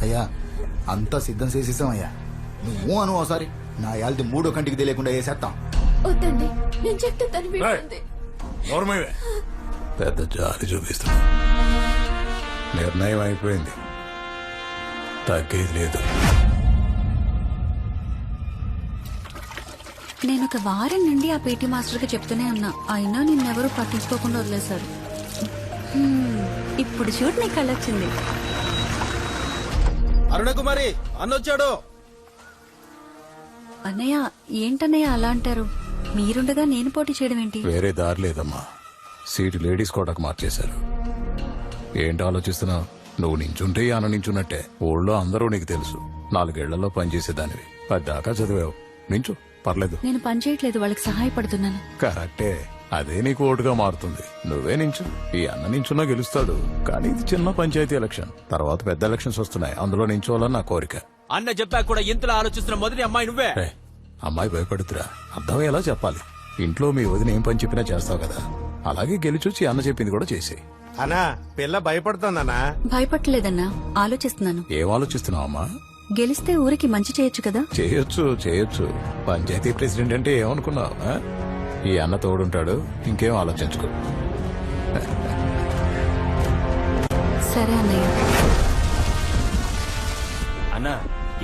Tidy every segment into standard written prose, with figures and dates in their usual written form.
అయ్యా అంతా సిద్ధం చేసేసామయ్యా. నువ్వు అను ఒకసారి నా యాల్ది మూడో కంటికి తెలియకుండా వేసేస్తాం. వద్దండి, నేను చెప్తే తను వింటుంది. పెద్ద జాలి చూపిస్తున్నా. నిర్ణయం అయిపోయింది, తగ్గేది లేదు. నేను ఒక వారం నుండి ఆ పీటీ మాస్టర్కి చెప్తూనే ఉన్నా, అయినా నిన్నెవరూ పట్టించుకోకుండా వదిలేశారు. ఇప్పుడు చూడు నీ కళ్ళొచ్చింది. అరుణకుమారి అన్నొచ్చాడు. అన్నయ్య ఏంటన్నయ్య అలా అంటారు? మీరుండగా నేను పోటీ చేయడం ఏంటి? వేరే దారి లేదమ్మా. సీటు లేడీస్ కోటకు మార్చేశారు. ఏంటి ఆలోచిస్తున్నావు? నువ్వు నించుంటే అన్న నించున్నట్టే. ఊళ్ళో అందరూ నీకు తెలుసు. 4 ఏళ్లలో పనిచేసేదానివి, 10 దాకా చదివావు. నించు, పర్లేదు. నేను పని చేయట్లేదు, వాళ్ళకి సహాయపడుతున్నాను. కరెక్టే, అదే నీకు ఓటుగా మారుతుంది. నువ్వే నించు. ఈ అన్న నించున్నా గెలుస్తాడు. కానీ ఇది చిన్న పంచాయతీ ఎలక్షన్, తర్వాత పెద్ద ఎలక్షన్స్ వస్తున్నాయి. అందులో నించోవాలని నా కోరిక. అన్న చెప్పాక కూడా ఇంతలా ఆలోచిస్తున్న మొదటి అమ్మాయి నువ్వే. అమ్మాయి భయపడుతురా, అర్థమయ్యేలా చెప్పాలి. ఇంట్లో మీ వదిన ఏం పని చెప్పినా చేస్తావు కదా, అలాగే గెలిచొచ్చి అన్న చెప్పింది కూడా చేసేయి. అన్నా పిల్ల భయపడుతోందన్నా. భయపట్టలేదన్నా, ఆలోచిస్తున్నాను. ఏం ఆలోచిస్తున్నావు అమ్మా? గెలిస్తే ఊరికి మంచి చేయొచ్చు కదా. చేయొచ్చు చేయొచ్చు. పంచాయతీ ప్రెసిడెంట్ అంటే ఏమనుకున్నావు? ఈ అన్న తోడుంటాడు, ఇంకేం ఆలోచించుకో. సరే అన్నయ్య. అన్నా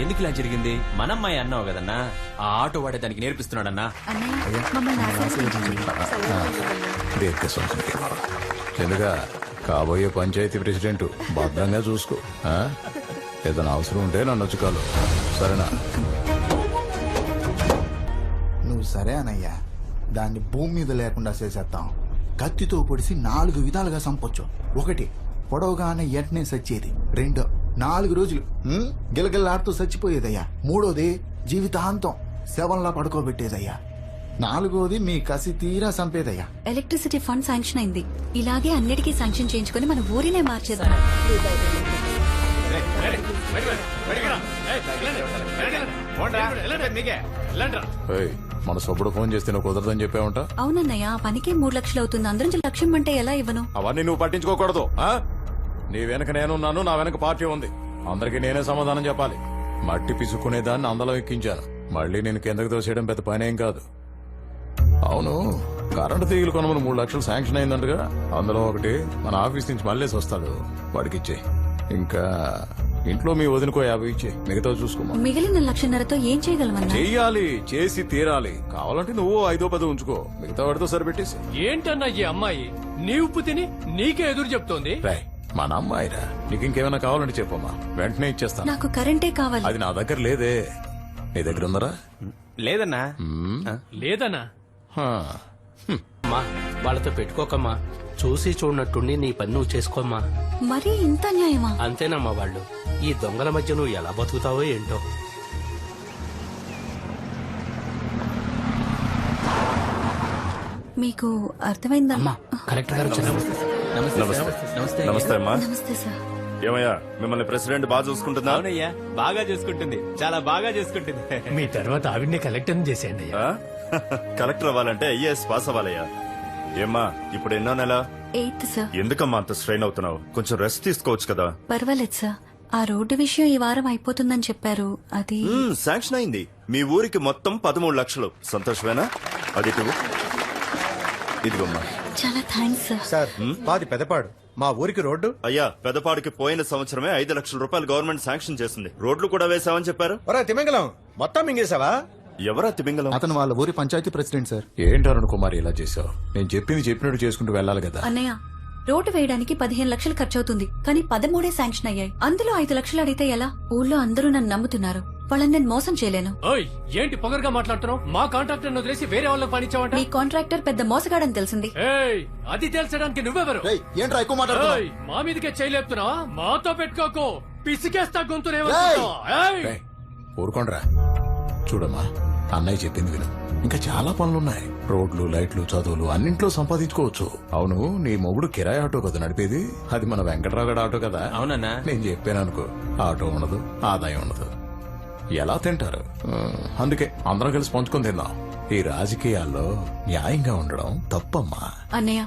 ఎందుకు ఇలా జరిగింది? మనమ్మాయి అన్నావు కదన్నా, ఆ ఆటో వాడే దానికి నేర్పిస్తున్నాడన్నా. అన్నయ్య మమ్మల్ని ఆశీర్వదించండి. దీర్ఘ తెలుగా కాబోయే పంచాయతీ ప్రెసిడెంట్ భద్రంగా చూసుకో. ఏదైనా అవసరం ఉంటే నన్ను వచ్చుకోలు, సరేనా? నువ్వు సరే అనయ్యా. దాన్ని భూమి మీద లేకుండా చేసేస్తాం. కత్తితో పొడిసి 4 విధాలుగా చంపొచ్చు. 1 పొడవుగానే ఎంటనే సచ్చేది. 2 4 రోజులు గిలగిల్లాడుతూ చచ్చిపోయేదయ్యా. 3వది జీవితాంతం శవంలా పడుకోబెట్టేదయ్యా. 4వది మీ కసి తీరా చంపేదయ్యా. ఎలక్ట్రిసిటీ ఫండ్ శాంక్షన్ అయింది. ఇలాగే అన్నిటికీ శాంక్షన్ చేయించుకుని మన ఊరినే మార్చేద్దాం. మన సొప్పుడు ఫోన్ చేస్తే నువ్వు కుదరదని చెప్పావంట. అవునన్నయ్య, ఆ పనికి 3 లక్షలు అవుతుంది. అందరం లక్ష్యం అంటే ఎలా ఇవ్వను? అవన్నీ నువ్వు పట్టించుకోకూడదు. నీ వెనక నేనున్నాను, నా వెనక పార్టీ ఉంది. అందరికి నేనే సమాధానం చెప్పాలి. మట్టి పిసుక్కునే దాన్ని అందలం ఎక్కించాను. మళ్ళీ నేను కిందకు దోసేయడం పెద్ద పనేం కాదు. అవును, కరెంటు తీగలు కొనమని 3 లక్షలు శాంక్షన్ అయిందంటగా. అందులో 1 మన ఆఫీస్ నుంచి మళ్ళీ వస్తాడు, వాడికి ఇచ్చే. ఇంకా ఇంట్లో మీ వదినకో 50 ఇచ్చే, మిగతా చూసుకోమా. మిగిలిన 1,50,000తో ఏం చేయగలమన్నా? చెయ్యాలి, చేసి తీరాలి. కావాలంటే నువ్వు 5-10 ఉంచుకో, మిగతా వాడితో సరిపెట్టేసి. ఏంటన్నా ఈ అమ్మాయి నీ ఉప్పు తిని నీకే ఎదురు చెప్తోంది? రాయ్, మన అమ్మాయిరా, నీకు ఇంకేమైనా కావాలంటే చెప్పమ్మా, వెంటనే ఇచ్చేస్తాను. నాకు కరెంటే కావాలి. అది నా దగ్గర లేదే, నీ దగ్గర ఉందరా? లేదన్నా. లేదన్నా. అమ్మా వాళ్ళతో పెట్టుకోకమ్మా, చూసి చూడనట్టుండి నీ పని నువ్వు చేసుకోమ్మా. మరీ ఇంత న్యాయమా? అంతేనమ్మా, వాళ్ళు ఈ దొంగల మధ్య నువ్వు ఎలా బతుకుతావో ఏంటో. మీకు అర్థమైందా? కలెక్టర్ గారు నమస్తే అమ్మా. నమస్తే సార్. ఏమయ్యా, మిమ్మల్ని ప్రెసిడెంట్ బాగా చూసుకుంటుందా? అవునయ్యా, బాగా చేసుకుంటుంది, చాలా బాగా చేసుకుంటుంది. మీ తర్వాత ఆవిడ్ని కలెక్టర్ చేసేయండి. ఆ? కలెక్టర్ అవ్వాలంటే ఐఏఎస్ పాస్ అవ్వాలయ్యా. ఏమ్మా, ఇప్పుడు ఎన్నో నెల? 8th sir. ఎందుకమ్మా అంత స్ట్రెయిన్ అవుతున్నావు? కొంచెం రెస్ట్ తీసుకోవచ్చు కదా. పర్వాలేదు సార్. ఆ రోడ్డు విషయం ఈ వారం అయిపోతుందని చెప్పారు. అది శాంక్షన్ అయింది. మీ ఊరికి మొత్తం 13 లక్షలు. సంతోషమేనా? అది ఇదిగోమ్మా. చాలా థ్యాంక్స్ సార్. సార్, మాది పెదపాడు. మా ఊరికి రోడ్డు. అయ్యా, పెదపాడుకి పోయిన సంవత్సరమే 5 లక్షల రూపాయలు గవర్నమెంట్ శాంక్షన్ చేసింది. రోడ్లు కూడా వేసామని చెప్పారు. ఒరే తిమింగలం, మొత్తం మింగేశావా? ఎవరా తిమింగలం? అతను వాళ్ళ ఊరి పంచాయతీ ప్రెసిడెంట్ సార్. ఏంటి అరుణ్ కుమార్ ఇలా చేసావు? నేను చెప్పింది చెప్పినట్టు చేసుకుంటూ వెళ్ళాలి కదా. అన్నయ్య, రోడ్డు వేయడానికి 15 లక్షలు ఖర్చు అవుతుంది, కానీ 13 శాంక్షన్ అయ్యాయి. అందులో 5 లక్షలు అడిగితే ఎలా? ఊళ్ళో అందరూ నన్ను నమ్ముతున్నారు. వాళ్ళని నేను మోసం చేయలేను. ఓయ్, ఏంటి పొగరుగా మాట్లాడుతున్నావు? మా కాంట్రాక్టర్ వదిలేసి వేరే వాళ్ళకి పనిచ్చావంట. మీ కాంట్రాక్టర్ పెద్ద మోసగాడని తెలిసింది. ఏయ్, అది తెలుసడానికి నువ్వెవరు? ఏంట్రా ఎక్కువ మాట్లాడుతున్నావు? ఏయ్, మా మీదకే చేయలేపుతున్నావా? మాతో పెట్టుకోకు, పిసికేస్తా గొంతునే. ఊరుకోండ్రా. చూడమ్మా, అన్నయ్య చెప్పింది విను. ఇంకా చాలా పనులున్నాయి. రోడ్లు, లైట్లు, చదువులు అన్నింట్లో సంపాదించుకోవచ్చు. అవును, నీ మొగుడు కిరాయి ఆటో కదా నడిపేది? అది మన వెంకట్రావు గడ ఆటో కదా. అవునన్నా. నేను చెప్పాను అనుకో, ఆటో ఉండదు, ఆదాయం ఉండదు, ఎలా తింటారు? అందుకే అందరం కలిసి పంచుకొని తిందాం. ఈ రాజకీయాల్లో న్యాయంగా ఉండడం తప్పమ్మా. అన్నయ్య,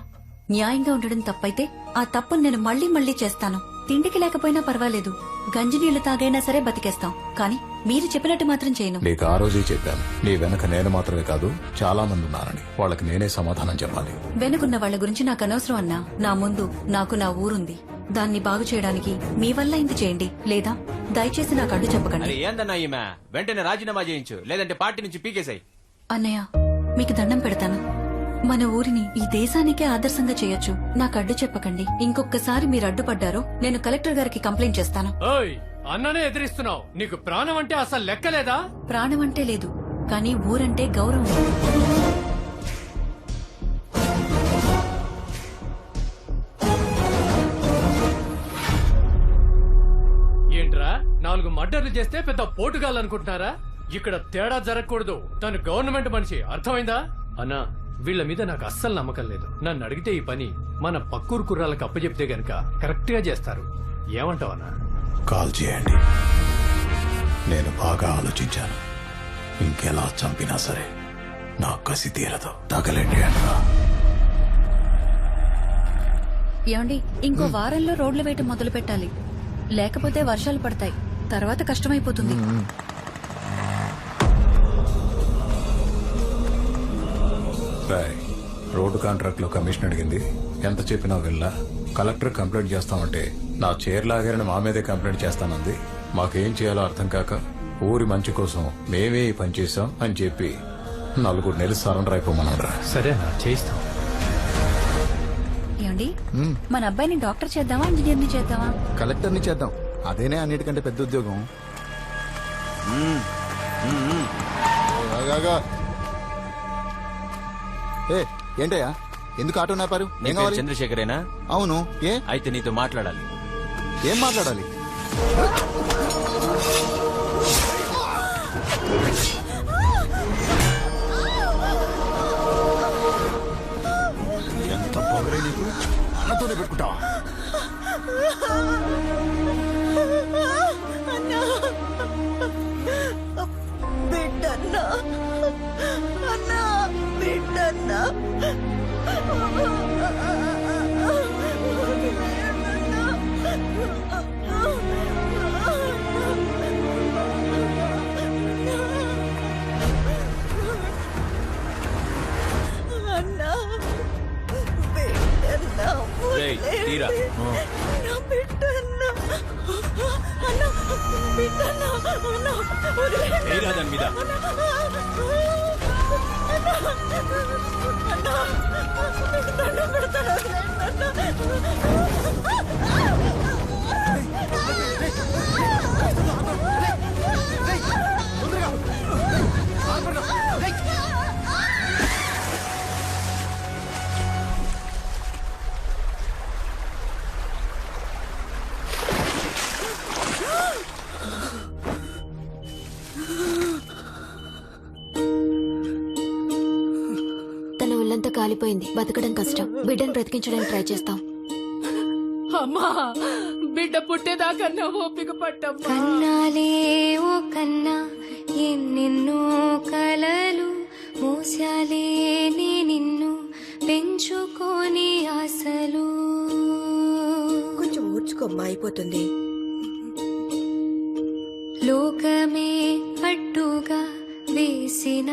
న్యాయంగా ఉండడం తప్పైతే ఆ తప్పును నేను మళ్ళీ మళ్ళీ చేస్తాను. తిండికి లేకపోయినా పర్వాలేదు, గంజి నీళ్లు తాగైనా సరే బతికేస్తాం. కానీ మీరు చెప్పినట్టు మాత్రం చేయను. నీకు ఆ రోజే చెప్పాను, నీ వెనక నేను మాత్రమే కాదు చాలా మంది ఉన్నారని. వాళ్ళకి నేనే సమాధానం చెప్పాలి. వెనుకున్న వాళ్ళ గురించి నాకు అనవసరం అన్నా. నా ముందు నాకు నా ఊరుంది. దాన్ని బాగు చేయడానికి మీ వల్ల ఇంత చేయండి, లేదా దయచేసి నాకు అడ్డు చెప్పకండి. అరే ఏందన్నా ఈమె, వెంటనే రాజీనామా చేయించు, లేదంటే పార్టీ నుంచి పీకేసాయి. అన్నయ్య, మీకు దండం పెడతాను. మన ఊరిని ఈ దేశానికే ఆదర్శంగా చేయొచ్చు. నాకు అడ్డు చెప్పకండి. ఇంకొకసారి మీరు అడ్డుపడ్డారో నేను కలెక్టర్ గారికి కంప్లైంట్ చేస్తాను. ఓయ్ అన్ననే ఎదిరిస్తున్నావు. నీకు ప్రాణం అంటే అసలు లెక్కలేదా? ప్రాణం అంటే లేదు, కానీ ఊరంటే గౌరవం. ఏంట్రా 4 మర్డర్లు చేస్తే పెద్ద పోటుగాలనుకుంటున్నారా? ఇక్కడ తేడా జరగకూడదు. తను గవర్నమెంట్ మనిషి, అర్థమైందా? అన్నా, వీళ్ళ మీద నాకు అస్సలు నమ్మకం లేదు. నన్ను అడిగితే ఈ పని మన పక్కూరు కుర్రాలకు అప్పచెప్తే గనక కరెక్ట్ గా చేస్తారు. ఏమంటావు అన్నా? కాల్ చేయండి. నేను బాగా ఆలోచించాను. ఇంకెలా చంపినా సరే నా కసి తీరదు. తగలండి అంటారా? ఏమండి, ఇంకో వారంలో రోడ్లు వేయటం మొదలు పెట్టాలి. లేకపోతే వర్షాలు పడతాయి, తర్వాత కష్టమైపోతుంది. రాయ్, రోడ్డు కాంట్రాక్ట్ లో కమిషన్ అడిగింది. ఎంత చెప్పినా వెళ్ళా. కలెక్టర్ కంప్లైంట్ చేస్తామంటే నా చైర్ లాగారని మా మీదే కంప్లైంట్ చేస్తానంది. మాకేం చేయాలో అర్థం కాక ఊరి మంచి కోసం మేమే ఈ పని చేశాం అని చెప్పి 4 నెలలు సరెండర్ అయిపోమన్నారా. సరే అన్నా, చేయిస్తాం. ఏమండి, మన అబ్బాయిని డాక్టర్ చేద్దామా, ఇంజనీర్ని చేద్దామా? కలెక్టర్ని చేద్దాం, అదేనే అన్నిటికంటే పెద్ద ఉద్యోగం. ఆగాగా. ఏ ఏంటయ్యా, ఎందుకు ఆటో నాపారు? ఏం కావాలి? చంద్రశేఖరేనా? అవును. ఏ అయితే నీతో మాట్లాడాలి. ఏం మాట్లాడాలి? ఎంత పొగరే నీకు, అన్నతోనే పెట్టుకుంటావా? బిడ్డన్నా, అన్నా, బిడ్డన్నా. అన్నా, బిడ్డన్నా, రేయ్, తీరా. అన్నా, బిడ్డన్నా, అన్నా, బిడ్డన్నా, అన్నా, వదిలేయ్. తీరా దాని మీద. తన ఒళ్ళంతా కాలిపోయింది, బతకడం కష్టం. బిడ్డను బ్రతికించడానికి ట్రై చేస్తాం. అమ్మా, బిడ్డ పుట్టేదాకన్నా ఓపిక పట్టమ్మా. కన్నాలే ఓ కన్నా, ఎన్నెన్నో కలలు మోసాలే నే నిన్ను, పెంచుకోని ఆశలు. కొంచెం ఊర్చుకోమ్మా, అయిపోతుంది. లోకమే అడ్డుగా వేసిన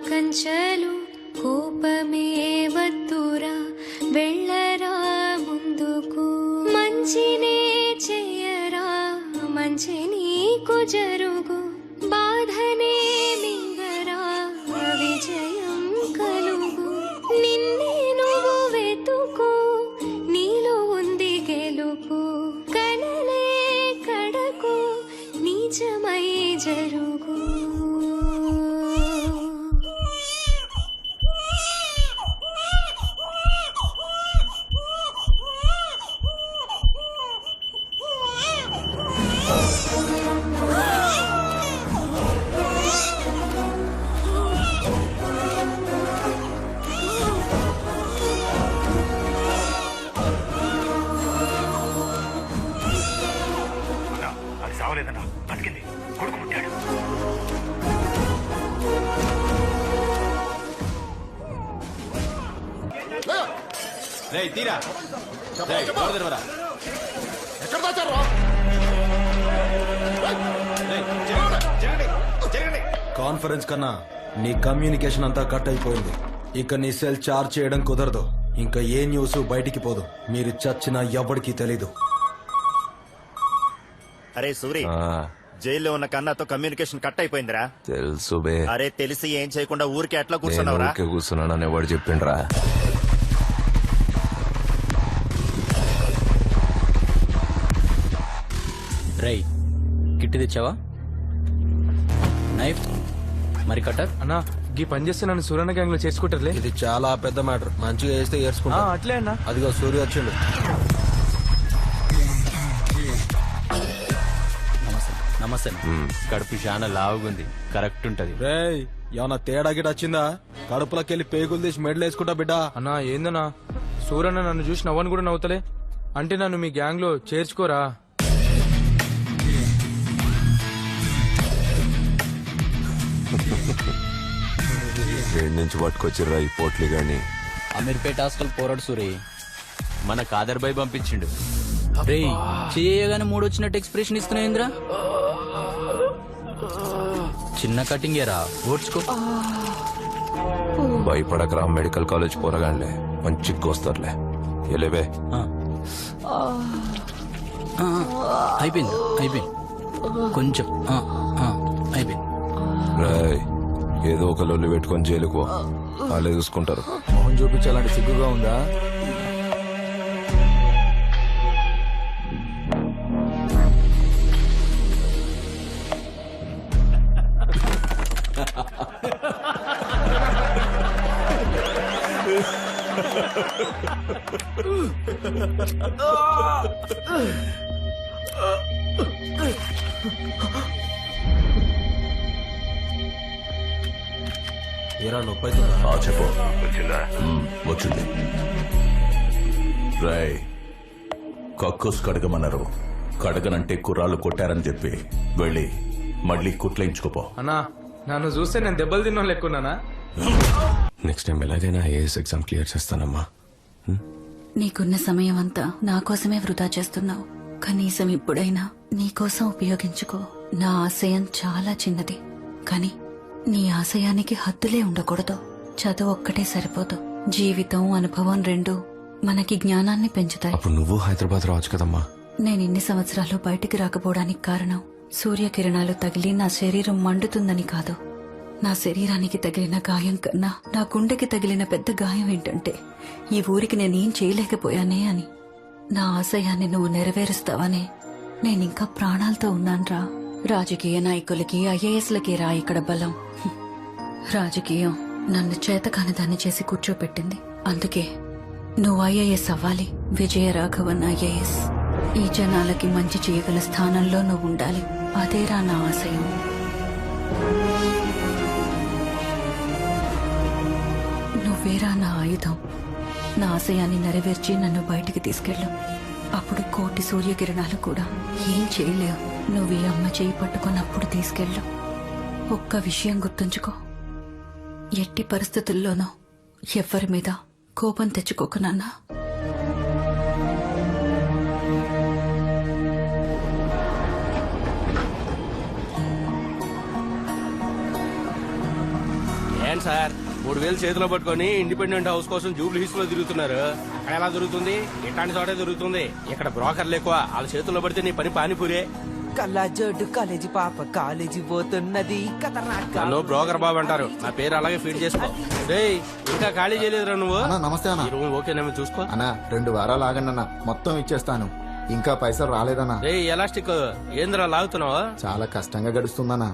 కంచెలు, కోపమే వద్దురా, వెళ్ళరా ముందుకు. మంచినే చెయ్యరా, మంచి నీకు జరుగు. బాధనే మింగరా, విజయం కలుగు. నిన్నే నువ్వు వెతుకు, నీలో ఉంది గెలుపు. కలలే కడకు, నిజమై జరుగు. రేయ్, తీరా. రేయ్, డోర్ తెరవరా. ఎక్కడ దాచారా? కాన్ఫరెన్స్ కన్నా నీ కమ్యూనికేషన్ అంతా కట్ అయిపోయింది. ఇక నీ సెల్ చార్జ్ చేయడం కుదరదు. ఇంకా ఏ న్యూస్ బయటికి పోదు. మీరు చచ్చినా ఎవరికి తెలీదు. అరే సూరి, జైల్లో ఉన్న కన్నాతో కమ్యూనికేషన్ కట్ అయిపోయిందిరా. తెలుసు బే. అరే తెలిసి ఏం చేయకుండా ఊరికే ఎట్లా కూర్చున్నావురా? కూర్చున్నానని ఎవడు చెప్పిండ్రా? రై కిట్టి తెచ్చావా? నైఫ్ మరి కట్టర్? అన్నా ఈ పని చేస్తే నన్ను సూర్యన్న గ్యాంగ్ లో చేసుకుంటారులే. ఇది చాలా పెద్ద మ్యాటర్. మంచిగా వేస్తే ఏర్చుకుంటా. అట్లే అన్నా. అదిగో సూర్య వచ్చిండు. నమస్తే. కడుపు చాలా లావుగుంది, కరెక్ట్ ఉంటది. రేయ్ ఏమన్నా తేడా గిట వచ్చిందా? కడుపులోకెళ్ళి పేగులు తీసి మెడలు వేసుకుంటా బిడ్డ. అన్నా ఏందన్నా, సూర్యన్న నన్ను చూసి నవ్వని కూడా నవ్వుతలే. అంటే నన్ను మీ గ్యాంగ్ లో చేర్చుకోరా? ఏడు నుంచి పట్టుకొచ్చిర్రా ఈ పోట్లి గాని. అమీర్పేట హాస్టల్ పోరాడు సూరి మన కాదర్ బాయ్ పంపించిండు. రే చేయగానే మూడు వచ్చినట్టు ఎక్స్ప్రెషన్ ఇస్తున్నాయింద్రా. చిన్న కటింగ్ ఏరా, ఓడ్చుకో. భయపడకరా, మెడికల్ కాలేజ్ పోరగాన్లే, మంచి కోస్తారులే. ఎలేవే. అయిపోయింది అయిపోయింది, కొంచెం అయిపోయింది. రాయ్ ఏదో ఒక లొల్లి పెట్టుకొని జైలుకు పో, వాళ్ళే చూసుకుంటారు. మొహం చూపించాలంటే సిగ్గుగా ఉందా? ఏరా నొప్పి అవుతుందా? చెప్పు. వచ్చింది. రాయ్ కక్కుస్ కడగమన్నారు. కడగనంటే కుర్రాళ్ళు కొట్టారని చెప్పి వెళ్ళి మళ్ళీ కుట్లేయించుకోపో. అన్నా నన్ను చూస్తే నేను దెబ్బలు తిన్నా లెక్కున్నానా? నెక్స్ట్ టైం ఎలాగైనా ఏఎస్ ఎగ్జామ్ క్లియర్ చేస్తానమ్మా. నీకున్న సమయం అంతా నా కోసమే వృధా చేస్తున్నావు. కనీసం ఇప్పుడైనా నీకోసం ఉపయోగించుకో. నా ఆశయం చాలా చిన్నది, కానీ నీ ఆశయానికి హద్దులే ఉండకూడదు. చదువు ఒక్కటే సరిపోదు, జీవితం అనుభవం రెండు మనకి జ్ఞానాన్ని పెంచుతాయి. అప్పుడు నువ్వు హైదరాబాద్ రావచ్చు కదమ్మా. నేను ఇన్ని సంవత్సరాలు బయటికి రాకపోవడానికి కారణం సూర్యకిరణాలు తగిలి నా శరీరం మండుతుందని కాదు. నా శరీరానికి తగిలిన గాయం కన్నా నా గుండెకి తగిలిన పెద్ద గాయం ఏంటంటే ఈ ఊరికి నేనేం చేయలేకపోయానే అని. నా ఆశయాన్ని నువ్వు నెరవేరుస్తావనే నేనింకా ప్రాణాలతో ఉన్నాన్రా. రాజకీయ నాయకులకి ఐఏఎస్లకి రా ఇక్కడ బలం. రాజకీయం నన్ను చేతకాని దాన్ని చేసి కూర్చోపెట్టింది. అందుకే నువ్వు ఐఏఎస్ అవ్వాలి, విజయరాఘవన్ ఐఏఎస్. ఈ జనాలకి మంచి చేయగల స్థానంలో నువ్వు ఉండాలి. అదేరా నా ఆశయం. నువ్వేరా నా ఆయుధం. నా ఆశయాన్ని నెరవేర్చి నన్ను బయటికి తీసుకెళ్ళు. అప్పుడు కోటి సూర్యకిరణాలు కూడా ఏం చేయలేవు. నువ్వు ఈ అమ్మ చేయి పట్టుకున్నప్పుడు తీసుకెళ్ళు. ఒక్క విషయం గుర్తుంచుకో, ఎట్టి పరిస్థితుల్లోనూ ఎవ్వరి మీద కోపం తెచ్చుకోకు నాన్నా. ఏం సార్ 3000 చేతిలో పట్టుకొని ఇండిపెండెంట్ హౌస్ కోసం జూబ్లీ హిల్స్ లో తిరుగుతున్నారు. అక్కడ ఎలా దొరుకుతుంది? ఇట్లాంటి చోటే దొరుకుతుంది. ఇక్కడ బ్రోకర్లు ఎక్కువ, వాళ్ళ చేతుల్లో పడితే నీ పని పానీపూరే. కళ్ళజోడు కాలేజీ పాప కాలేజీ పోతున్నది. నన్ను బ్రోకర్ బాబు అంటారు, నా పేరు అలాగే ఫీడ్ చేసుకో. రేయ్ ఇంకా ఖాళీ చేయలేదురా నువ్వు? నమస్తే అన్న. ఈ రూమ్ ఓకేనేమో చూసుకో. అన్నా 2 వారాలు ఆగండి అన్న, మొత్తం ఇచ్చేస్తాను. ఇంకా పైసలు రాలేదన్నా. రేయ్ ఎలాస్టిక్ ఏంద్రా లాగుతున్నావా? చాలా కష్టంగా గడుస్తుందన్నా.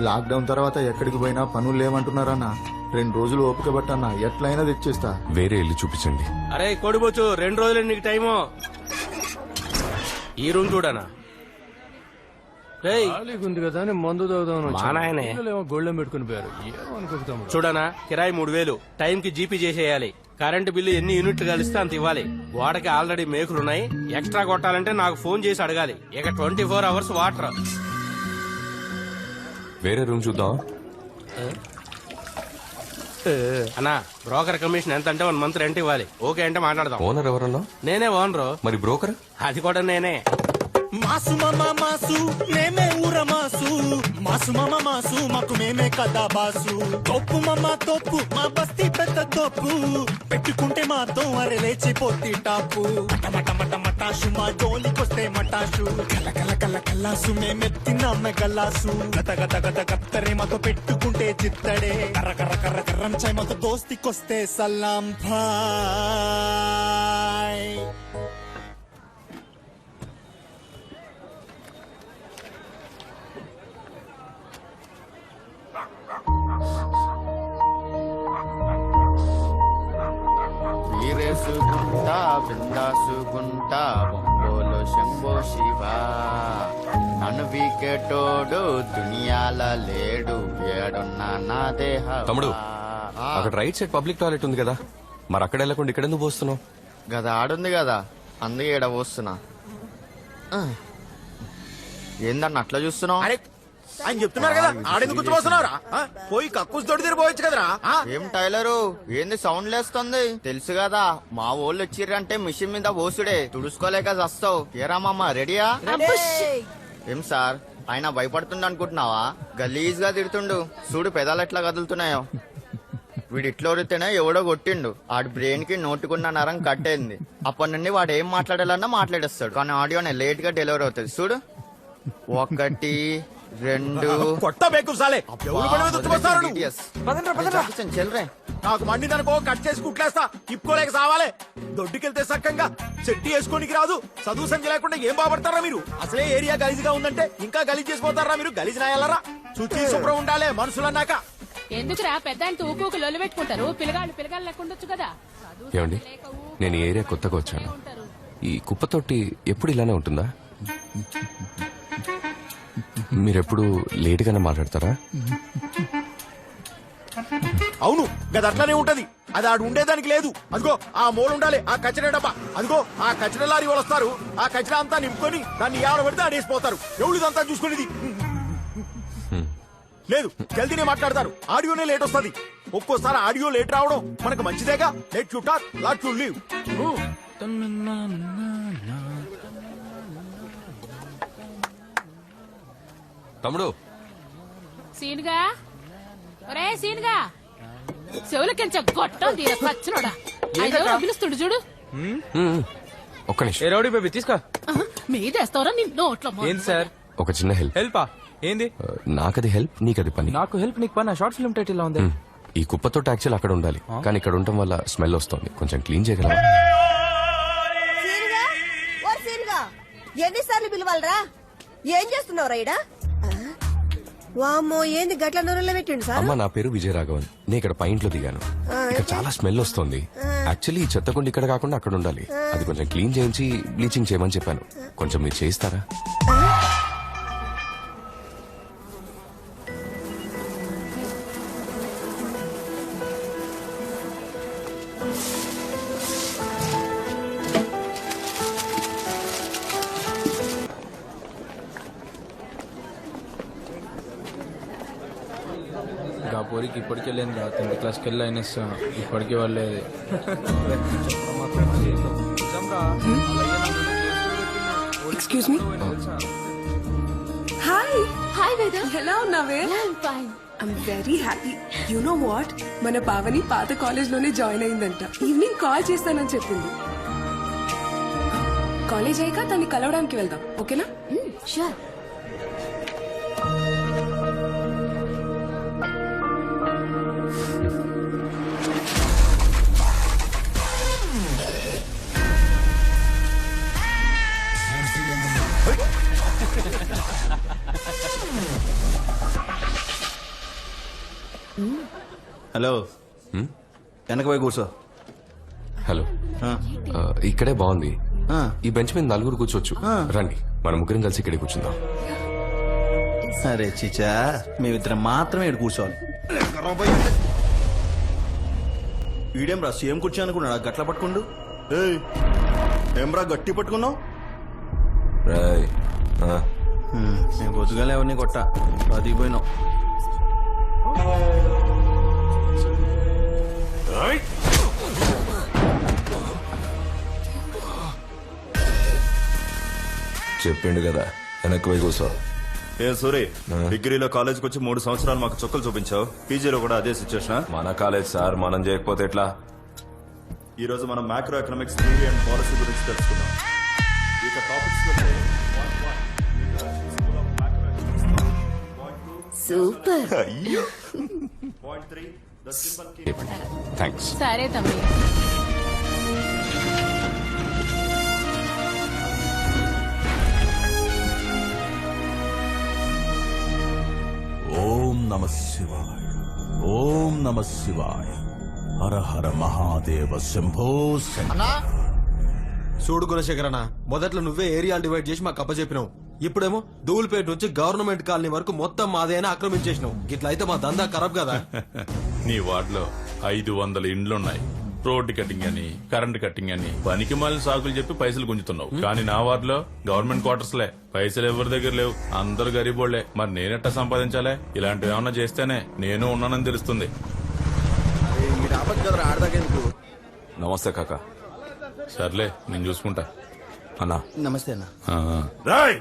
లాక్డౌన్ తర్వాత ఎక్కడికి పోయినా పనులు లేవంటున్నారన్నా. 2 రోజులు ఓపిక పట్టన్నా, ఎట్లయినా తెచ్చేస్తా. వేరే ఇల్లు చూపించండి. అరే కొడిపోచ్చు, 2 రోజులు నీకు టైము. ఈ రూమ్ చూడనా? ఉంది కదా అని మందు మా నాయనే. గోళ్ళెం పెట్టుకుని పోయారు. ఏమనుకుంటాం చూడనా, కిరాయి 3000, టైంకి జీపీ చేసేయాలి. కరెంటు బిల్లు ఎన్ని యూనిట్లు కలిస్తే అంత ఇవ్వాలి. వాడకి ఆల్రెడీ మేకులున్నాయి, ఎక్స్ట్రా కొట్టాలంటే నాకు ఫోన్ చేసి అడగాలి. ఇక 24 అవర్స్ వాటర్. వేరే రూమ్ చూద్దాం. అన్నా బ్రోకర్ కమిషన్ ఎంత అంటే 1 మంత్ రెంట్ ఇవ్వాలి. ఓకే అంటే మాట్లాడదాం. ఓనర్ ఎవరన్నా? నేనే ఓనరు. మరి బ్రోకర్? అది కూడా నేనే. మాసు మామ మాసు మేమే ఊర మాసు మాసు మామ మాసు మాకు మేమే కదా బాసు తోపు మామ తోపు మా బస్తీ పెద్ద తోపు పెట్టుకుంటే మాతో అరే లేచిపోతి టాపు మట మట మటాసు మా జోలికొస్తే మటాసు కల కల కల కల్లాసు మేమెత్తినాం గల్లాసు గత గత గత గత్తరే మాతో పెట్టుకుంటే చిత్తడే కర్ర కర్ర కర్ర కర్రం చాయ్ మాతో దోస్తికొస్తే సలాం భాయ్. వీరేసుకుంటా బిందాసుకుంటా బొంబోలో శంభో శివ నన్ను వీకెటోడు దునియాల లేడు ఏడున్నా నా దేహ. తమ్ముడు అక్కడ రైట్ సైడ్ పబ్లిక్ టాయిలెట్ ఉంది కదా, మరి అక్కడ వెళ్ళకుండా ఇక్కడ ఎందుకు పోస్తున్నావు? గదా ఆడుంది కదా అందుకే ఈడ పోస్తున్నా. ఏందన్న అట్లా చూస్తున్నావు? ఆయన చెప్తున్నారు కదా ఆడెందుకు కూర్చోబోతున్నావురా? పోయి కక్కుస్ తోటి తిరిగిపోవచ్చు కదరా. ఏం టైలరు ఏంది సౌండ్ లేస్తుంది? తెలుసు కదా మా వాళ్ళు వచ్చిర్రంటే మిషన్ మీద పోసుడే, తుడుచుకోలేక చస్తావు. ఏరామమ్మ రెడీయా? ఏం సార్ ఆయన భయపడుతుండ అనుకుంటున్నావా? గలీజ్ గా తిడుతుండు చూడు, పెదాలు ఎట్లా కదులుతున్నాయో. వీడు ఇట్లా ఒడితేనే ఎవడో కొట్టిండు, ఆడి బ్రెయిన్ కి నోటుకున్న నరం కట్టేంది. అప్పటి నుండి వాడు ఏం మాట్లాడాలన్నా మాట్లాడేస్తాడు, కానీ ఆడియోనే లేట్ గా డెలివరీ అవుతుంది. చూడు 1 2 కొట్ట బేకు సాలే ఎవరు పని మీద వచ్చి చెల్రే. నాకు మండిదనుకో కట్ చేసి కుట్లేస్తా, తిప్పుకోలేక సావాలే. దొడ్డుకెళ్తే సక్కంగా చెట్టి వేసుకోనికి రాదు, చదువు సంఖ్య లేకుండా ఏం బాగుపడతారా మీరు? అసలే ఏరియా గలీజ్ గా ఉందంటే ఇంకా గలీజ్ చేసిపోతారా మీరు? గలీజ్ నాయాలరా? శుచి శుభ్రం ఉండాలే మనుషులన్నాక. ఎందుకురా పెద్ద అంటే ఊపు లొల్లు పెట్టుకుంటారు? పిల్లగాళ్ళు లెక్కుండొచ్చు కదా. ఏమండి, నేను ఈ ఏరియా కొత్తగా వచ్చాను. ఈ కుప్పతోటి ఎప్పుడు ఇలానే ఉంటుందా? మీరెప్పుడు లేటుగానే మాట్లాడతారా? అవును గది అట్లానే ఉంటది. అది ఆడు ఉండేదానికి లేదు. అదిగో ఆ మూల ఉండాలి ఆ కచరా డబ్బా. అదిగో ఆ కచరా లారీ వాళ్ళు వస్తారు, ఆ కచరా అంతా నింపుకొని దాన్ని ఏడ పెడితే ఆడేసిపోతారు. ఎవరిదంతా చూసుకునేది లేదు, జల్దీనే మాట్లాడతారు. ఆడియోనే లేట్ వస్తుంది. ఒక్కోసారి ఆడియో లేట్ రావడం మనకు మంచిదేగా. Let you talk let you live. తమ్ముడు సీన్గా ఒరే సీన్గా చెవులకించ గొట్టం తీర సచ్చినోడా పిలుస్తుడు చూడు. ఒక్క నిమిషం. ఏ రౌడీ బేబీ తీసుకో. మీదేస్తావరా నీ నోట్లో ఏంది సార్? ఒక చిన్న హెల్ప్. హెల్పా? ఏంది? నాకది హెల్ప్, నీకది పని. నాకు హెల్ప్ నీకు పని. షార్ట్ ఫిల్మ్ టైటిల్ ఉంది. ఈ కుప్పతో యాక్చువల్ అక్కడ ఉండాలి, కానీ ఇక్కడ ఉండటం వల్ల స్మెల్ వస్తుంది. కొంచెం క్లీన్ చేయగలవా? ఎన్నిసార్లు పిలవాలరా? ఏం చేస్తున్నావు రైడా? వామ్మో ఏంది గట్ల నూనెలో పెట్టిండు సార్? అమ్మ నా పేరు విజయరాఘవన్, నేను ఇక్కడ పైంట్లో దిగాను. ఇక్కడ చాలా స్మెల్ వస్తుంది. యాక్చువల్లీ ఈ చెత్తకుండి ఇక్కడ కాకుండా అక్కడ ఉండాలి. అది కొంచెం క్లీన్ చేయించి బ్లీచింగ్ చేయమని చెప్పాను. కొంచెం మీరు చేయిస్తారా? పోరికి ఇప్పటికే లేదు రా, 10th క్లాస్కి వెళ్ళి అయినా ఇప్పటికీ వాళ్ళేది. Excuse me. Hi hi Veda, ఎలా ఉన్నావే? I'm very happy. You know what, మన పావని పాత కాలేజ్ లోనే జాయిన్ అయిందంట. ఈవినింగ్ కాల్ చేస్తానని చెప్పింది. కాలేజ్ అయ్యాక తన్ని కలవడానికి వెళ్దాం, ఓకేనా? షూర్. హలో, వెనక పోయి కూర్చో. హలో, ఇక్కడే బాగుంది. ఈ బెంచ్ మీద 4 కూర్చోవచ్చు. రండి, మన ముగ్గురం కలిసి ఇక్కడే కూర్చుందాం. సరే చిచా, మేమిద్దరం మాత్రమే ఇక్కడ కూర్చోవాలి. ఈడేం రా సేమ్ కూర్చో అనుకున్నాడా? గట్ల పట్టుకుండు. ఏం రా గట్టి పట్టుకున్నావు? నేను పొద్దుగాలే ఎవరిని కొట్ట పదిపోయినావు. చెప్పిండు కదా వెనక్కి పోయి కూర్చో. ఏం సూరి, డిగ్రీలో కాలేజ్కి వచ్చి 3 సంవత్సరాలు మాకు చుక్కలు చూపించావు. పీజీలో కూడా అదే సిచ్యువేషన్. మన కాలేజ్ సార్, మనం చేయకపోతే ఎట్లా? ఈ రోజు మనం macro economics theory and policy గురించి తెలుసుకుందాం. ఇక టాపిక్స్ సూపర్. థ్యాంక్స్. సరే తమ్మి. ఓం నమ శివాయ, ఓం నమ శివాయ, హర హర మహాదేవ శంభో శంకర. చూడు గుణశేఖరన్న, మొదట్లో నువ్వే ఏరియాలు డివైడ్ చేసి మాకు అప్పచెప్పినావు. ఇప్పుడేమో ధూల్పేట నుంచి గవర్నమెంట్ కాలనీ వరకు మొత్తం మాదేనా ఆక్రమించేసినావు. ఇట్లా అయితే మా దందా ఖరాబ్ కదా. నీ వార్డులో 500 ఇండ్లున్నాయి. రోడ్డు కటింగ్ అని, కరెంట్ కటింగ్ అని పనికి మాలిన సాకులు చెప్పి పైసలు గుంజుతున్నావు. కానీ నా వార్డులో గవర్నమెంట్ క్వార్టర్స్లే, పైసలు ఎవరి దగ్గర లేవు, అందరు గరీబోళ్లే. మరి నేనెట్టా సంపాదించాలే? ఇలాంటివి ఏమన్నా చేస్తేనే నేను ఉన్నానని తెలుస్తుంది. నమస్తే కాక. సర్లే, నేను చూసుకుంటా. అన్నా నమస్తే అన్న. రాయ్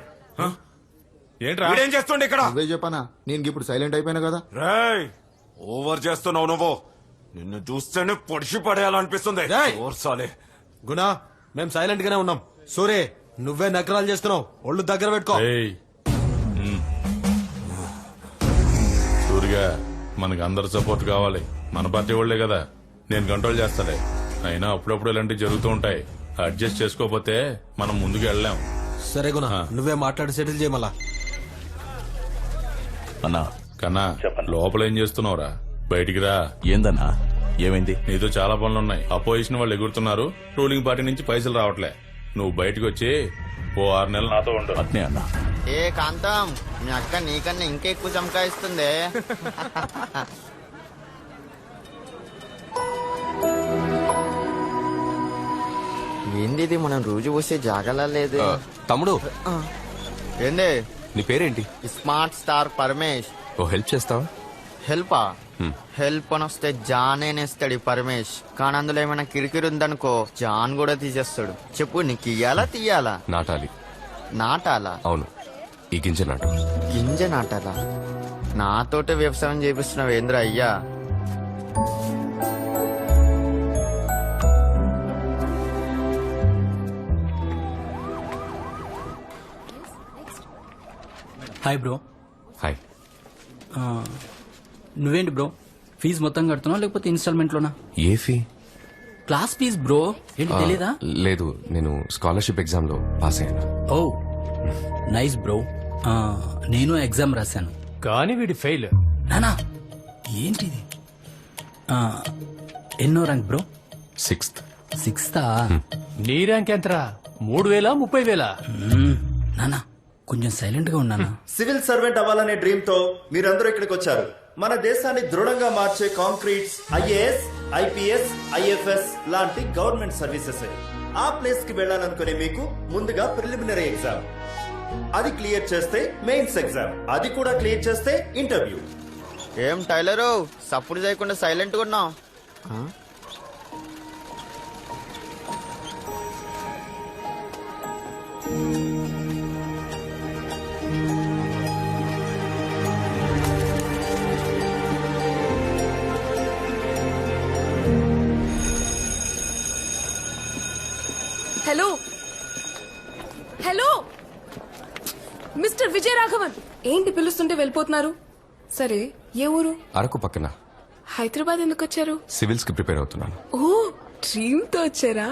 ఏంట్రా ఏం చేస్తుండే ఇక్కడ? అదే చెప్పనా, నేను ఇప్పుడు సైలెంట్ అయిపోయినా కదా. రేయ్, ఓవర్ చేస్తున్నావు నువ్వు. నిన్ను చూస్తేనే పొడిచి పడేయాలనిపిస్తుంది. ఓర్సాలే. గుణ, మేము సైలెంట్ గానే ఉన్నాం. సూరే, నువ్వే నకరాలు చేస్తున్నావు. ఒళ్ళు దగ్గర పెట్టుకో. సూరిగా, మనకి అందరు సపోర్ట్ కావాలి. మన పార్టీ వాళ్లే కదా. నేను కంట్రోల్ చేస్తాలే. అయినా అప్పుడప్పుడు ఇలాంటివి జరుగుతూ ఉంటాయి. అడ్జస్ట్ చేసుకోకపోతే మనం ముందుకు వెళ్ళాం. సరే గుణ, నువ్వే మాట్లాడి సెటిల్ చేయమలా. అన్నా కన్నా, లోపల ఏం చేస్తున్నావురా? బయటికి రా. ఏందన్నా, ఏమైంది? నీతో చాలా పనులున్నాయి. అపోజిషన్ వాళ్ళు ఎగురుతున్నారు, రూలింగ్ పార్టీ నుంచి పైసలు రావట్లే. నువ్వు బయటకు వచ్చి ఓ 6 నెలలు నాతో ఉండు. అట్నే అన్నా. ఏ కాంతం, మీ అక్క నీకన్నా ఇంకా ఎక్కువ చమకాయిస్తుంది. ఏంది ఇది, మనం రోజు పోసే జాగలా లేదు. తమ్ముడు, ఏంది? నీ పేరేంటి? Smart star Paramesh. ఓ హెల్ప్ చేస్తావా? హెల్పా? హెల్ప్ అని వస్తే జాన్ నేస్తాడు ఈ పరమేష్. కానీ అందులో ఏమైనా కిరికిరి ఉందనుకో జాన్ కూడా తీసేస్తాడు. చెప్పు, నీకు ఇయ్యాలా తీయాలా? నాటాలి. నాటాలా? అవును, ఈ గింజ నాటు. గింజ నాటాలా? నాతోటే వ్యవసాయం చేపిస్తున్నావు ఏంద్ర అయ్యా? Hi bro. హాయ్. నువ్వేంటి బ్రో, ఫీజు మొత్తం కడుతున్నావు లేకపోతే ఇన్స్టాల్మెంట్ లోనా? ఏ ఫీ? Class fees bro. ఏంటి తెలీదా? లేదు, నేను స్కాలర్షిప్ ఎగ్జామ్ లో పాస్ అయ్యాను. Oh nice bro. నేను ఎగ్జామ్ రాశాను కానీ వీడి ఫెయిల్. నానా ఏంటిది? ఎన్నో ర్యాంక్ బ్రో? 6th. 6th? నీ ర్యాంక్ ఎంతరా? 3,000 30,000? నానా కొంచెం సైలెంట్ గా ఉన్నానా? సివిల్ సర్వెంట్ అవ్వాలనే డ్రీమ్ తో మీరందరూ ఇక్కడికి వచ్చారు. మన దేశాన్ని దృఢంగా మార్చే కాంక్రీట్స్ ఐఏఎస్, ఐపీఎస్, ఐఎఫ్ఎస్ లాంటి గవర్నమెంట్ సర్వీసెస్. ఆ ప్లేస్ కి వెళ్ళాలనుకునే మీకు ముందుగా ప్రిలిమినరీ ఎగ్జామ్, అది క్లియర్ చేస్తే మెయిన్స్ ఎగ్జామ్, అది కూడా క్లియర్ చేస్తే ఇంటర్వ్యూ. ఏం టైలరు, సప్పుడు చేయకుండా సైలెంట్ గా ఉన్నావు? Hello hello mister Vijaya Raghavan, ఏంటి పిలుస్తుంటే వెళ్ళిపోతున్నారు? సరే, ఏ ఊరు? అరకు పక్కన. హైదరాబాద్ ఎందుకు వచ్చారు? సివిల్స్ కి ప్రిపేర్ అవుతున్నాను. ఓ, డ్రీమ్ తో వచ్చారా?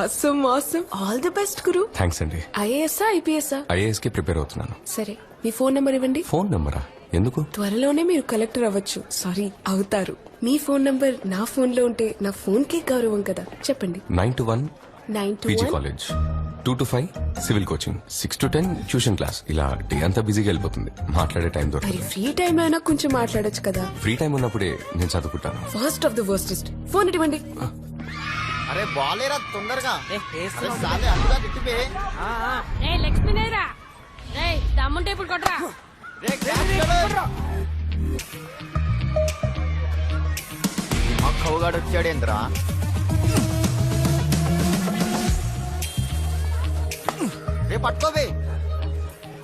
Awesome awesome, all the best గురు. థ్యాంక్స్ అండి. IAS IPS? ఐఏఎస్ కి ప్రిపేర్ అవుతున్నాను. సరే, మీ ఫోన్ నెంబర్ ఇవ్వండి. ఫోన్ నెంబరా? ఎందుకు? త్వరలోనే మీరు కలెక్టర్ అవ్వచ్చు. సారీ, అవుతారు. మీ ఫోన్ నంబర్ నా ఫోన్ లో ఉంటే నా ఫోన్ కి గౌరవం కదా. చెప్పండి. 9 to 1 PG 921 college, 2 to 5 civil coaching, 6 to 10 tuition class. ఇలా డే అంతా బిజీగా వెళ్ళిపోతుంది, మాట్లాడే టైం మరి దొరకదు. ఫ్రీ టైం అయినా కొంచెం మాట్లాడొచ్చు కదా. ఫ్రీ టైం ఉన్నప్పుడే నేను చదువుకుంటాను. First of the worstest. Phone ఇవ్వండి. అరే బాలేరా తొందరగా. అరే సాలే, అందుగా తిట్టిపే. లక్ష్మీనేరా, దమ్ముంటే ఇప్పుడు కొట్టరా. మా కౌగాడు వచ్చాడేంద్రా? రే పట్టుకోవే.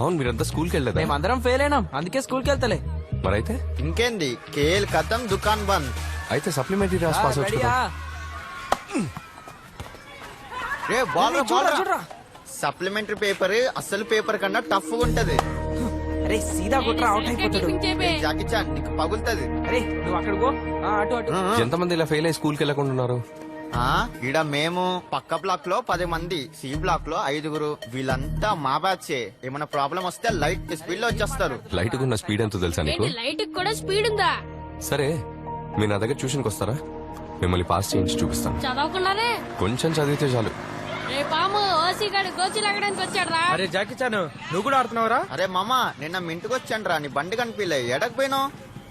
అవును మీరంతా స్కూల్కి వెళ్ళలేదా మేమందరం ఫెయిల్ అయినాం అందుకే స్కూల్కి వెళ్తలే. మరైతే ఇంకేంది కేల్ కథం దుకాన్ బంద్. అయితే సప్లిమెంటరీ రాసి పాస్ అవచ్చు కదా. రే బాల్ సప్లిమెంటరీ పేపర్ అసలు పేపర్ కన్నా టఫ్ ఉంటది. అరే సీదా కొట్రా అవుట్ అయిపోతాడు. జాకీ చాన్ నీకు పగులుతది. అరే నువ్వు అక్కడ పో. అటు అటు. ఎంతమంది ఇలా ఫెయిల్ అయ్యి స్కూల్కి వెళ్ళకుండా ఉన్నారు? ఈడ మేము పక్క బ్లాక్ లో 10 మంది, సి బ్లాక్ లో 5. వీళ్ళంతా మా బ్యాచే. ఏమైనా ప్రాబ్లం వస్తే లైట్ స్పీడ్ లో వచ్చేస్తారు. లైట్ ఉన్న స్పీడ్ ఎంతో తెలుసా నీకు? లైట్ కూడా స్పీడ్ ఉందా? సరే మీరు నా దగ్గర ట్యూషన్కి వస్తారా? మిమ్మల్ని పాస్ చేయించి చూపిస్తాను. చదవకున్నారే కొంచెం చదివితే చాలు. రే పాము ఓసీ గాడు గోచి లాగడానికి వచ్చాడు రా. అరే జాకీ చాన్ నువ్వు కూడా ఆడుతున్నావురా? అరే మామ నిన్న మీ ఇంటికి వచ్చాను రా, నీ బండి కనిపించలే, ఎడకపోయినావు?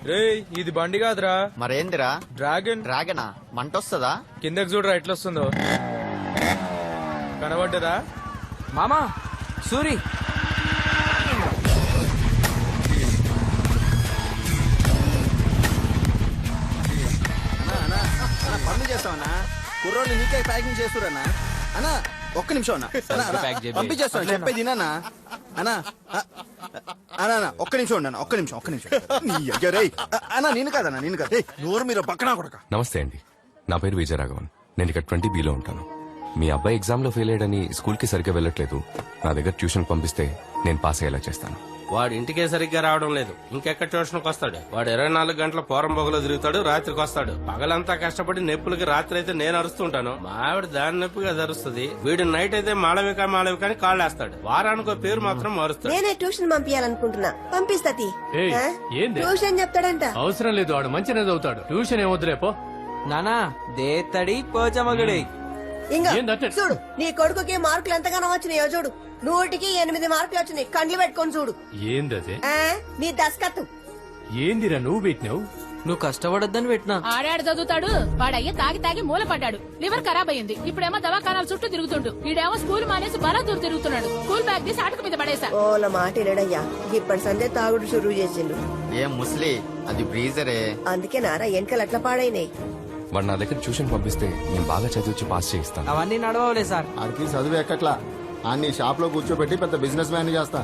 రే ఇది బండి కాదురా, మరేందిరా? డ్రాగన్. డ్రాగనా? మంట వస్తుందా? కిందకి చూడరా ఎట్లా వస్తుందో. కనబడ్డదా మామా? సూరి పనులు చేస్తావన్నా? కుర్రోని నీకే ప్యాకింగ్ చేస్తురన్నా? అన్నా ఒక్క నిమిషం అన్నా, పంపించేస్తాను చెప్పేది అన్నా. అన్నా అన్నా ఒక్క నిమిషం ఉండన్నా, ఒక్క నిమిషం అన్నా. నేను కాదన్నా, నేను కాదు. నోరు మీరు పక్కన కొడక. నమస్తే అండి, నా పేరు విజయరాఘవన్. నేను ఇక్కడ 20B ఉంటాను. మీ అబ్బాయి ఎగ్జామ్ లో ఫెయిల్ అయ్యాడని స్కూల్ కి సరిగ్గా వెళ్ళట్లేదు. నా దగ్గర ట్యూషన్ పంపిస్తే నేను పాస్ అయ్యేలా చేస్తాను. వాడు ఇంటికే సరిగ్గా రావడం లేదు, ఇంకెక్కడ ట్యూషన్కి వస్తాడు? వాడు 24 గంటల పోరం పొగలో తిరుగుతాడు, రాత్రికి వస్తాడు. పగలంతా కష్టపడి నొప్పులకి రాత్రి అయితే నేను అరుస్తుంటాను, మా ఆవిడ దాని నొప్పిగా అరుస్తుంది. వీడు నైట్ అయితే మాళవిక అని కాళ్ళు వేస్తాడు. వారానికి పేరు మాత్రం మారుస్తాడు. నేనే ట్యూషన్ పంపించాలనుకుంటున్నా, పంపిస్తా. ఏంది ట్యూషన్ చెప్తాడంట. అవసరం లేదు, వాడు మంచిగా చదువుతాడు. ట్యూషన్ ఏమొద్దులేపో. నానా దేత్తడి పోచమగుడి. ఇంకా చూడు, నీ కొడుకుకి మార్కులు ఎంతగానో వచ్చినాయో చూడు. 100కి 8 మార్కులు వచ్చినాయి. కండ్లు పెట్టుకొని చూడు. ఏందది? నీ దస్కత్తు. ఏందిరా నువ్వు పెట్టినావు? నువ్వు కష్టపడొద్దని పెట్టినా. ఆడాడు చదువుతాడు, వాడయ్య తాగి తాగి మూల పడ్డాడు. లివర్ ఖరాబ్ అయింది. ఇప్పుడేమో దవాఖానాల చుట్టూ తిరుగుతుండు. ఈడేమో స్కూల్ మానేసి బలాదూరు తిరుగుతున్నాడు. స్కూల్ బ్యాగ్ తీసి ఆటకు మీద పడేసా. ఓల మాట లేడయ్యా, ఇప్పటి సందే తాగుడు షురువు చేసిండు. ఏం ముస్లి, అది బ్రీజరే. అందుకే నారా ఎంకలు అట్లా పాడైనాయి. వాడు నా దగ్గర ట్యూషన్ పంపిస్తే నేను బాగా చదివించి పాస్ చేయిస్తాను. అవన్నీ నడవలే సార్. ఆడికి చదువు ఎక్కట్లా, అన్ని షాప్ లో కూర్చోబెట్టి పెద్ద బిజినెస్ మ్యాన్ చేస్తా.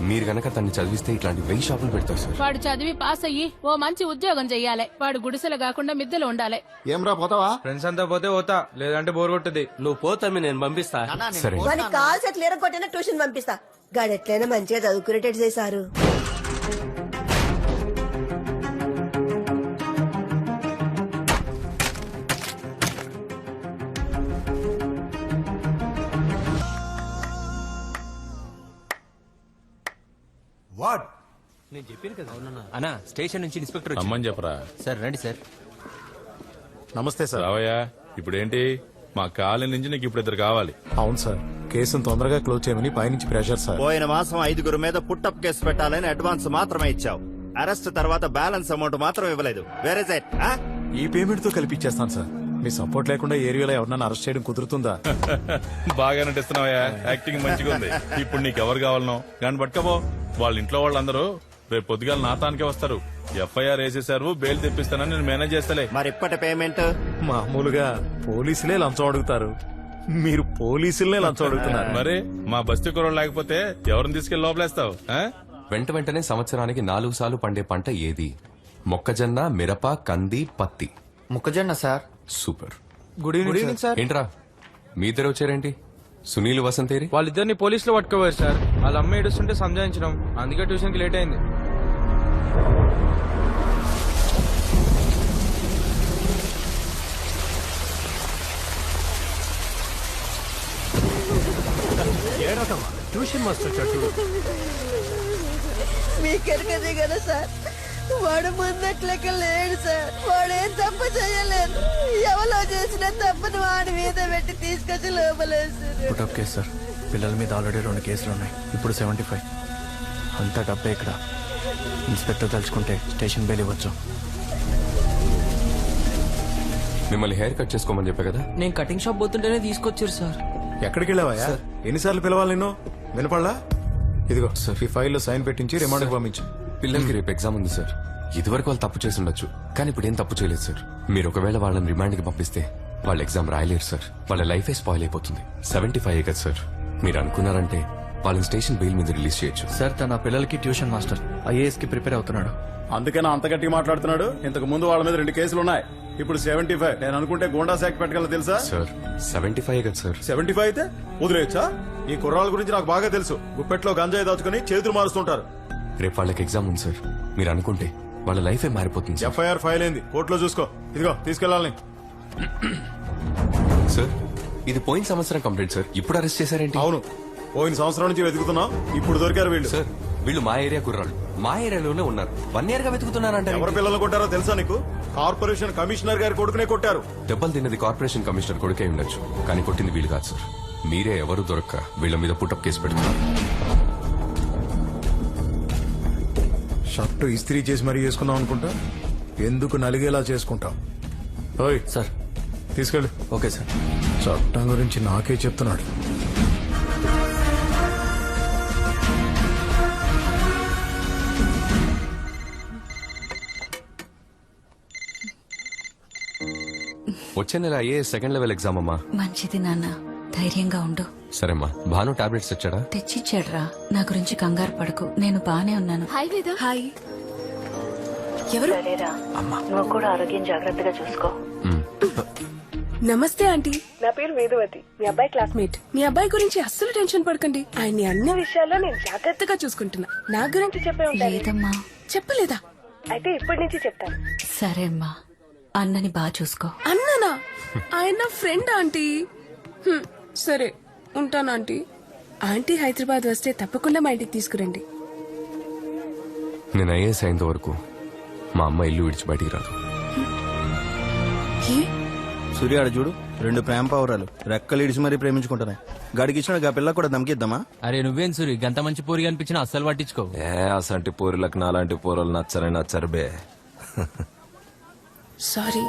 మీరు గనక తన్ని చదివిస్తే ఇట్లాంటి 1000 షాపులు పెడతారు సార్. వాడు చదివి పాస్ అయ్యి ఓ మంచి ఉద్యోగం చెయ్యాలి. వాడు గుడిసెలు కాకుండా మిద్దెలు ఉండాలి. ఏం రా పోతావా? ఫ్రెండ్స్ అంతా పోతే పోతా, లేదంటే బోర్ కొట్టుది. నువ్వు పోతామి నేను పంపిస్తా. సరే వానికి కాల్స్ ఎట్లా ఎరగొట్టినా ట్యూషన్ పంపిస్తా. గాడు ఎట్లయినా మంచిగా చదువుకునేటట్టు చేశారు. వాట్? నేను చెప్పాను కదా. అన్నా స్టేషన్ నుంచి ఇన్స్పెక్టర్ అమ్మని చెప్పరా. సార్ రండి సార్. నమస్తే సార్. రావయ్యా, ఇప్పుడేంటి? మా కాలనీ నుంచి నీకు ఇప్పుడు 2 కావాలి. అవును సార్, కేసును తొందరగా క్లోజ్ చేయమని పైనుంచి ప్రెషర్ సార్. పోయిన మాసం 5 మీద పుట్టప్ కేసు పెట్టాలని అడ్వాన్స్ మాత్రమే ఇచ్చావు. అరెస్ట్ తర్వాత బ్యాలెన్స్ అమౌంట్ మాత్రం ఇవ్వలేదు. వేరే సైట్ ఈ పేమెంట్ తో కలిపిచ్చేస్తాను సార్. మీ సపోర్ట్ లేకుండా ఏరియాలో ఎవరన్నా అరెస్ట్ చేయడం కుదురుతుందా? బాగా నటిస్తున్నావయ్యా, యాక్టింగ్ మంచిగా ఉంది. ఇప్పుడు నీకు ఎవరు కావాలనో కానీ పట్టుకపో. వాళ్ళ ఇంట్లో వాళ్ళందరూ రేపు పొద్దుగాల నాతానికే వస్తారు. ఎఫ్ఐఆర్ వేసేసారు, బెయిల్ తెప్పిస్తానని నేను మేనేజ్ చేస్తలే. మరి ఇప్పటి పేమెంట్? మామూలుగా పోలీసులే లంచం అడుగుతారు, మీరు పోలీసులనే లంచం అడుగుతున్నారు. మరి మా బస్తీ కుర్రోడు లేకపోతే ఎవరిని తీసుకెళ్లి లోపలేస్తావు? వెంటనే సంవత్సరానికి 4 సార్లు పండే పంట ఏది? మొక్కజొన్న, మిరప, కంది, పత్తి. మొక్కజొన్న sir. Super. Good evening sir. ఏంట్రా మీ ఇద్దరు వచ్చారేంటి? సునీల్ వసంతేరి? వాళ్ళిద్దరిని పోలీసులు పట్టుకోవారు సార్. వాళ్ళ అమ్మ ఏడుస్తుంటే సంజాయించడం, అందుకే ట్యూషన్ కి లేట్ అయింది. ట్యూషన్ మాస్టర్ వచ్చాడు. మీకెరకదే కదా సార్, వాడు ముందట్లక లేడు సార్. వాడేం తప్పు చేయలేదు. ఎవరో చేసిన తప్పును వాడి మీద పెట్టి తీసుకొచ్చి లోపలేసారు. Put up case sir. పిల్లల మీద ఆల్రెడీ 2 కేసులు ఉన్నాయి. ఇప్పుడు 75. అంతా డబ్బే ఇక్కడ. ఇన్స్పెక్టర్ తలుచుకుంటే స్టేషన్ బెయిల్ ఇవ్వచ్చు. మిమ్మల్ని హెయిర్ కట్ చేసుకోమని చెప్పా కదా. నేను కటింగ్ షాప్ పోతుంటేనే తీసుకొచ్చారు సార్. ఎక్కడికి వెళ్ళావా? ఎన్నిసార్లు పిలవాలి నిన్ను? వినపడలా? ఇదిగో సార్, ఈ ఫైల్లో సైన్ పెట్టించి రిమాండ్ పంపించు. పిల్లలకి రేపు ఎగ్జామ్ ఉంది సార్. ఇదివరకు వాళ్ళు తప్పు చేసి ఉండొచ్చు, కానీ ఇప్పుడు ఏం తప్పు చేయలేదు సార్. మీరు ఒకవేళ వాళ్ళని రిమాండ్ కి పంపిస్తే వాళ్ళు ఎగ్జామ్ రాయలేరు సార్. వాళ్ళ లైఫే స్పాయిల్ అయిపోతుంది. 75 కదా సార్. మీరు అనుకున్నారంటే వాళ్ళని స్టేషన్ బెయిల్ మీద రిలీజ్ చేయొచ్చు. సార్ తన పిల్లలకి ట్యూషన్ మాస్టర్ ఐఏఎస్ కి ప్రిపేర్ అవుతున్నాడు. అందుకని అంత గట్టిగా మాట్లాడుతున్నాడు. ఇంతకు ముందు వాళ్ళ మీద 2 కేసులు ఉన్నాయి. ఇప్పుడు 75. నేను అనుకుంటే గోండా శాఖ పెట్టగలను తెలుసా? సార్ 75 కదా సార్. 75 అయితే వదిలేయచ్చా? ఈ కుర్రాళ్ళ గురించి నాకు బాగా తెలుసు. గుప్పెట్లో గంజాయి దాచుకుని చేతులు మారుస్తుంటారు. రేపు వాళ్ళకి ఎగ్జామ్ ఉంది సార్. మీరు అనుకుంటే వాళ్ళ లైఫే మారిపోతుంది సార్. ఎఫ్ఐఆర్ ఫైల్ అయింది, కోర్టులో చూసుకో. ఇదిగో తీసుకెళ్ళాలని. సార్ ఇది పోయిన సంవత్సరం కంప్లైంట్ సార్. ఇప్పుడు అరెస్ట్ చేశారేంటి? అవును, పోయిన సంవత్సరం నుంచి వెతుకుతున్నాం. ఇప్పుడు దొరికారు వీళ్ళు. సార్ వీళ్ళు మా ఏరియా కుర్రాళ్ళు. మా ఏరియాలోనే ఉన్నారు. 1 year గా వెతుకుతున్నారంటే ఎవరి పిల్లలు కొట్టారో తెలుసా నీకు? కార్పొరేషన్ కమిషనర్ గారి కొడుకునే కొట్టారు. దెబ్బలు తిన్నది కార్పొరేషన్ కమిషనర్ కొడుకే ఉండొచ్చు, కానీ కొట్టింది వీళ్ళు కాదు సార్. మీరే ఎవరు దొరక్క వీళ్ళ మీద పుట్టప్ కేసు పెడుతున్నారు. షర్టు ఇస్త్రీ చేసి మరీ వేసుకుందాం అనుకుంటా. ఎందుకు నలిగేలా చేసుకుంటాం? ఓయ్ సార్ తీసుకెళ్ళి. Okay sir. చట్టం గురించి నాకే చెప్తున్నాడు. వచ్చే నెల ఐఏఎస్ సెకండ్ లెవెల్ ఎగ్జామ్ అమ్మా. మంచిది నాన్న, ధైర్యంగా ఉండు. సరేమ్మా. భాను టాబ్లెట్స్ తెచ్చాడా? తెచ్చిచ్చాడ్రా. నా గురించి కంగారు పడకు, నేను బానే ఉన్నాను. హాయ్ వేద. హాయ్. ఎవరు? నువ్వు కూడా ఆరోగ్యం జాగ్రత్తగా చూసుకో. నమస్తే ఆంటీ, నా పేరు వేదవతి, మీ అబ్బాయి క్లాస్మేట్. మీ అబ్బాయి గురించి అస్సలు టెన్షన్ పడకండి. ఆయన్ని అన్ని విషయాల్లో నేను జాగ్రత్తగా చూసుకుంటున్నా. నా గురించి చెప్పే ఉంటారు. లేదమ్మా. చెప్పలేదా? అయితే ఇప్పటి నుంచి చెప్తాను. సరే అమ్మా, అన్నని బాగా చూసుకో. అన్ననా? ఆయన నా ఫ్రెండ్ ఆంటీ. సరే ఉంటాను ఆంటీ. ఆంటీ హైదరాబాద్ వస్తే తప్పకుండా మా ఇంటికి తీసుకురండి. నేను ఐఏఎస్ అయ్యేంత వరకు మా అమ్మ ఇల్లు విడిచి బయటికి రాదు. సూర్యాడ చూడు, 2 ప్రేమ పావురాలు రెక్కలు ఇడిచి మరీ ప్రేమించుకుంటున్నాయి. గడికి ఇచ్చిన పిల్ల కూడా దమ్కిద్దామా? అరే నువ్వేం సూరి గంత మంచి పోరి అనిపించినా అస్సలు పట్టించుకో. అసంటి పోరులకు నాలాంటి పోరలు నచ్చరు బే. సారీ,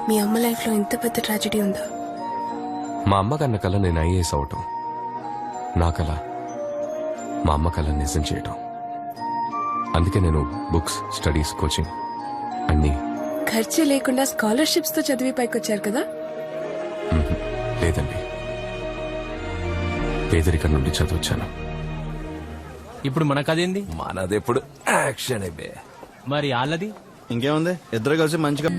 మీ అమ్మ లైఫ్ లో ఇంత పెద్ద ట్రాజెడీ ఉందా? మా అమ్మ కన్న కల నేను ఐఏఎస్ అవటం, నా కల మా అమ్మ కల నిజం చేయటం. అందుకే నేను బుక్స్, స్టడీస్, కోచింగ్ అన్నీ. ఖర్చే లేకుండా స్కాలర్షిప్స్ తో చదివి పైకొచ్చారు కదా? లేదండి, పేదరికం నుండి చదివచ్చాను. ఇప్పుడు మన కదేంది? మనదెప్పుడు యాక్షన్ బే. మరి వాళ్ళది ఇంకేముంది, ఇద్దరు కలిసి మంచిగా.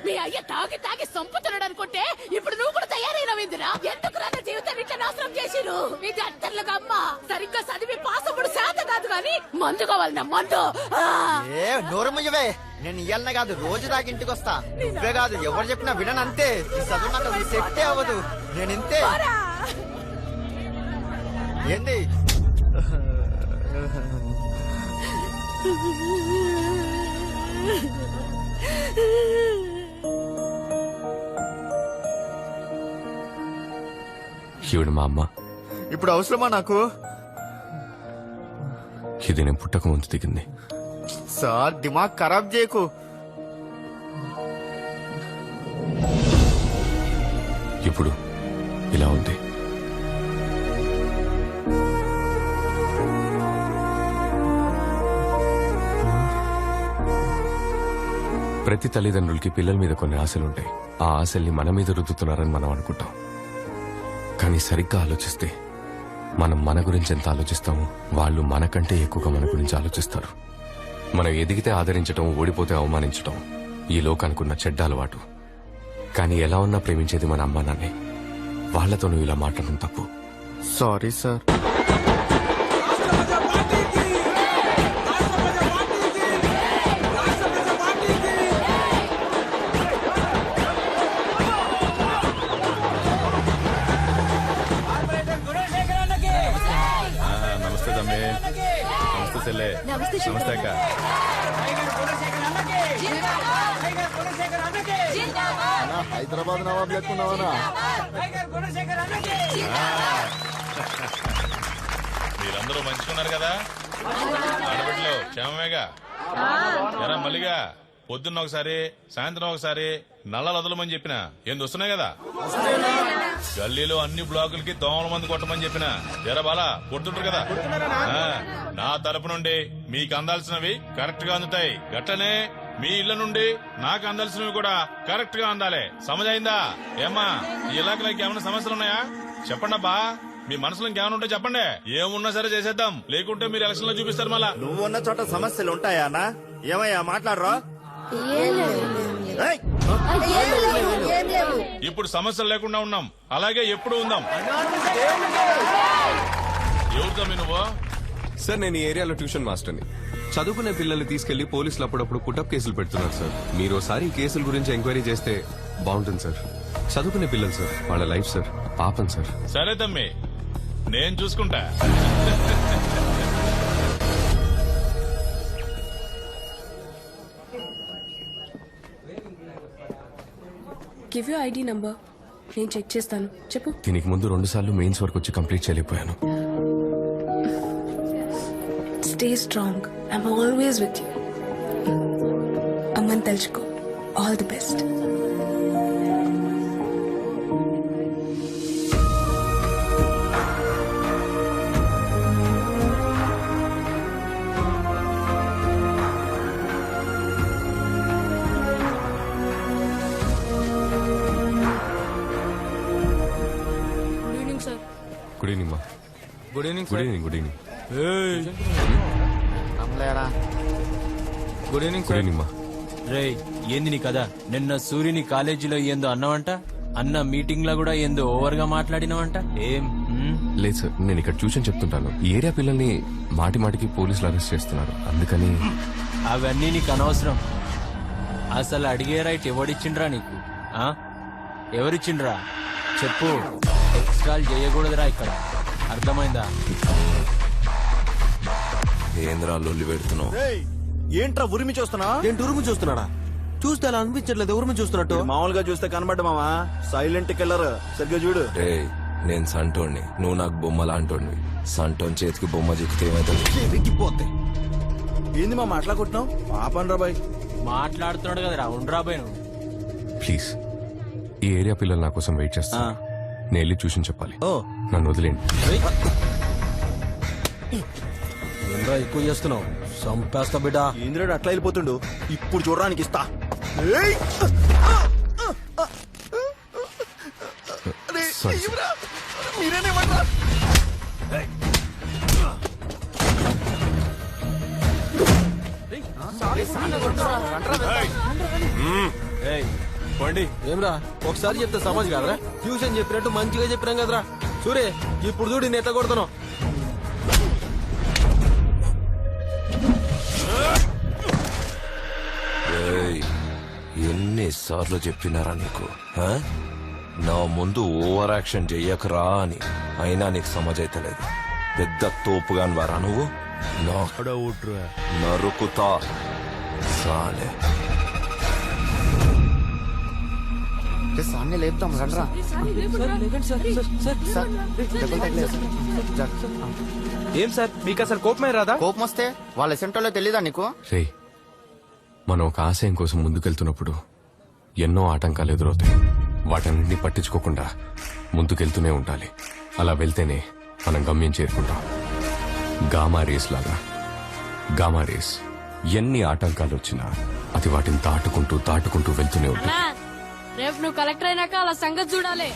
మీ అయ్య తాగి తాగి సంపుతున్నాడు అనుకుంటే ఇప్పుడు నువ్వు కూడా తయారైనవిందిరా. ఎందుకు నా జీవితం ఇట్లా నాశనం చేసిరు? ఇది అత్తర్లకు అమ్మ సరిగ్గా చదివి పాసప్పుడు శాత కాదు గాని మందు కావాలన్నా మందు. ఏ నోరు ముయ్యవే. నేను ఇయ్యాలనే కాదు, రోజు దాకా ఇంటికి వస్తా. నువ్వే కాదు, ఎవరు చెప్పినా వినను. అంతే, ఈ చదువు నాకు అసలు సెట్టే అవ్వదు. నేను ఇంతే. ఏంది? ఈవిడ మా అమ్మ. ఇప్పుడు అవసరమా నాకు? ఇది నేను పుట్టక ముందు దిగింది. సార్ దిమాగ్ ఖరాబ్ చేయకు. ఇప్పుడు ఇలా ఉంది. ప్రతి తల్లిదండ్రులకి పిల్లల మీద కొన్ని ఆశలుంటాయి. ఆ ఆశల్ని మన మీద రుద్దుతున్నారని మనం అనుకుంటాం. కానీ సరిగ్గా ఆలోచిస్తే మనం మన గురించి ఎంత ఆలోచిస్తామో వాళ్ళు మనకంటే ఎక్కువగా మన గురించి ఆలోచిస్తారు. మనం ఎదిగితే ఆదరించటం, ఓడిపోతే అవమానించటం ఈ లోకానుకున్న చెడ్డ అలవాటు. కానీ ఎలా ఉన్నా ప్రేమించేది మన అమ్మా నాన్నే. వాళ్లతో నువ్వు ఇలా మాట్లాడడం తప్పు. Sorry sir. నమస్తే తమ్మి. నమస్తే చెల్లె. నమస్తే అక్క. హైదరాబాద్ నవాబ్ లెక్కున్నావనా? మీరందరూ మంచుకున్నారు కదా? ఆడబిడ్డలు క్షేమమేగా? ఎరా మల్లిగా, పొద్దున్న ఒకసారి సాయంత్రం ఒకసారి నల్లలు వదలమని చెప్పిన ఏంది వస్తున్నాయి కదా? గల్లీలో అన్ని బ్లాకులకి దోమల మంది కొట్టమని చెప్పిన ఎరా బాలా కొడుతుంటారు కదా? నా తరపు నుండి మీకు అందాల్సినవి కరెక్ట్ గా అందుతాయి. గట్లనే మీ ఇళ్ల నుండి నాకు అందాల్సినవి కూడా కరెక్ట్ గా అందాలి. సమజైందా? ఏమ్మా ఈ ఇలాకలకి ఏమైనా సమస్యలు ఉన్నాయా? చెప్పండి అబ్బా. మీ మనసులో ఇంకేమైనా ఉంటే చెప్పండి. ఏమున్నా సరే చేసేద్దాం. లేకుంటే మీరు ఎలక్షన్ లో చూపిస్తారు మళ్ళా. నువ్వున్న చోట సమస్యలు ఉంటాయా అన్నా? ఏమయ్యా మాట్లాడరా? ఏయ్! ఇప్పుడు సమస్యలు లేకుండా ఉన్నాం, అలాగే ఎప్పుడు ఉందాం. ఎవరితో మీ నువ్వు? సార్ నేను ఈ ఏరియాలో ట్యూషన్ మాస్టర్ని. చదువుకునే పిల్లల్ని తీసుకెళ్లి పోలీసులు అప్పుడప్పుడు పుటప్ కేసులు పెడుతున్నారు సార్. మీరు ఒకసారి ఈ కేసుల గురించి ఎంక్వైరీ చేస్తే బాగుంటుంది సార్. చదువుకునే పిల్లలు సార్, వాళ్ళ లైఫ్ సార్, పాపం సార్. సరే తమ్మి, నేను చూసుకుంటా. గివ్ యూ ఐడి నంబర్, నేను చెక్ చేస్తాను. చెప్పు. దీనికి ముందు 2 సార్లు మెయిన్స్ వరకు వచ్చి కంప్లీట్ చేయలేకపోయాను. Stay strong, I'm always with you. అమ్మని తలుచుకో. All the best. Good evening మా. Good evening good evening. Good evening. Good evening good evening మా. రే ఏంది నీ కదా? నిన్న సూర్యుని కాలేజీలో ఏందో అన్నావంట, అన్న మీటింగ్ లో కూడా ఏందో ఓవర్ గా మాట్లాడినవంట. ఏం? లేదు సార్, నేను ఇక్కడ ట్యూషన్ చెప్తుంటాను. ఈ ఏరియా పిల్లల్ని మాటి మాటికి పోలీసులు అరెస్ట్ చేస్తున్నారు, అందుకని. అవన్నీ నీకు అనవసరం. అసలు అడిగే రైట్ ఎవడిచ్చిండ్రా నీకు? ఎవరిచ్చిండ్రా చెప్పు. ఎక్స్ట్రాల్ చేయకూడదురా ఇక్కడ, అర్థమైందా? ఏంద్రా లొల్లి పెడుతున్నావు? ఏంట్రా ఉరిమి చూస్తున్నా? ఏంటి ఉరుము చూస్తున్నాడా? చూస్తే అలా అనిపించట్లేదు, ఉరుము చూస్తున్నట్టు. మామూలుగా చూస్తే కనబడ్డ మావా, సైలెంట్ కిల్లర్. సరిగ్గా చూడు. నేను సంటోణ్ణి, నువ్వు నాకు బొమ్మ లాంటోడివి. సంటోన్ చేతికి బొమ్మ చిక్కితే ఏమైతే ఏంది మా మాట్లాడుకుంటున్నావు? పాపన్ రా బాయ్. మాట్లాడుతున్నాడు కదరా, ఉండరా బాయ్ నువ్వు. ప్లీజ్, ఈ ఏరియా పిల్లలు నా కోసం వెయిట్ చేస్తా. నేను వెళ్ళి ట్యూషన్ చెప్పాలి. నన్ను వదిలేండి. ఎక్కువ చేస్తున్నావు, సంపేస్తా బిడ్డ. ఇంద్రుడు అట్లా వెళ్ళిపోతుండు. ఇప్పుడు చూడడానికి ఇస్తా. మీరేనేమన్నా? ఏమ్రా ఒకసారి చెప్తే సమాజ్ కాదరా? ట్యూషన్ చెప్పినట్టు మంచిగా చెప్పినాం కదరా. సూరే ఇప్పుడు చూడు నేను ఎట్లా కొడతాను. ఎన్నిసార్లు చెప్పినారా నీకు? నా ముందు ఓవర్ యాక్షన్ చెయ్యకరా అని. అయినా నీకు సమజైతలేదు. పెద్ద తోపుగాని వారా నువ్వు? నరుకుతా సాలే. సాన్ని లేపుతాం రండ్రా. ఏం సార్ మీకు అసలు కోపమే రాదా? కోపం వస్తే వాళ్ళ సెంటర్లో తెలీదా నీకు? రే, మనం ఒక ఆశయం కోసం ముందుకెళ్తున్నప్పుడు ఎన్నో ఆటంకాలు ఎదురవుతాయి. వాటన్నింటినీ పట్టించుకోకుండా ముందుకెళ్తూనే ఉండాలి. అలా వెళ్తేనే మనం గమ్యం చేరుకుంటాం. గామా రేస్ లాగా. గామా రేస్ ఎన్ని ఆటంకాలు వచ్చినా అది వాటిని దాటుకుంటూ వెళ్తూనే ఉంటుంది. రేపు నువ్వు కలెక్టర్ అయినాక అలా సంగతి చూడాలి.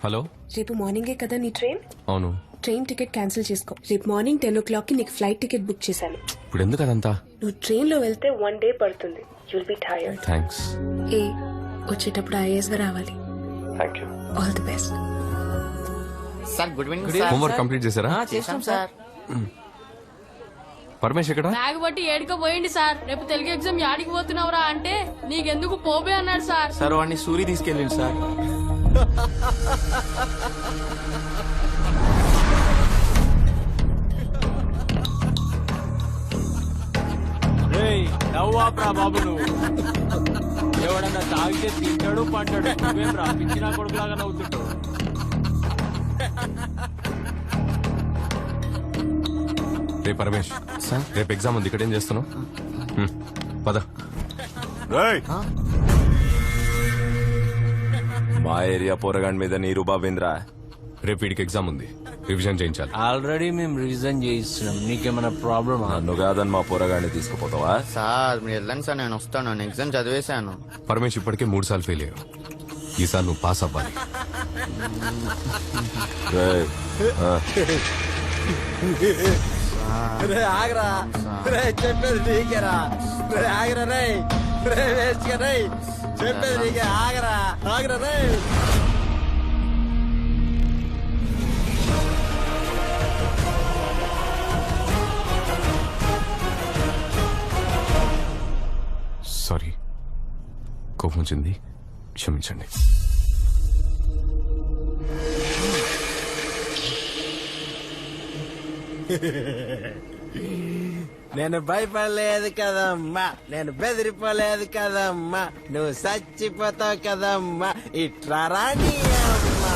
హలో, రేపు మార్నింగే కదా నీ ట్రైన్? అవును. ట్రైన్ టికెట్ క్యాన్సిల్ చేసుకో. రేపు మార్నింగ్ 10 o'clock కి నీకు ఫ్లైట్ టికెట్ బుక్ చేశాను. ఇప్పుడు ఎందుకు అదంతా? నువ్వు ట్రైన్ లో వెళ్తే 1 day పడుతుంది. You'll be tired. థ్యాంక్స్. వచ్చేటప్పుడు ఐఏఎస్ గా రావాలి. Thank you. All the best. Sir good evening sir. Homework complete చేశారా? చేశాం సార్. పరమేశ్ ఎక్కడ? బ్యాగ్ బట్టి ఏడుకో పోయింది సార్. రేపు తెలుగు ఎగ్జామ్ యాడికి పోతున్నావురా అంటే నీకెందుకు పోబే అన్నాడు సార్. సార్ వాడిని సూరి తీసుకెళ్ళింది సార్. నవ్వాప్రా బాబు నువ్వు. ఎవడన్నా తాగితే తింటాడు పంటాడు, నువ్వేం రా పిచ్చినా కొడుకులాగా నవ్వుతుంటావు. రే పరమేష్, రేపు ఎగ్జామ్ ఉంది, ఇక్కడేం చేస్తున్నావు? పద. మా ఏరియా పోరగాండ్ మీద నీరు బాబేంద్రా. రేపు వీడికి ఎగ్జామ్ ఉంది, రివిజన్ చేయించాలి. ఆల్రెడీ మేము రివిజన్ చేయిస్తున్నాం, నీకేమైనా ప్రాబ్లమ్? నన్ను కాదని మా పోరగాండి తీసుకుపోతావా? సార్ మీరు వెళ్ళండి సార్, నేను వస్తాను. నేను ఎగ్జామ్ చదివేశాను. పరమేష్ ఇప్పటికే 3 సార్లు ఫెయిల్ అయ్యావు, ఈసారి నువ్వు పాస్ అవ్వాలి. ఆగరా రే, చెప్పేది నీకేరా. రే ఆగరా రే, రే వేస్ట్ రే, చెప్పేది నీకే. ఆగరా ఆగరా రే. సారీ, కోపం వచ్చింది, క్షమించండి. నేను భయపడలేదు కదమ్మా, నేను బెదిరిపోలేదు కదమ్మా, నువ్వు చచ్చిపోతావు కదమ్మా. ఇట్లా రాని అమ్మా.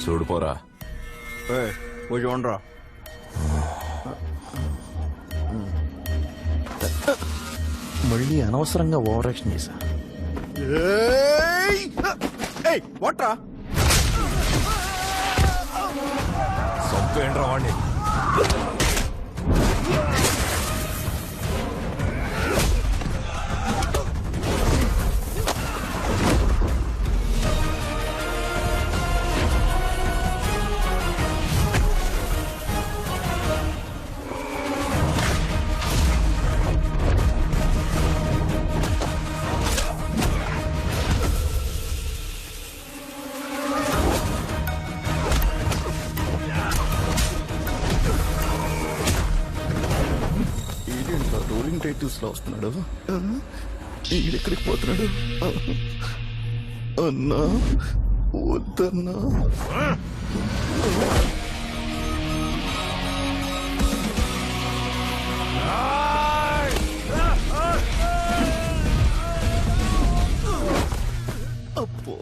చూడుపోరా. చూడరా, మళ్ళీ అనవసరంగా ఓవర్ యాక్షన్ చేశా. వాట్రా సొంపేండ్రా వాడిని. రోలింగ్ టైటిల్స్ లో వస్తున్నాడు. ఈడెక్కడికి పోతున్నాడు? అన్నా వద్దన్నా. అప్పో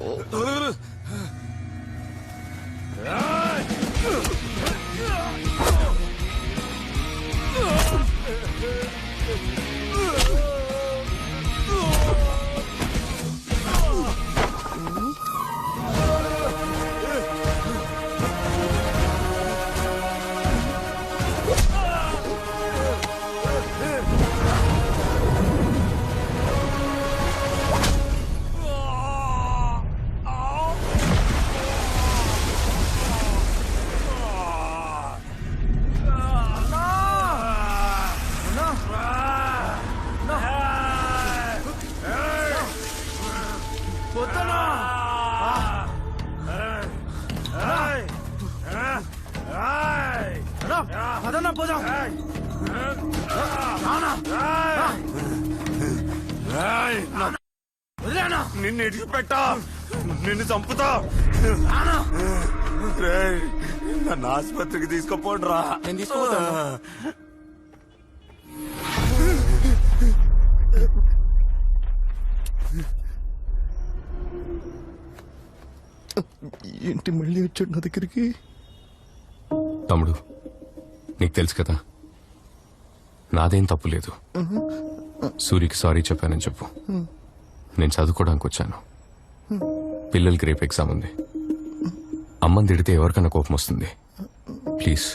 నిన్ను ఇడిచిపెట్టా, నిన్ను చంపుతా. నన్ను ఆసుపత్రికి తీసుకుపోండ్రా. నేను తీసుకుపోతాను. ఏంటి మళ్ళీ వచ్చాడు నా దగ్గరికి? తమ్ముడు, నీకు తెలుసు కదా నాదేం తప్పు లేదు. సూరికి సారీ చెప్పానని చెప్పు. నేను చదువుకోవడానికి వచ్చాను. పిల్లలకి రేపు ఎగ్జామ్ ఉంది. అమ్మని తిడితే ఎవరికన్నా కోపం వస్తుంది. ప్లీజ్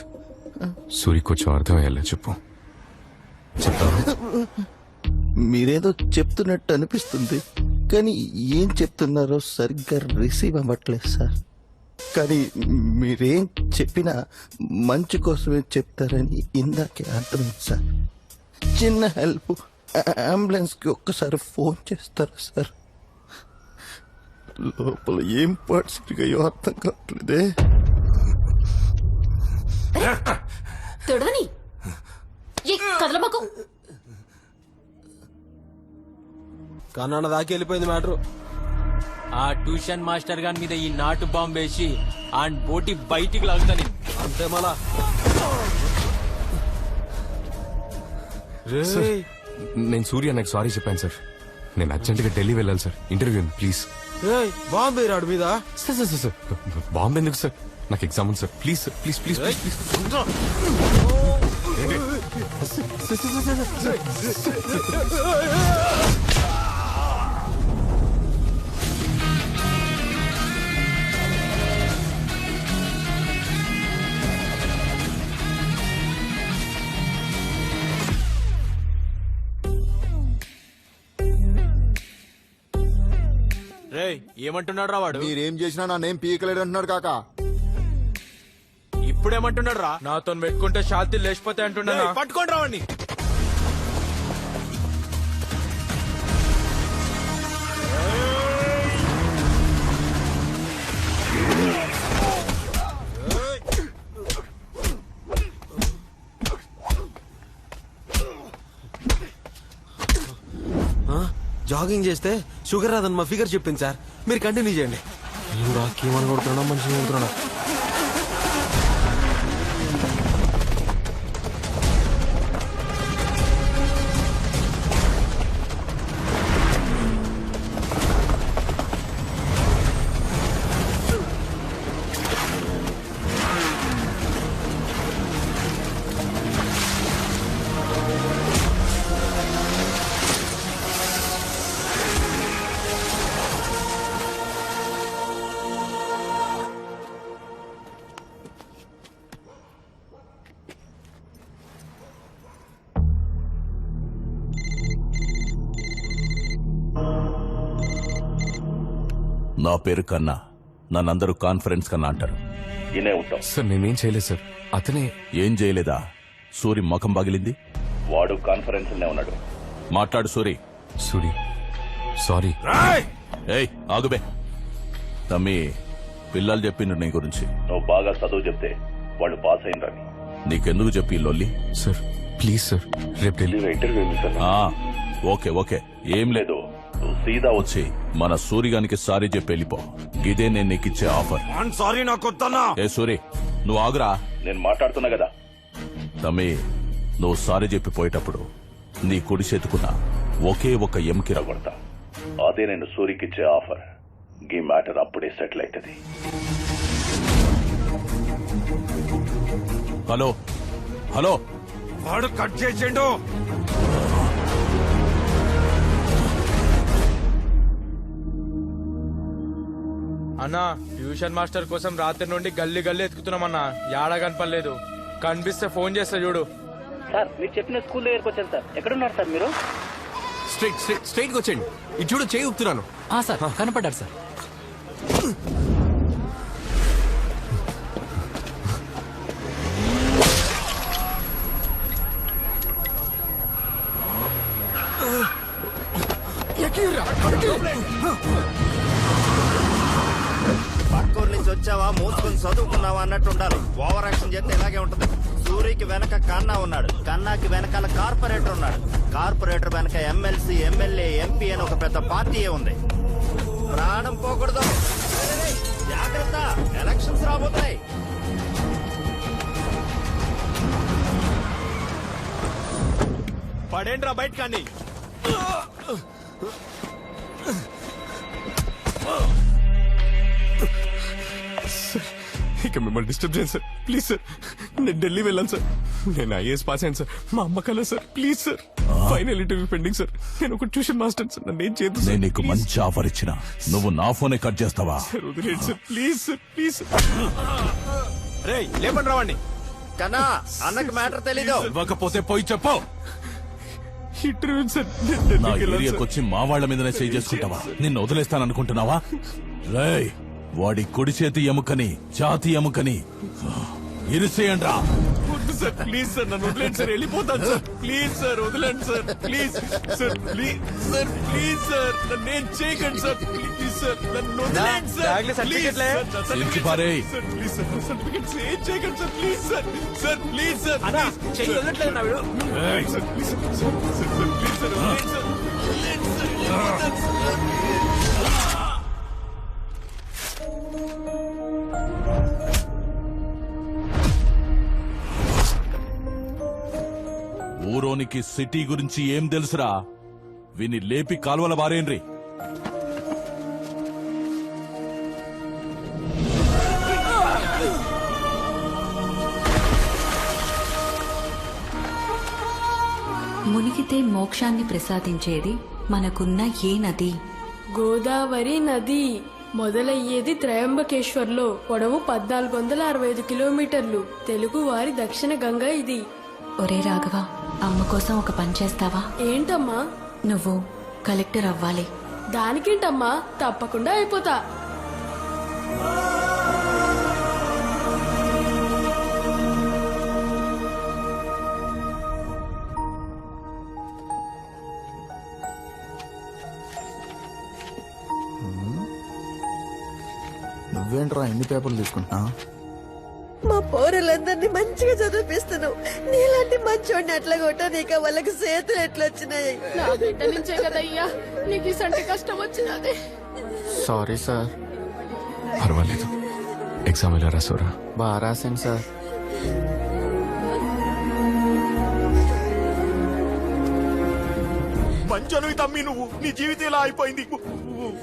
సూరికి కొంచెం అర్థమయ్యేలా చెప్పు. చెప్తాను. మీరేదో చెప్తున్నట్టు అనిపిస్తుంది, కానీ ఏం చెప్తున్నారో సరిగ్గా రిసీవ్ అవ్వట్లేదు సార్. కానీ మీరేం చెప్పినా మంచి కోసమే చెప్తారని ఇందాకే అర్థమైంది సార్. చిన్న హెల్ప్, అంబులెన్స్కి ఒక్కసారి ఫోన్ చేస్తారా సార్? లోపల ఏం పరిస్థితిగా అర్థం కావట్లేదే. తొడవని కదలబాకు. కన్నాన్న దాకా వెళ్ళిపోయింది మ్యాటర్. ఆ ట్యూషన్ మాస్టర్ గాని మీద ఈ నాటు బాంబు వేసి ఆ బోటి బయటికి లాగుతాను. అంతే మళ్ళా సార్, నేను సూర్య నాకు సారీ చెప్పాను సార్. నేను అర్జెంట్గా ఢిల్లీ వెళ్ళాలి సార్, ఇంటర్వ్యూ ఉంది ప్లీజ్. బాంబే రాడు మీద సార్ సార్ సార్ బాంబే ఎందుకు సార్, నాకు ఎగ్జామ్ ఉంది sir. Please sir, please please please please. రేయ్ ఏమంటున్నాడు రా వాడు? మీరేం చేసినా నానేం పీకలేడు అంటున్నాడు కాక. ఇప్పుడేమంటున్నాడు రా? నాతో పెట్టుకుంటే శాంతి లేచిపోతే అంటున్నా. పట్టుకోండి రావండి. జాగింగ్ చేస్తే షుగర్ రాదని మా ఫిగర్ చెప్పింది సార్, మీరు కంటిన్యూ చేయండి. ఏమని కొడుతున్నా మంచిగా కొడుతున్నా. నా పేరు కన్నా, నన్నందరూ కాన్ఫరెన్స్ కన్నా అంటారు. ఇనే ఉంటాం సార్ నేనేం చేయలేదు సార్, అతనే. ఏం చేయలేదా? సూరి ముఖం పగిలింది, వాడు కాన్ఫరెన్స్ ఉన్నాడు. మాట్లాడు సూరి. సూరి సారీ. ఏయ్ ఆగుబే. తమ్మి, పిల్లలు చెప్పిండ్రు నీ గురించి. నువ్వు బాగా చదువు చెప్తే వాళ్ళు పాస్ అయినరని. నీకెందుకు చెప్పి లొల్లి? సార్ ప్లీజ్ సార్, రేపు ఇంటర్వ్యూ. ఓకే ఓకే, ఏం లేదు. నువ్వు సీదా వచ్చి మన సూరిగానికి సారీ చెప్పి వెళ్ళిపో. ఇదే నేను నీకు ఇచ్చే ఆఫర్. సారీ నాకు వద్దన్నా. ఏ సూరి, నువ్వు ఆగురా, నేను మాట్లాడుతున్నా కదా. తమ్మి, నువ్వు సారీ చెప్పి పోయేటప్పుడు నీ కుడి చేతుకున్న ఒకే ఒక ఎంకి రగొడతా. అదే నేను సూరికిచ్చే ఆఫర్. ఈ మ్యాటర్ అప్పుడే సెటిల్ అవుతుంది. హలో హలో, వాడు కట్ చేసిండు. అన్నా ట్యూషన్ మాస్టర్ కోసం రాత్రి నుండి గల్లీ గల్లీ ఎత్తుకుతున్నామన్నా, యాడా కనపడలేదు. కనిపిస్తే ఫోన్ చేస్తా చూడు. సార్ మీరు చెప్పిన స్కూల్ దగ్గరకు వచ్చాను సార్. ఎక్కడున్నారు సార్ మీరు? స్ట్రైట్ స్ట్రైట్ స్ట్రైట్ గా వచ్చేయండి. ఇది చూడు, చేయి ఊపుతున్నాను. Sir కనపడ్డారు sir. పక్కూరు నుంచి వచ్చావా, మూసుకొని చదువుకున్నావా అన్నట్టు ఉండాలి. ఓవర్ యాక్షన్ చేస్తే ఇలాగే ఉంటది. సూరికి వెనక కన్నా ఉన్నాడు, కన్నాకి వెనకాల కార్పొరేటర్ ఉన్నాడు, కార్పొరేటర్ వెనక ఎమ్మెల్సీ, ఎమ్మెల్యే, ఎంపీ అని ఒక పెద్ద పార్టీయే ఉంది. ప్రాణం పోకూడదు. జాగ్రత్త, ఎలక్షన్స్ రాబోతున్నాయి. పడేండ్రా బయట కానీ. ఇక మిమ్మల్ని డిస్టర్బ్ చేయను సార్, ప్లీజ్ సార్. నేను ఢిల్లీ వెళ్ళాను సార్. నేను ఐఏఎస్ పాస్ అయ్యాను సార్. మా అమ్మ కల sir, please sir. Final interview pending sir. నేను ఒక ట్యూషన్ మాస్టర్ సార్, నన్ను ఏం చేయదు సార్. నేను నీకు మంచి ఆఫర్ ఇచ్చిన, నువ్వు నా ఫోనే కట్ చేస్తావా? సార్ వదిలేండి సార్, ప్లీజ్ సార్, ప్లీజ్. రే లేపండి రావండి. కన్నా, అన్నకి మ్యాటర్ తెలీదు. ఇవ్వకపోతే పోయి చెప్పు. Interview sir. నా ఏరియాకి వచ్చి మా వాళ్ల మీదనే చేయి చేసుకుంటావా? నిన్ను వదిలేస్తాననుకుంటున్నావా? రేయ్, వాడి కుడి చేతి ఎముకని, ఛాతి ఎముకని ఇరిసేయండి రా. వద్దు సార్, ప్లీజ్ సార్, నన్ను వదిలేండి సార్, వెళ్ళిపోతాను సార్. ప్లీజ్ సార్, వదిలేండి sir, please sir, please sir, please sir, నన్ను ఏం చేయకండి సార్, ప్లీజ్ సార్, నన్ను వదిలేండి సార్, ప్లీజ్ సార్, ఇంటి పారేయ్. సార్, ప్లీజ్ సార్, నా సర్టిఫికెట్స్ ఏం చేయకండి sir, please sir, sir, please sir, చెయ్యి వదలట్లేదు నా వీడు. ఏయ్, sir, please sir, sir, sir, please sir, వదిలేండి సార్, వదిలేండి సార్, వెళ్ళిపోతాను సార్. ఊరోనికి సిటీ గురించి ఏం తెలుసురా? విని లేపి కాలువల బారేండ్రి. మునిగితే మోక్షాన్ని ప్రసాదించేది మనకున్న ఏ నది? గోదావరి నది. మొదలయ్యేది త్రయంబకేశ్వర్లో. పొడవు 1465 కిలోమీటర్లు. తెలుగు వారి దక్షిణ గంగ ఇది. ఒరే రాఘవ, అమ్మ కోసం ఒక పని చేస్తావా? ఏంటమ్మా? నువ్వు కలెక్టర్ అవ్వాలి. దానికేంటమ్మా, తప్పకుండా అయిపోతా. నువ్వేంట్రా ఎన్ని పేపర్లు తీసుకుంటున్నా? మా పౌరులందరినీ మంచిగా చదివిస్తున్నావు. నీలాంటి మంచోడిని అట్లా కొట్టా నీక వాళ్ళకి చేతులు ఎట్లా వచ్చినాయి? నా బిడ్డ నుంచే కదయ్యా నీకు ఇసంటి కష్టం వచ్చినది. Sorry sir. పర్వాలేదు. ఎగ్జామ్ ఎలా రాసావురా? బాగా రాశాను సార్. మంచోనివి తమ్మి నువ్వు. నీ జీవితం ఇలా అయిపోయింది.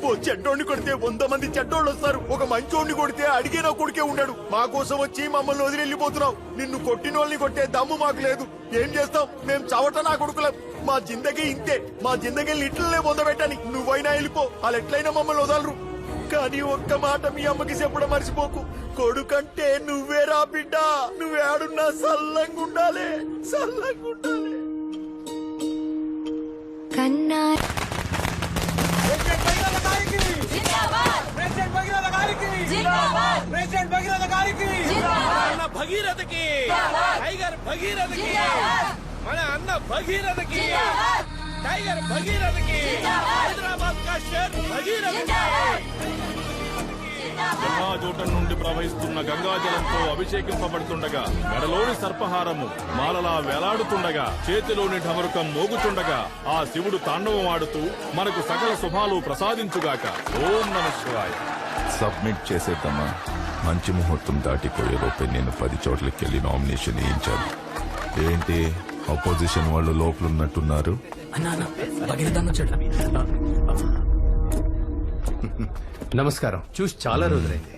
ఓ చెడ్డోడిని కొడితే 100 మంది చెడ్డోళ్ళు వస్తారు. ఒక మంచోడిని కొడితే అడిగే నా కొడుకే ఉన్నాడు. మా కోసం వచ్చి మమ్మల్ని వదిలి వెళ్ళిపోతున్నావు. నిన్ను కొట్టిన వాళ్ళని కొట్టే దమ్ము మాకు లేదు. ఏం చేస్తాం? మేము చవట నా కొడుకులం. మా జిందగీ ఇంతే. మా జిందగీని ఇట్లనే పొందబెట్టని. నువ్వైనా వెళ్ళిపో, వాళ్ళు ఎట్లయినా మమ్మల్ని వదలరు. కానీ ఒక్క మాట మీ అమ్మకి చెప్పడం మర్చిపోకు. కొడుకంటే నువ్వేరా బిడ్డ. నువ్వేడున్నా సల్లంగుండాలి, సల్లంగుండాలి. కన్నా అన్న భగీరథకి, టైగర్ భగీరథకి, మన అన్న భగీరథకి, టైగర్ భగీరథకి, హైదరాబాద్ కా షేర్ భగీరథకి. జటాజూటం నుండి ప్రవహిస్తున్న గంగాజలంతో అభిషేకింపబడుతుండగా, మెడలోని సర్పహారము మాలలా వేలాడుతుండగా, చేతిలోని ఢమరుకం మోగుతుండగా, ఆ శివుడు తాండవం ఆడుతూ మనకు సకల శుభాలు ప్రసాదించుగాక. ఓం నమః శివాయ. సబ్మిట్ చేసేద్దామా? మంచి ముహూర్తం దాటిపోయేలోపే నేను 10 చోట్లకి వెళ్ళి నామినేషన్ వేయించాను. ఏంటి అపోజిషన్ వాళ్ళు లోపలున్నట్టున్నారు? నమస్కారం. చూసి చాలా రోజులైంది.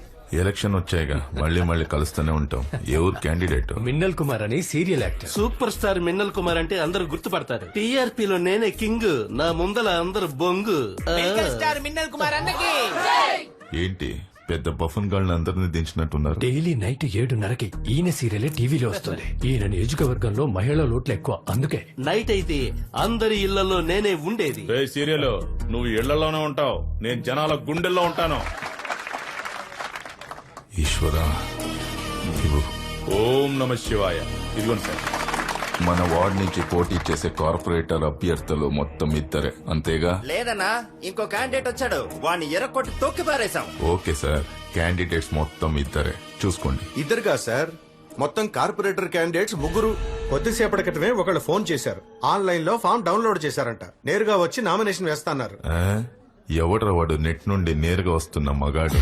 ఎలక్షన్ వచ్చాయిగా, మళ్ళీ కలుస్తూనే ఉంటాం. ఏ ఊరు క్యాండిడేట్? మిన్నల్ కుమార్ అని serial actor. Super star Minnal Kumar అంటే అందరూ గుర్తుపడతారు. టీఆర్పీలో నేనే కింగ్, నా ముందల అందరు బొంగు. స్టార్ మిన్నల్ కుమార్ అన్నకి ఏంటి పెద్ద బఫన్ గాళ్ళని అందరినీ దించినట్టున్నారు? డైలీ నైట్ 7:30కి ఈయన సీరియల్ టీవీలో వస్తుంది. ఈయన నియోజకవర్గంలో మహిళల ఓట్లు ఎక్కువ, అందుకే నైట్ అయితే అందరి ఇళ్లలో నేనే ఉండేది. సీరియల్ నువ్వు ఇళ్లలోనే ఉంటావు, నేను జనాల గుండెల్లో ఉంటాను. ఈశ్వరా, ఓం నమః శివాయ. ఇదిగోండి సార్. మన వార్డ్ నుంచి పోటీ చేసే కార్పొరేటర్ అభ్యర్థులు మొత్తం 2 అంతేగా? లేదన్నా, ఇంకో క్యాండిడేట్ వచ్చాడు. వాడిని ఎర్రకొట్టి తొక్కి పారేశాం. ఓకే సార్, క్యాండిడేట్స్ మొత్తం 2 చూసుకోండి. ఇద్దరుగా సార్, మొత్తం కార్పొరేటర్ క్యాండిడేట్స్ 3. కొద్దిసేపటి క్రితమే ఒకళ్ళు ఫోన్ చేశారు. ఆన్లైన్ లో ఫామ్ డౌన్లోడ్ చేశారంట. నేరుగా వచ్చి నామినేషన్ వేస్తాన్నారు. ఎవడ్రా వాడు నెట్ నుండి నేరుగా వస్తున్న మగాడు?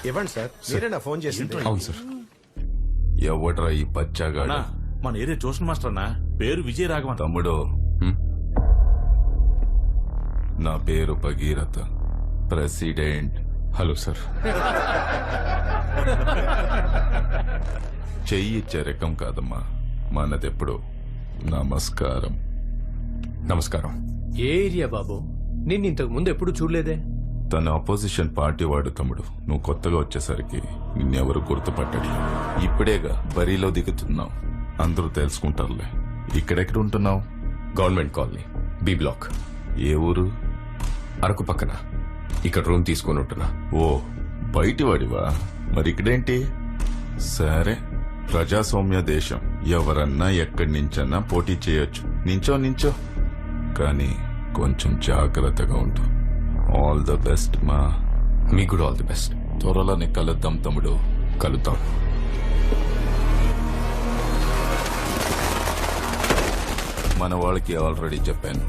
ఇవ్వండి సార్, మీరేనా ఫోన్ చేసింది? అవును సార్. ఎవడ్రా ఈ బచ్చాగాడు? మన ఏరియా ట్యూషన్ మాస్టర్ అన్న, పేరు విజయ రాఘవన్. తమ్ముడు, నా పేరు భగీరథ, ప్రెసిడెంట్. Hello sir. చెయ్యి ఇచ్చే రకం కాదమ్మా మనదెప్పుడు. నమస్కారం. నమస్కారం. ఏ ఏరియా బాబు? నిన్ను ఇంతకు ముందు ఎప్పుడు చూడలేదే. తన అపోజిషన్ పార్టీ వాడు తమ్ముడు. నువ్వు కొత్తగా వచ్చేసరికి నిన్నెవరు గుర్తుపట్టట్లేదు. ఇప్పుడేగా బరిలో దిగుతున్నావు, అందరూ తెలుసుకుంటారులే. ఇక్కడెక్కడ ఉంటున్నావు? Government colony, B block. ఏ ఊరు? అరకు పక్కన. ఇక్కడ రూమ్ తీసుకొని ఉంటున్నా. ఓ, బయటి వాడివా? మరి ఇక్కడేంటి? సరే, ప్రజాస్వామ్య దేశం. ఎవరన్నా ఎక్కడి నుంచన్నా పోటీ చేయొచ్చు. నించో కానీ కొంచెం జాగ్రత్తగా ఉండు. ఆల్ ద బెస్ట్ మా. మీకు కూడా ఆల్ ది బెస్ట్. త్వరలోనే కలుద్దాం తమ్ముడు. కలుద్దాం. మన వాళ్ళకి ఆల్రెడీ చెప్పాను,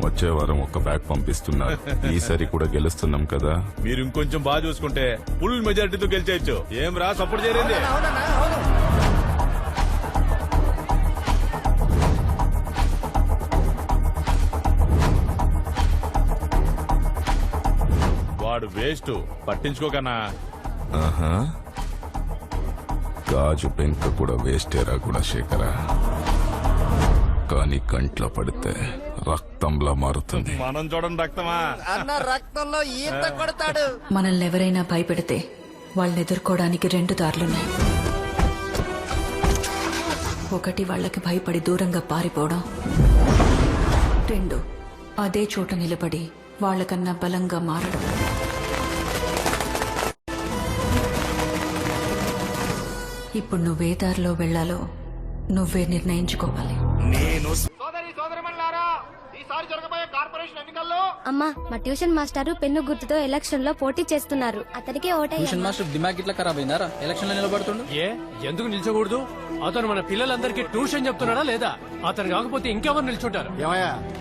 వచ్చే వారం ఒక బ్యాగ్ పంపిస్తున్నారు. ఈసారి కూడా గెలుస్తున్నాం కదా. మీరు ఇంకొంచెం బాగా చూసుకుంటే ఫుల్ మెజారిటీతో గెలిచేయచ్చు. ఏం రా సపోర్ట్ చేయండి. వాడు వేస్ట్, పట్టించుకోకన్నా. ఆహా, గాజు పెంక కూడా వేస్టేరా కూడా శేఖరా, కానీ కంట్లో పడితే రక్తంలా మారుతుంది. మనం చూడండి రక్తమా అన్న రక్తంలో ఈత కొడతాడు. మనల్ని ఎవరైనా భయపెడితే వాళ్ళని ఎదుర్కోవడానికి 2 దారులున్నాయి. ఒకటి వాళ్ళకి భయపడి దూరంగా పారిపోవడం, 2 అదే చోట నిలబడి వాళ్ళకన్నా బలంగా మారడం. ఇప్పుడు నువ్వే దారిలో వెళ్లాలో నువ్వే నిర్ణయించుకోవాలి. అమ్మా, మా ట్యూషన్ మాస్టారు పెన్ను గుర్తుతో ఎలక్షన్ లో పోటీ చేస్తున్నారు. అతనికి ట్యూషన్ మాస్టర్ దిమాగ్ ఇట్లా ఖరాబ్ అయినారా? ఎలక్షన్ లో నిలబడుతుండు. ఎందుకు నిల్చోకూడదు? అతను మన పిల్లలందరికీ ట్యూషన్ చెప్తున్నాడా లేదా? అతను కాకపోతే ఇంకెవరు నిల్చుంటారు?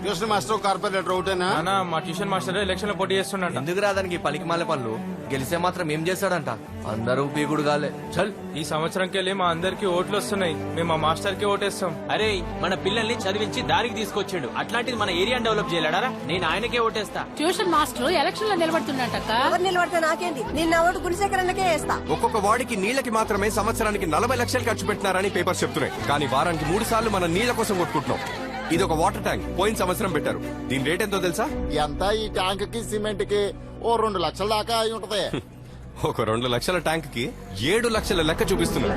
ట్యూషన్ మాస్టర్ కార్పొరేటర్ ఒకటేనా? మా ట్యూషన్ మాస్టర్ ఎలక్షన్ లో పోటీ చేస్తున్నాడు. ఎందుకు రాదానికి పలికి మాలే పనులు? గెలిస్తే మాత్రం ఏం చేస్తాడంట? అందరూ పీకుడు కాలే. చల్, ఈ సంవత్సరంకెళ్ళి మా అందరికి ఓట్లు వస్తున్నాయి. మేము మా మాస్టర్ కి ఓటేస్తాం. అరే, మన పిల్లల్ని చదివించి దారికి తీసుకొచ్చాడు. అట్లాంటిది మన ఏరియా డెవలప్ చేయలేడారా? నేను ఆయనకే ఓటేస్తా. ట్యూషన్ మాస్టర్ ఎలక్షన్ లో నిలబడుతున్నట్టక్క. ఎవరు నిలబడితే నాకేంటి? నిన్న ఓటు గుణశేఖరన్నకే వేస్తా. ఒక్కొక్క వార్డుకి నీళ్లకి మాత్రమే సంవత్సరానికి 40 లక్షలు ఖర్చు పెట్టినారని పేపర్స్ చెప్తున్నాయి. కానీ వారానికి 3 సార్లు మనం నీళ్ల కోసం కొట్టుకుంటున్నాం. ఇది ఒక వాటర్ ట్యాంక్ పోయిన సంవత్సరం పెట్టారు. దీని రేట్ ఎంతో తెలుసా? ఎంత? ఈ ట్యాంక్ కి సిమెంట్ కి ఓ 2 లక్షల దాకా అయి ఉంటది. ఒక 2 లక్షల ట్యాంక్ కి 7 లక్షల లెక్క చూపిస్తున్నారు.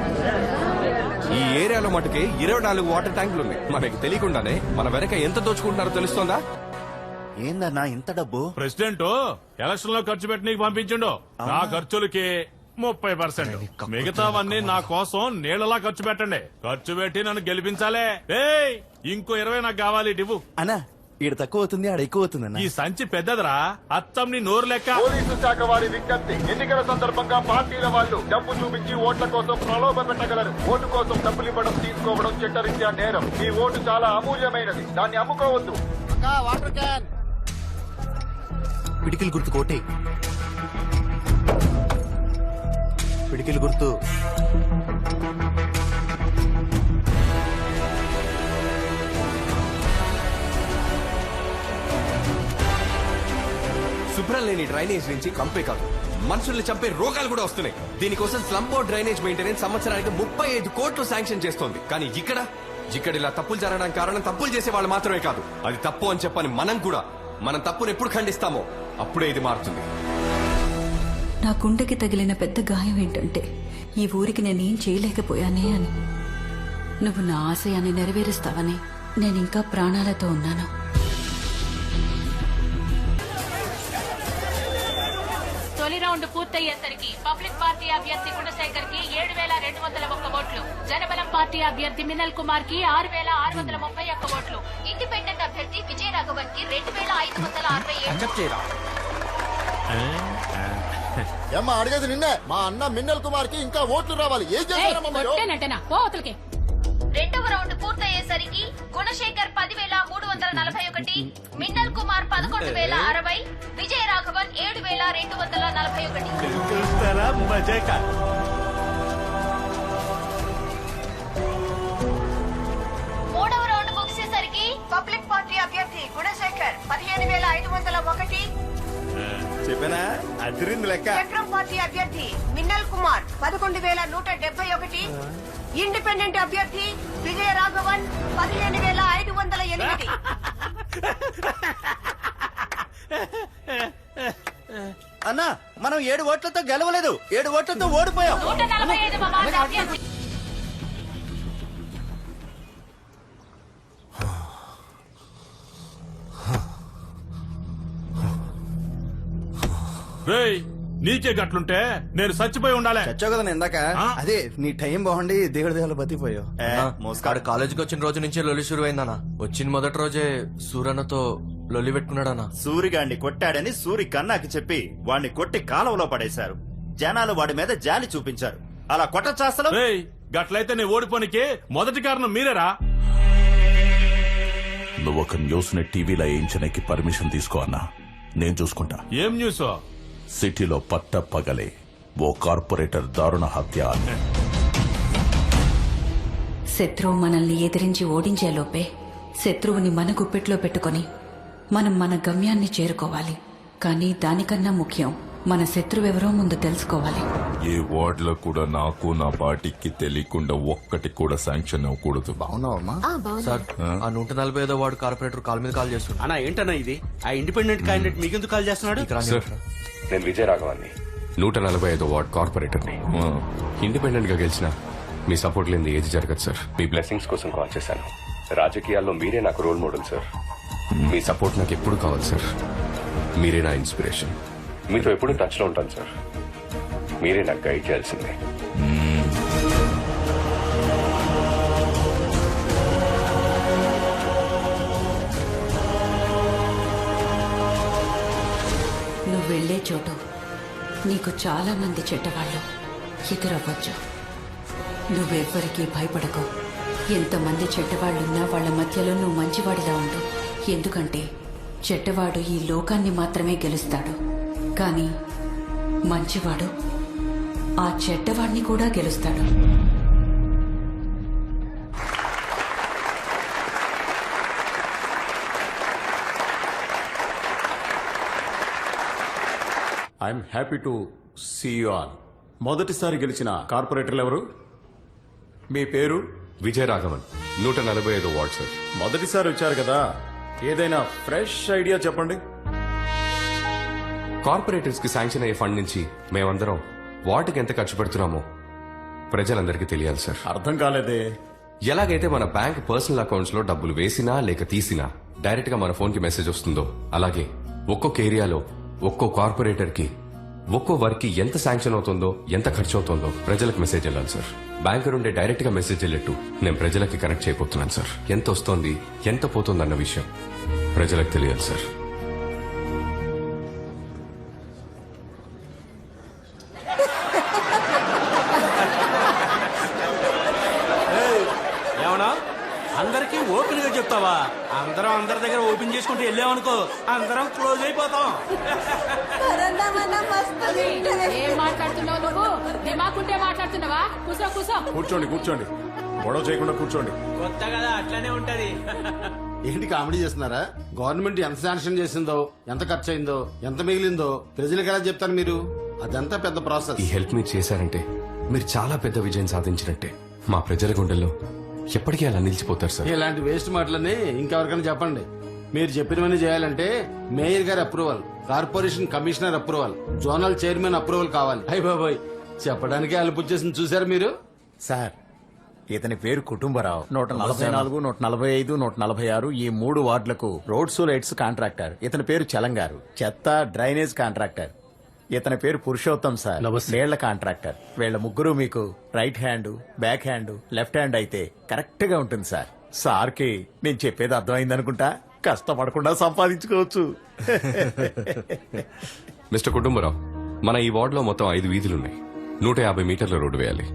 ఈ ఏరియాలో మటుకే 24 వాటర్ ట్యాంకులు ఉన్నాయి. మనకి తెలియకుండానే మన వెనక ఎంత దోచుకుంటున్నారో తెలుస్తోందా? ఏందన్నా ఇంత డబ్బు? ప్రెసిడెంట్ ఎలక్షన్ లో ఖర్చు పెట్టి నీకు పంపించిండు. నా ఖర్చులకి 30%, మిగతావన్నీ నా కోసం నీళ్ళలా ఖర్చు పెట్టండి. ఖర్చు పెట్టి నన్ను గెలిపించాలే. ఏయ్, ఇంకో 20 నాకు కావాలి. ఇవ్వు అన్నా. ఈడ తక్కువ అవుతుంది, ఆడ ఎక్కువ అవుతుంది. ఈ సంచి పెద్దదిరా, అచ్చం నీ నోరు లెక్క. పోలీసు శాఖ వారి విజ్ఞప్తి: ఎన్నికల సందర్భంగా పార్టీల వాళ్ళు డబ్బు చూపించి ఓట్ల కోసం ప్రలోభ పెట్టగలరు. ఓటు కోసం డబ్బులు ఇవ్వడం, తీసుకోవడం చట్టరీత్యా నేరం. ఈ ఓటు చాలా అమూల్యమైనది, దాన్ని అమ్ముకోవద్దు. Water can. పిడికిలు గుర్తు కోటే. పిడికిలు గుర్తు. శుభ్రం లేని డ్రైనేజ్ నుంచి కంపే కాదు, మనుషుల్ని చంపే రోగాలు కూడా వస్తున్నాయి. దీనికోసం స్లంప్ బోర్డ్ డ్రైనేజ్ మెయింటెనెన్స్ సంవత్సరానికి 35 కోట్లు శాంక్షన్ చేస్తోంది. కానీ ఇక్కడ ఇలా తప్పులు జరగడానికి కారణం తప్పులు చేసే వాళ్ళు మాత్రమే కాదు, అది తప్పు అని చెప్పని మనం కూడా. మనం తప్పును ఎప్పుడు ఖండిస్తామో అప్పుడే ఇది మారుతుంది. నా గుండెకి తగిలిన పెద్ద గాయం ఏంటంటే ఈ ఊరికి నేనేం చేయలేకపోయానే అని. నువ్వు నా ఆశయాన్ని నెరవేరుస్తావని నేనింకా ప్రాణాలతో ఉన్నాను. తొలి రౌండ్ పూర్తయ్యేసరికి పబ్లిక్ పార్టీ అభ్యర్థి గుణశేఖర్ కి 7,201 ఓట్లు, జనబలం పార్టీ అభ్యర్థి మినల్ కుమార్ కి 6,631 ఓట్లు, ఇండిపెండెంట్ అభ్యర్థి విజయ రాఘవన్ కి 2,567. ఏమ్మా అడిగేది నిన్నే. మా అన్న మిన్నల్ కుమార్ కి ఇంకా ఓట్లు రావాలి. ఏం చేస్తారమ్మా? రెండవ రౌండ్ పూర్తయ్యేసరికి గుణశేఖర్ 10,341, మిన్నల్ కుమార్ 11,060, విజయ రాఘవన్ 7,241. మూడవ రౌండ్ ముగిసేసరికి పబ్లిక్ పార్టీ అభ్యర్థి గుణశేఖర్ 15,501, చెప్పానా? అదిరింది లెక్క. చక్రం పార్టీ అభ్యర్థి మిన్నల్ కుమార్ 11,171, ఇండిపెండెంట్ అభ్యర్థి విజయ రాఘవన్ 15,508. అన్నా, మనం 7 ఓట్లతో గెలవలేదు, 7 ఓట్లతో ఓడిపోయాం. 145వ వార్డు అభ్యర్థి నీకే గట్లుంటే నేను చచ్చిపోయి ఉండాలి. చచ్చావు కదా ఇందాక. అదే నీ టైం బాగుండి దేవుడి దేవుడు బతికిపోయావు. మోస్కాడు కాలేజీకి వచ్చిన రోజు నుంచి లొలి షురు అయిందన్నా. వచ్చిన మొదటి రోజే సూరన్నతో లొల్లి పెట్టుకున్నాడన్నా. సూరిగాడిని కొట్టాడని సూరి కన్నాకి చెప్పి వాణ్ణి కొట్టి కాలువలో పడేశారు. జనాలు వాడి మీద జాలి చూపించారు. అలా కొట్టచాస్తలు. గట్లయితే నీ ఓడిపోనికి మొదటి కారణం మీరేరా. నువ్వు ఒక న్యూస్ ని టీవీలో వేయించడానికి పర్మిషన్ తీసుకో అన్నా, నేను చూసుకుంటా. ఏం న్యూస్? సిటీలో పట్ట పగలే ఓ కార్పొరేటర్ దారుణ హత్య. శత్రువు మనల్ని ఎదిరించి ఓడించేలోపే శత్రువుని మన గుప్పెట్లో పెట్టుకొని మనం మన గమ్యాన్ని చేరుకోవాలి. కానీ దానికన్నా ముఖ్యం మన శత్రువెవరో ముందు తెలుసుకోవాలి. ఏ వార్డ్ లో కూడా నాకు నా పార్టీకి తెలియకుండా ఒక్కటి కూడా శాంక్షన్ అవ్వకూడదు. బాగున్నావమ్మా? సార్ ఆ 145 వార్డు కార్పొరేటర్ కాల్ మీద కాల్ చేస్తున్నాడు. అన్నా ఏంటన్నా ఇది? ఆ ఇండిపెండెంట్ క్యాండిడేట్ మీకెందుకు కాల్ చేస్తున్నాడు? సార్, నేను విజయరాఘవాన్ని, 145 వార్డ్ కార్పొరేటర్ని. ఇండిపెండెంట్ గా గెలిచిన మీ సపోర్ట్ లేని ఏది జరగదు సార్. మీ బ్లెస్సింగ్స్ కోసం కాల్ చేశాను. రాజకీయాల్లో మీరే నాకు రోల్ మోడల్ సార్. మీ సపోర్ట్ నాకు ఎప్పుడు కావాలి సార్. మీరే నా ఇన్స్పిరేషన్. మీతో ఎప్పుడు టచ్ లో ఉంటాను సార్. మీరే నాకు గైడ్ చేయాల్సిందే. నువ్వు వెళ్లే చోటు నీకు చాలా మంది చెడ్డవాళ్ళు ఎదురవ్వచ్చు. నువ్వెవ్వరికీ భయపడకు. ఎంతమంది చెడ్డవాళ్ళున్నా వాళ్ళ మధ్యలో నువ్వు మంచివాడిలా ఉండు. ఎందుకంటే చెడ్డవాడు ఈ లోకాన్ని మాత్రమే గెలుస్తాడు, కానీ మంచివాడు ఆ చెడ్డవాడిని కూడా గెలుస్తాడు. I'm happy to see you all. మొదటిసారి గెలిచిన కార్పొరేటర్లు ఎవరు? మీ పేరు? Vijayaraghavan, 145 ward sir. మొదటిసారి వచ్చారు కదా, ఏదైనా ఫ్రెష్ ఐడియా చెప్పండి. కార్పొరేటర్స్ కి శాంక్షన్ అయ్యే ఫండ్ నుంచి మేమందరం వాటికి ఎంత ఖర్చు పెడుతున్నామో ప్రజలందరికీ తెలియాలి సార్. అర్థం కాలేదే. ఎలాగైతే మన బ్యాంక్ పర్సనల్ అకౌంట్స్ లో డబ్బులు వేసినా లేక తీసినా డైరెక్ట్ గా మన ఫోన్ కి మెసేజ్ వస్తుందో, అలాగే ఒక్కొక్క ఏరియాలో ఒక్కో కార్పొరేటర్ కి ఒక్కో వర్క్ కి ఎంత శాంక్షన్ అవుతుందో, ఎంత ఖర్చు అవుతుందో ప్రజలకు మెసేజ్ వెళ్ళాలి సార్. బ్యాంక్ నుండి డైరెక్ట్ గా మెసేజ్ వెళ్ళట్టు నేను ప్రజలకి కనెక్ట్ చేయబోతున్నాను సార్. ఎంత వస్తోంది, ఎంత పోతుంది అన్న విషయం ప్రజలకు తెలియాలి సార్. ఏమన్నా అందరికీ ఓపెన్ గా చెప్తావా? అందరం అందరి దగ్గర ఓపెన్ చేసుకుంటూ వెళ్ళామనుకో అందరం క్లోజ్ అయిపోతాం. ఏం మాట్లాడుతున్నావు నువ్వు? దిమాకుంటే మాట్లాడుతున్నావా? కూసో కూసో. కూర్చోండి కూర్చోండి, గొడవ చేయకుండా కూర్చోండి. కొత్త కదా అట్లానే ఉంటది. ఏంటి కామెడీ చేస్తున్నారా? గవర్నమెంట్ ఎంత శాంక్షన్ చేసిందో, ఎంత ఖర్చు అయిందో, ఎంత మిగిలిందో ప్రజలకు ఎలా చెప్తారు మీరు? అదంతా పెద్ద ప్రాసెస్. ఈ హెల్ప్ మీరు చేశారంటే మీరు చాలా పెద్ద విజయం సాధించినట్టే. మా ప్రజల గుండెల్లో ఎప్పటికీ అలా నిలిచిపోతారు సార్. ఇలాంటి వేస్ట్ మాటలని ఇంకెవరికైనా చెప్పండి. మీరు చెప్పినవన్నీ చేయాలంటే మేయర్ గారి approval, corporation commissioner approval, zonal chairman approval కావాలి. అయ్య బాబాయ్, చెప్పడానికి అలుపు చేసింది చూసారు మీరు? సార్, ఇతని పేరు కుటుంబరావు. 144, 145, 146 ఈ 3 వార్డులకు రోడ్స్ లైట్స్ కాంట్రాక్టర్. ఇతని పేరు చలంగారు, చెత్త డ్రైనేజ్ కాంట్రాక్టర్. ఇతని పేరు పురుషోత్తం సార్, నీళ్ల కాంట్రాక్టర్. వీళ్ళ ముగ్గురు మీకు right hand, back hand, left hand అయితే కరెక్ట్ గా ఉంటుంది సార్. సార్కి నేను చెప్పేది అర్థమైంది అనుకుంటా. కష్టపడకుండా సంపాదించుకోవచ్చు. మిస్టర్ కుటుంబరావు, మన ఈ వార్డులో మొత్తం 5 వీధులున్నాయి. 150 మీటర్ల రోడ్డు వేయాలి.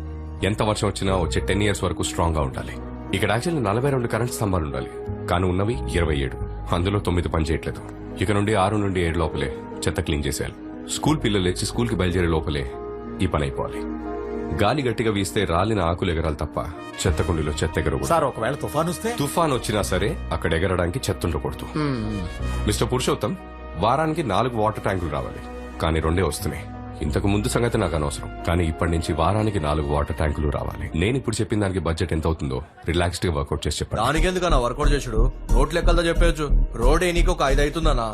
ఎంత వర్షం వచ్చినా వచ్చే 10 years వరకు స్ట్రాంగ్ గా ఉండాలి. ఇక్కడ యాక్చువల్లీ 42 కరెంట్ స్తంభాలు ఉండాలి, కానీ ఉన్నవి 27. అందులో 9 పనిచేయట్లేదు. ఇక నుండి 6 నుండి 7 లోపలే చెత్త క్లీన్ చేసేయాలి. స్కూల్ పిల్లలు లేచి స్కూల్ కి బయలుదేరే లోపలే ఈ పని అయిపోవాలి. గాలి గట్టిగా వీస్తే రాలిన ఆకులు ఎగరాలి తప్ప చెత్త కుండీలో చెత్త ఎగరకూడదు. సార్, ఒకవేళ తుఫాన్ వస్తే? తుఫాన్ వచ్చినా సరే అక్కడ ఎగరడానికి చెత్త ఉండకూడదు. మిస్టర్ పురుషోత్తం, వారానికి 4 వాటర్ ట్యాంకులు రావాలి, కానీ 2 వస్తున్నాయి. ఇంతకు ముందు సంగతి నాకు అనవసరం, కానీ ఇప్పటి నుంచి వారానికి 4 వాటర్ ట్యాంకులు రావాలి. నేను ఇప్పుడు చెప్పిన దానికి బడ్జెట్ ఎంత అవుతుందో రిలాక్స్డ్ గా వర్కౌట్ చేసి చెప్పండి. దానికి ఎందుకన్నా వర్కౌట్ చేసుడు? రోడ్ లెక్కలతో చెప్పేయచ్చు. రోడ్ నీకు ఒక 5 అవుతుందన్నా.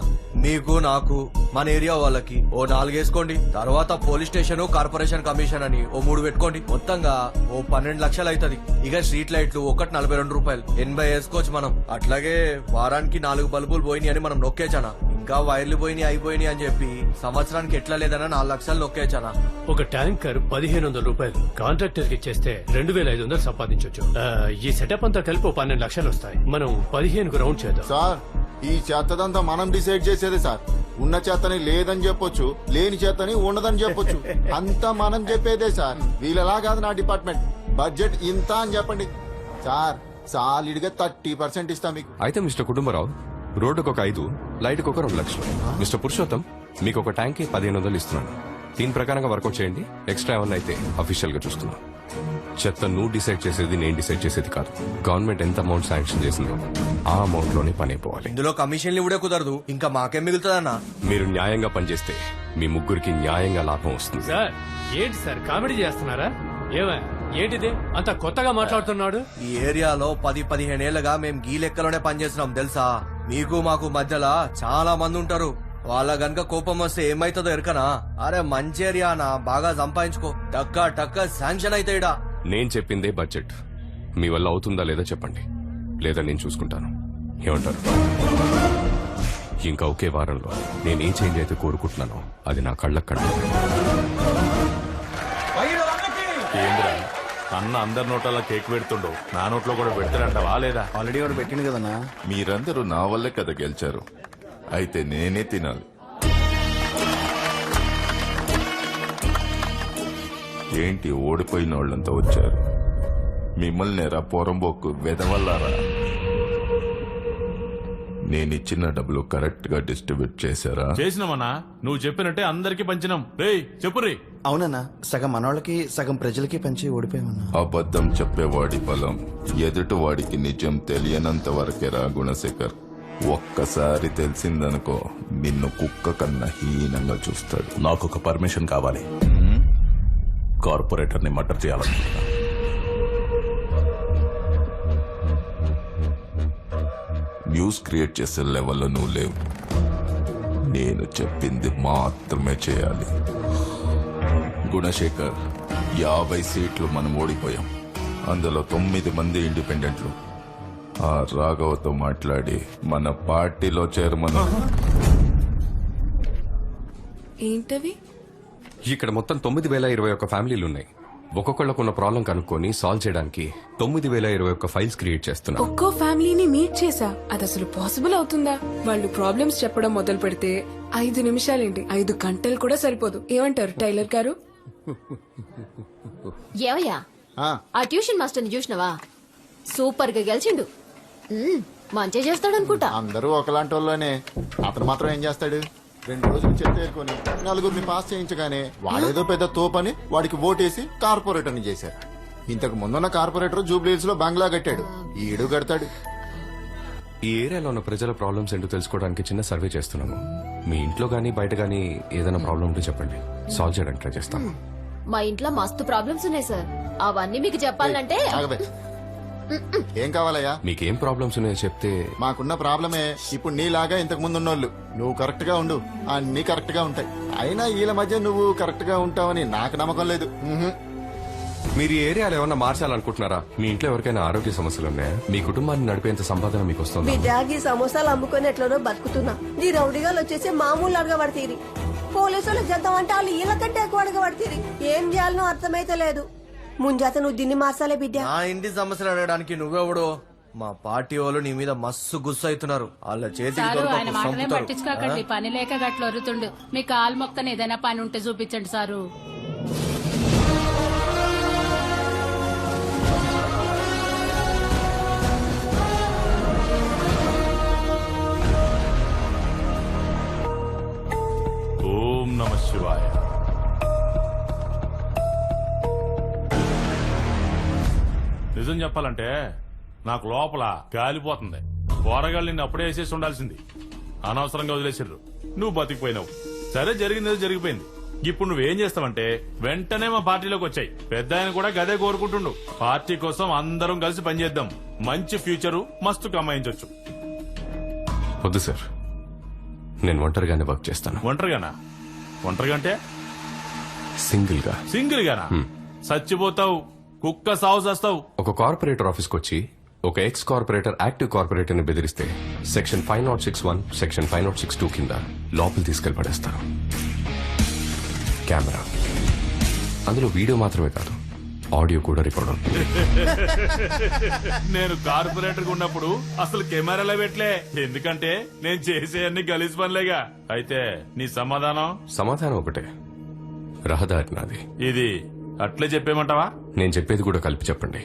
మీకు నాకు మన ఏరియా వాళ్ళకి ఓ 4 వేసుకోండి. తర్వాత పోలీస్ స్టేషన్, కార్పొరేషన్ కమిషన్ అని ఓ 3 పెట్టుకోండి. మొత్తంగా ఓ 12 లక్షలు అవుతుంది. ఇక స్ట్రీట్ లైట్లు ఒకటి 42 రూపాయలు, 80 వేసుకోవచ్చు మనం. అట్లాగే వారానికి 4 బల్బులు పోయినాయి అని మనం నొక్కేచానా. ఇంకా వైర్లు పోయినాయి అయిపోయినాయి అని చెప్పి సంవత్సరానికి ఎట్లా లేదన్నా 4 లక్షలు నొక్కేచానా. ఒక ట్యాంకర్ 1500 రూపాయలు కాంట్రాక్టర్ కి ఇచ్చేస్తే 2500 సంపాదించవచ్చు. ఈ సెటప్ అంతా కలిపి 12 లక్షలు వస్తాయి. మనం 15కు రౌండ్ చేద్దాం. సార్ ఈ చెత్తదంతా మనం డిసైడ్ చేసేదే సార్. ఉన్న చెత్తని లేదని చెప్పొచ్చు, లేని చెత్తని ఉండదని చెప్పొచ్చు. అంతా మనం చెప్పేదే సార్. వీళ్ళలా కాదు నా డిపార్ట్మెంట్. బడ్జెట్ ఇంత అని చెప్పండి సార్. సాలిడ్ గా 30% ఇస్తా మీకు. అయితే మిస్టర్ కుటుంబరావు, రోడ్డుకు ఒక 5, లైట్కి ఒక 2 లక్షలు. మిస్టర్ పురుషోత్తం, మీకు ఒక ట్యాంక్ 1500 ఇస్తున్నాను. దీని ప్రకారంగా వర్కౌట్ చేయండి. ఎక్స్ట్రా ఏమన్నా అయితే అఫీషియల్ గా చూస్తున్నాం. చెత్త నువ్వు డిసైడ్ చేసేది, నేను డిసైడ్ చేసేది కాదు. గవర్నమెంట్ ఎంత అమౌంట్ శాంక్షన్ చేసిందో ఆ అమౌంట్ లోనే పని అయిపోవాలి. ఇందులో కమిషన్లు ఇవ్వడే కుదరదు. ఇంకా మాకేం మిగులుతుందన్నా? మీరు న్యాయంగా పనిచేస్తే మీ ముగ్గురికి న్యాయంగా లాభం వస్తుంది. సార్ ఏంటి సార్ కామెడీ చేస్తున్నారా? ఏంటిది అంత కొత్తగా మాట్లాడుతున్నాడు? ఈ ఏరియాలో 10-15 ఏళ్లుగా మేం గీ లెక్కలోనే పనిచేస్తున్నాం తెలుసా. మీకు మాకు మధ్యలో చాలా మంది ఉంటారు. వాళ్ళ గనక కోపం వస్తే ఏమైతుందో ఎరకనా? అరే మంచి ఏరియానా, బాగా సంపాదించుకో. టక్క శాంక్షన్ అయితే ఇడా. నేను చెప్పిందే బడ్జెట్. మీ వల్ల అవుతుందా లేదా చెప్పండి, లేదా నేను చూసుకుంటాను. ఏమంటారు? ఇంకా ఒకే వారంలో నేను ఏ చేంజ్ అయితే కోరుకుంటున్నానో అది నా కళ్ళకు కనబడుతుంది. ఏంద్రా అన్న అందరి నోట్ల కేక్ పెడుతుండో, నా నోట్లో కూడా పెడతారంటవా లేదా? ఆల్రెడీ వాడు పెట్టింది కదన్నా. మీరందరూ నా వల్లే కదా గెలిచారు. అయితే నేనే తినాలి. ఏంటి ఓడిపోయిన వాళ్ళంతా వచ్చారు? మిమ్మల్ని రా పోరంబోకు వెదవల్లారా? నేనిచ్చిన డబ్బులు కరెక్ట్ గా డిస్ట్రిబ్యూట్ చేశారా? చేసినామన్నా, నువ్వు చెప్పినట్టే అందరికి పంచినాం. రేయ్ చెప్పుర్రీ. అవునన్నా, సగం మనోళ్ళకి సగం ప్రజలకి పంచి ఓడిపోయామన్నా. అబద్ధం చెప్పేవాడి బలం ఎదుటివాడికి నిజం తెలియనంత వరకేరా గుణశేఖర్. ఒక్కసారి తెలిసిందనుకో నిన్ను కుక్క కన్నా హీనంగా చూస్తాడు. నాకు ఒక పర్మిషన్ కావాలి. కార్పొరేటర్ ని మర్డర్ చేయాలనుకుంటున్నా. న్యూస్ క్రియేట్ చేసే లెవెల్లో నువ్వు లేవు. నేను చెప్పింది మాత్రమే చేయాలి. గుణశేఖర్, 50 సీట్లు మనం ఓడిపోయాం. అందులో 9 మంది ఇండిపెండెంట్లు. ఆ రాఘవతో మాట్లాడి మన పార్టీలో చైర్మన్. ఏంటవి? ఇక్కడ మొత్తం 9021 ఫ్యామిలీలు ఉన్నాయి. ఒక్కొక్కళ్ళకున్న ప్రాబ్లం కనుక్కొని సాల్వ్ చేయడానికి 9021 ఫైల్స్ క్రియేట్ చేస్తున్నా. ఒక్కో ఫ్యామిలీని మీట్ చేసా. అది అసలు పాసిబుల్ అవుతుందా? వాళ్ళు ప్రాబ్లమ్స్ చెప్పడం మొదలు పెడితే 5 నిమిషాలేంటి 5 గంటలు కూడా సరిపోదు. ఏమంటారు టైలర్ గారు? ఏవయ్యా, ఆ ట్యూషన్ మాస్టర్ ని చూసినవా? సూపర్ గా గెలిచిండు. మంచిగా చేస్తాడు అనుకుంటా. అందరూ ఒకలాంటి వాళ్ళనే. అతను మాత్రం ఏం చేస్తాడు? 2 రోజులు చెత్తేరుకొని 4గురిని పాస్ చేయించగానే వాడేదో పెద్ద తోపని వాడికి ఓటేసి కార్పొరేటర్ ని చేశారు. ఇంతకు ముందున్న కార్పొరేటర్ జూబ్లీహిల్స్ లో బంగ్లా కట్టాడు. ఈడు కడతాడు. ఈ ఏరియాలో ఉన్న ప్రజల ప్రాబ్లమ్స్ ఏంటో తెలుసుకోవడానికి చిన్న సర్వే చేస్తున్నాము. మీ ఇంట్లో గానీ బయట గానీ ఏదైనా ప్రాబ్లం ఉంటే చెప్పండి, సాల్వ్ చేయడానికి ట్రై చేస్తాం. మా ఇంట్లో మస్తు ప్రాబ్లమ్స్ ఉన్నాయి సార్. అవన్నీ మీకు చెప్పాలంటే ఏం కావాలయ్యా? మీకేం ప్రాబ్లమ్స్ ఉన్నాయో చెప్తే. మాకున్న ప్రాబ్లమే ఇప్పుడు నీలాగా ఇంతకు ముందు ఉన్నోళ్ళు. నువ్వు కరెక్ట్ గా ఉండు, అన్ని కరెక్ట్ గా ఉంటాయి. అయినా వీళ్ళ మధ్య నువ్వు కరెక్ట్ గా ఉంటావని నాకు నమ్మకం లేదు. మీరు ఈ ఏరియాలో ఏమన్నా మార్చాలనుకుంటున్నారా? మీ ఇంట్లో ఎవరికైనా ఆరోగ్య సమస్యలు ఉన్నాయా? మీ కుటుంబాన్ని నడిపేంత సంపాదన మీకు వస్తుంది? బిడ్డాగి సమోసాలు అమ్ముకొని ఎట్లనో బతుకుతున్నా. ఈ రౌడీగాలు వచ్చేసి మామూలు అడగబడితీరి. పోలీసులు చేద్దామంటే వాళ్ళు వీళ్ళకంటే ఎక్కువ అడగబడితీరి. ఏం చేయాలనో అర్థమైతే లేదు. ముంజాత నువ్వు దీన్ని మార్చాలే బిడ్డ. నా ఇంటి సమస్యలు అడగడానికి నువ్వెవడో? మా పార్టీ వాళ్ళు నీ మీద మస్తు గుస్సు అవుతున్నారు. వాళ్ళ చేతికి ఆయన మాటనే పట్టించుకోకండి. పని లేక గట్ల వరుతుండు. మీ కాలు మొక్కని ఏదైనా పని ఉంటే చూపించండి సారు. ఓం నమ శివాయ. నిజం చెప్పాలంటే నాకు లోపల గాలిపోతుంది. పోరగాళ్ళు నిన్ను అప్పుడే వేసేసి ఉండాల్సింది. అనవసరంగా వదిలేసారు. నువ్వు బతికిపోయినావు. సరే, జరిగింది జరిగిపోయింది. ఇప్పుడు నువ్వేం చేస్తావంటే వెంటనే మా పార్టీలోకి వచ్చాయి. పెద్ద ఆయన కూడా గదే కోరుకుంటుండు. పార్టీ కోసం అందరం కలిసి పనిచేద్దాం. మంచి ఫ్యూచరు మస్తు కమాయించవచ్చు. వద్దు సార్, నేను ఒంటరిగానే వర్క్ చేస్తాను. ఒంటరిగానా? ఒంటరిగా అంటే సింగిల్ గా. సింగిల్ గానా? చచ్చిపోతావు, కుక్క సాగు చేస్తావు. ఒక కార్పొరేటర్ ఆఫీస్కి వచ్చి ఒక ఎక్స్ కార్పొరేటర్ యాక్టివ్ కార్పొరేటర్ ని బెదిరిస్తే సెక్షన్ 5061 సెక్షన్ 5062 కింద లోపల తీసుకెళ్లి పడేస్తారు. కెమెరా, అందులో వీడియో మాత్రమే కాదు ఆడియో కూడా రికార్డ్ అవుతుంది. నేను కార్పొరేటర్ ఉన్నప్పుడు అసలు కెమెరాలో పెట్టలే, ఎందుకంటే నేను చేసే అన్ని గలీజ్ పనులేగా. అయితే నీ సమాధానం? సమాధానం ఒకటే, రహదారి నాది. ఇది అట్లే చెప్పేమంటావా? నేను చెప్పేది కూడా కలిపి చెప్పండి.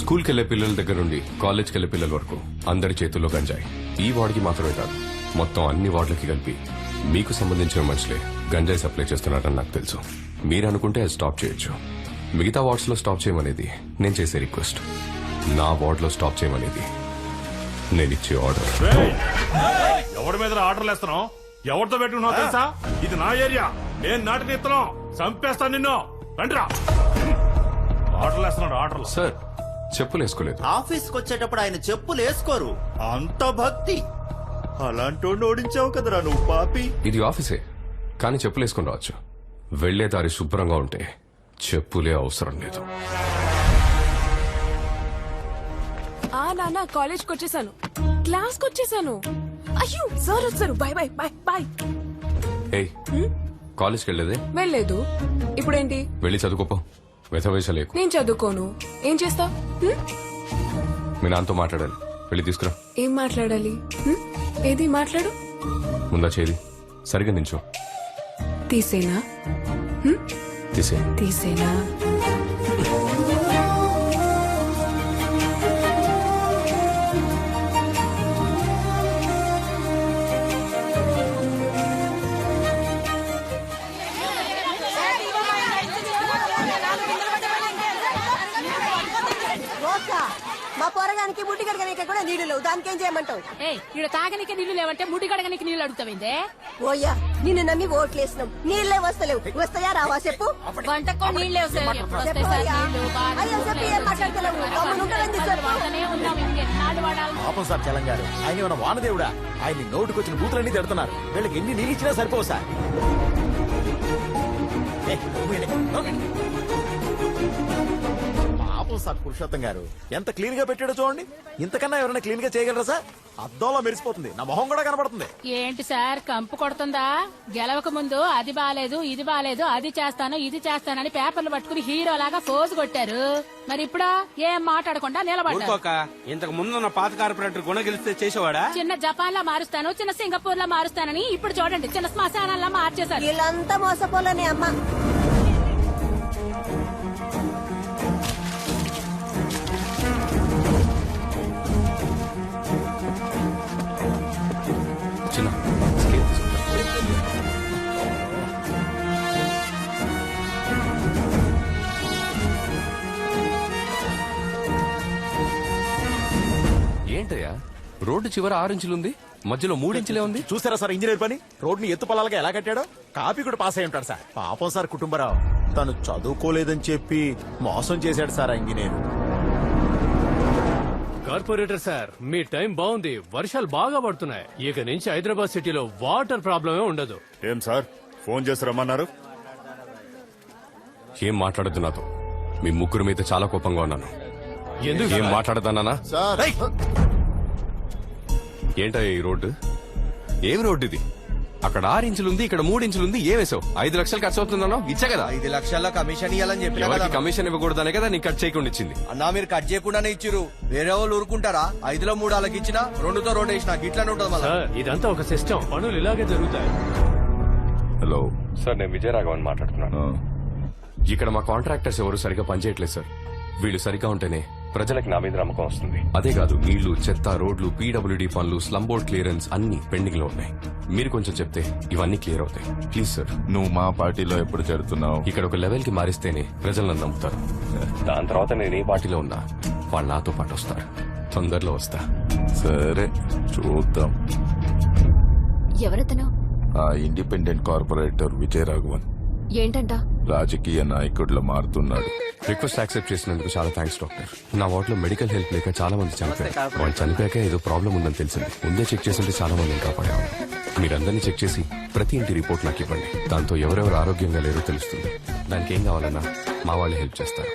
స్కూల్కి వెళ్లే పిల్లల దగ్గర నుండి కాలేజ్కి వెళ్లే పిల్లల వరకు అందరి చేతుల్లో గంజాయి. ఈ వార్డుకి మాత్రమే కాదు, మొత్తం అన్ని వార్డులకి కలిపి మీకు సంబంధించిన మనుషులే గంజాయి సప్లై చేస్తున్నారని నాకు తెలుసు. మీరు అనుకుంటే అది స్టాప్ చేయొచ్చు. మిగతా వార్డ్స్ లో స్టాప్ చేయమనేది నేను చేసే రిక్వెస్ట్. నా వార్డ్ లో స్టాప్ చేయమనేది నేను ఇచ్చే ఆర్డర్. ఎవరి మీద ఆర్డర్లు వేస్తున్నావు? ఎవరితో పెట్టుకున్నావు తెలుసా? ఇది నా ఏరియా, నేను నాటిని ఇస్తున్నాం, చంపేస్తాను నిన్ను. రండిరా. ఆర్డర్లు వేస్తున్నాడు. ఆర్డర్లు. సార్, చెప్పులు వేసుకోలేదు. ఆఫీస్కి వచ్చేటప్పుడు ఆయన చెప్పులు వేసుకోరు, అంత భక్తి. అలాంటి ఓడించావు కదరా నువ్వు పాపి. ఇది ఆఫీసే, కానీ చెప్పులు వేసుకుని రావచ్చు. వెళ్లే దారి శుభ్రంగా ఉంటే చెప్పులే అవసరం లేదు. నాన్న కాలేజ్కి వచ్చేసాను, క్లాస్కి వచ్చేసాను. అయ్యో సార్ వచ్చారు. Bye bye bye bye. ఏయ్, కాలేజ్కి వెళ్ళేదే? వెళ్ళలేదు. ఇప్పుడేంటి? వెళ్ళి చదువుకోపో, వెధవేషలేకు. నేను చదువుకోను. ఏం చేస్తా? మీ నాన్నతో మాట్లాడాలి, వెళ్ళి తీసుకురా. ఏం మాట్లాడాలి? ఏది మాట్లాడు? ముందా చేది సరిగా నించో. తీసేనా? తీసేనా? మా పొరగానికి ముట్టి కడగడానికి కూడా నీళ్లు లేవు, దానికేం చేయమంటావు? ఇక్కడ తాగనికి నీళ్లు లేవంటే ముడి కడగనికి నీళ్లు అడుగుతావిందే? ఓయ్యా, నిన్ను నమ్మి ఓట్లేసినాం, నీళ్లే వస్తలేవు. వస్తాయా రావా చెప్పు? వంటకో నీళ్లే పాపం సార్ చలంగారు, ఆయన ఏమైనా వానదేవుడా? ఆయన్ని నోటుకొచ్చిన బూతులన్నీ తిడుతున్నారు. వీళ్ళకి ఎన్ని నీళ్ళు ఇచ్చినా సరిపోవు సార్. పాపం సార్ పురుషోత్తం గారు ఎంత క్లీన్ గా పెట్టాడో చూడండి. ఇంతకన్నా ఎవరైనా క్లీన్ గా చేయగలరా సార్? అద్దంలో మెరిసిపోతుంది, నా మొహం కూడా కనబడుతుంది. ఏంటి సార్ కంపు కొడుతుందా? గెలవక ముందు అది బాలేదు, ఇది బాలేదు, అది చేస్తాను, ఇది చేస్తానని పేపర్లు పట్టుకుని హీరో లాగా ఫోజు కొట్టారు. మరి ఇప్పుడు ఏం మాట్లాడకుండా నిలబడ్డారు. ఇంతకు ముందు నా పాత కార్పొరేటర్ గుణ గెలిస్తే చేసేవాడా? చిన్న జపాన్ లా మారుస్తాను, చిన్న సింగపూర్ లా మారుస్తానని ఇప్పుడు చూడండి చిన్న శ్మశానంలా మార్చేశారు. వీళ్ళంతా మోసపోలేని అమ్మ. చిన్న ఏంటయ్యా, రోడ్డు చివర 6 ఇంచులుంది, మధ్యలో 3 ఇంచులే ఉంది. చూసారా సార్ ఇంజనీర్ పని? రోడ్ని ఎత్తుపల్లాలుగా ఎలా కట్టాడో. కాపీ కూడా పాస్ అయి ఉంటాడు సార్. పాపం సార్ కుటుంబరావు, తను చదువుకోలేదని చెప్పి మోసం చేశాడు సార్ ఆ ఇంజనీర్. కార్పొరేటర్ సార్, మీ టైం బాగుంది, వర్షాలు బాగా పడుతున్నాయి. ఇక నుంచి హైదరాబాద్ సిటీలో వాటర్ ప్రాబ్లమే ఉండదు. ఏం సార్, ఫోన్ చేసి రమ్మన్నారు? ఏం మాట్లాడద్దు నాతో. మీ ముగ్గురు మీద చాలా కోపంగా ఉన్నాను. ఎందుకు? ఏం మాట్లాడదన్నా? ఏంటయ్యా ఈ రోడ్డు? ఏం రోడ్డు ఇది? అక్కడ 6 ఇంచులుంది, ఇక్కడ 3 ఇంచులుంది. ఏ వేసావు? 5 లక్షలు ఖర్చు అవుతుందన్నా? ఇచ్చా కదా. 5 లక్షల కమిషన్ ఇవ్వాలని చెప్పి కమిషన్ ఇవ్వకూడదనే కదా నీకు కట్ చేయకుండా ఇచ్చింది. అన్నా మీరు కట్ చేయకుండానే ఇచ్చిరు. వేరే వాళ్ళు ఊరుకుంటారా? 5లో 3 వాళ్ళకి ఇచ్చినా 2తో రోడ్ వేసినా ఇట్లానే ఉంటుంది మళ్ళీ. ఇదంతా ఒక సిస్టమ్, పనులు ఇలాగే జరుగుతాయి. హలో సార్, నేను విజయరాఘవన్ మాట్లాడుతున్నాను. ఇక్కడ మా కాంట్రాక్టర్స్ ఎవరు సరిగా పనిచేయట్లేదు సార్. వీళ్ళు సరిగా ఉంటేనే ప్రజలకు నా మీద నమ్మకం వస్తుంది. అదే కాదు, నీళ్లు, చెత్త, రోడ్లు, పీడబ్ల్యూడీ పనులు, స్లమ్ బోర్డ్ క్లియరెన్స్ అన్ని పెండింగ్ లో ఉన్నాయి. మీరు కొంచెం చెప్తే ఇవన్నీ క్లియర్ అవుతాయి. Please sir. నువ్వు మా పార్టీలో ఎప్పుడు చేరుతున్నావు? ఇక్కడ ఒక లెవెల్ కి మారిస్తేనే ప్రజలు నన్ను నమ్ముతారు. దాని తర్వాత నేను ఏ పార్టీలో ఉన్నా వాళ్ళు నాతో పాటు వస్తారు. తొందరలో వస్తా. సరే చూద్దాం. ఎవరతను? ఆ ఇండిపెండెంట్ కార్పొరేటర్ విజయరాఘవన్ ఏంటంట? రాజకీయ నాయకుడిలో మారుతున్నాడు. రిక్వెస్ట్ యాక్సెప్ట్ చేసినందుకు చాలా థ్యాంక్స్ డాక్టర్. నా వార్డులో మెడికల్ హెల్ప్ లేక చాలా మంది చనిపోయారు. వాళ్ళు చనిపోయాక ఏదో ప్రాబ్లం ఉందని తెలిసింది. ముందే చెక్ చేస్తుంటే చాలా మందిని కాపాడేవాళ్ళు. మీరందరినీ చెక్ చేసి ప్రతి ఇంటి రిపోర్ట్ నాకు ఇవ్వండి. దాంతో ఎవరెవరు ఆరోగ్యంగా లేరో తెలుస్తుంది. దానికి ఏం కావాలన్నా మా వాళ్ళు హెల్ప్ చేస్తారు.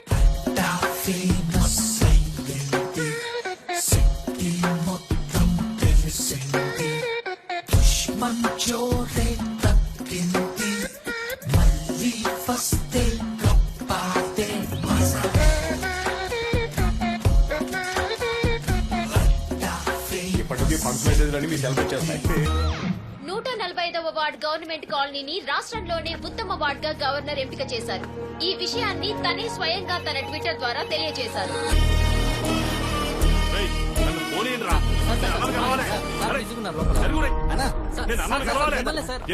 ఇప్పటికీ ఫండ్స్ మెసేజ్లని మీ సెలవు వచ్చేస్తాయి. 145వ వార్డ్ గవర్నమెంట్ కాలనీని రాష్ట్రంలోనే ఉత్తమ వార్డ్ గా గవర్నర్ ఎంపిక చేశారు. ఈ విషయాన్ని తనే స్వయంగా తన ట్విట్టర్ ద్వారా తెలియజేశారు.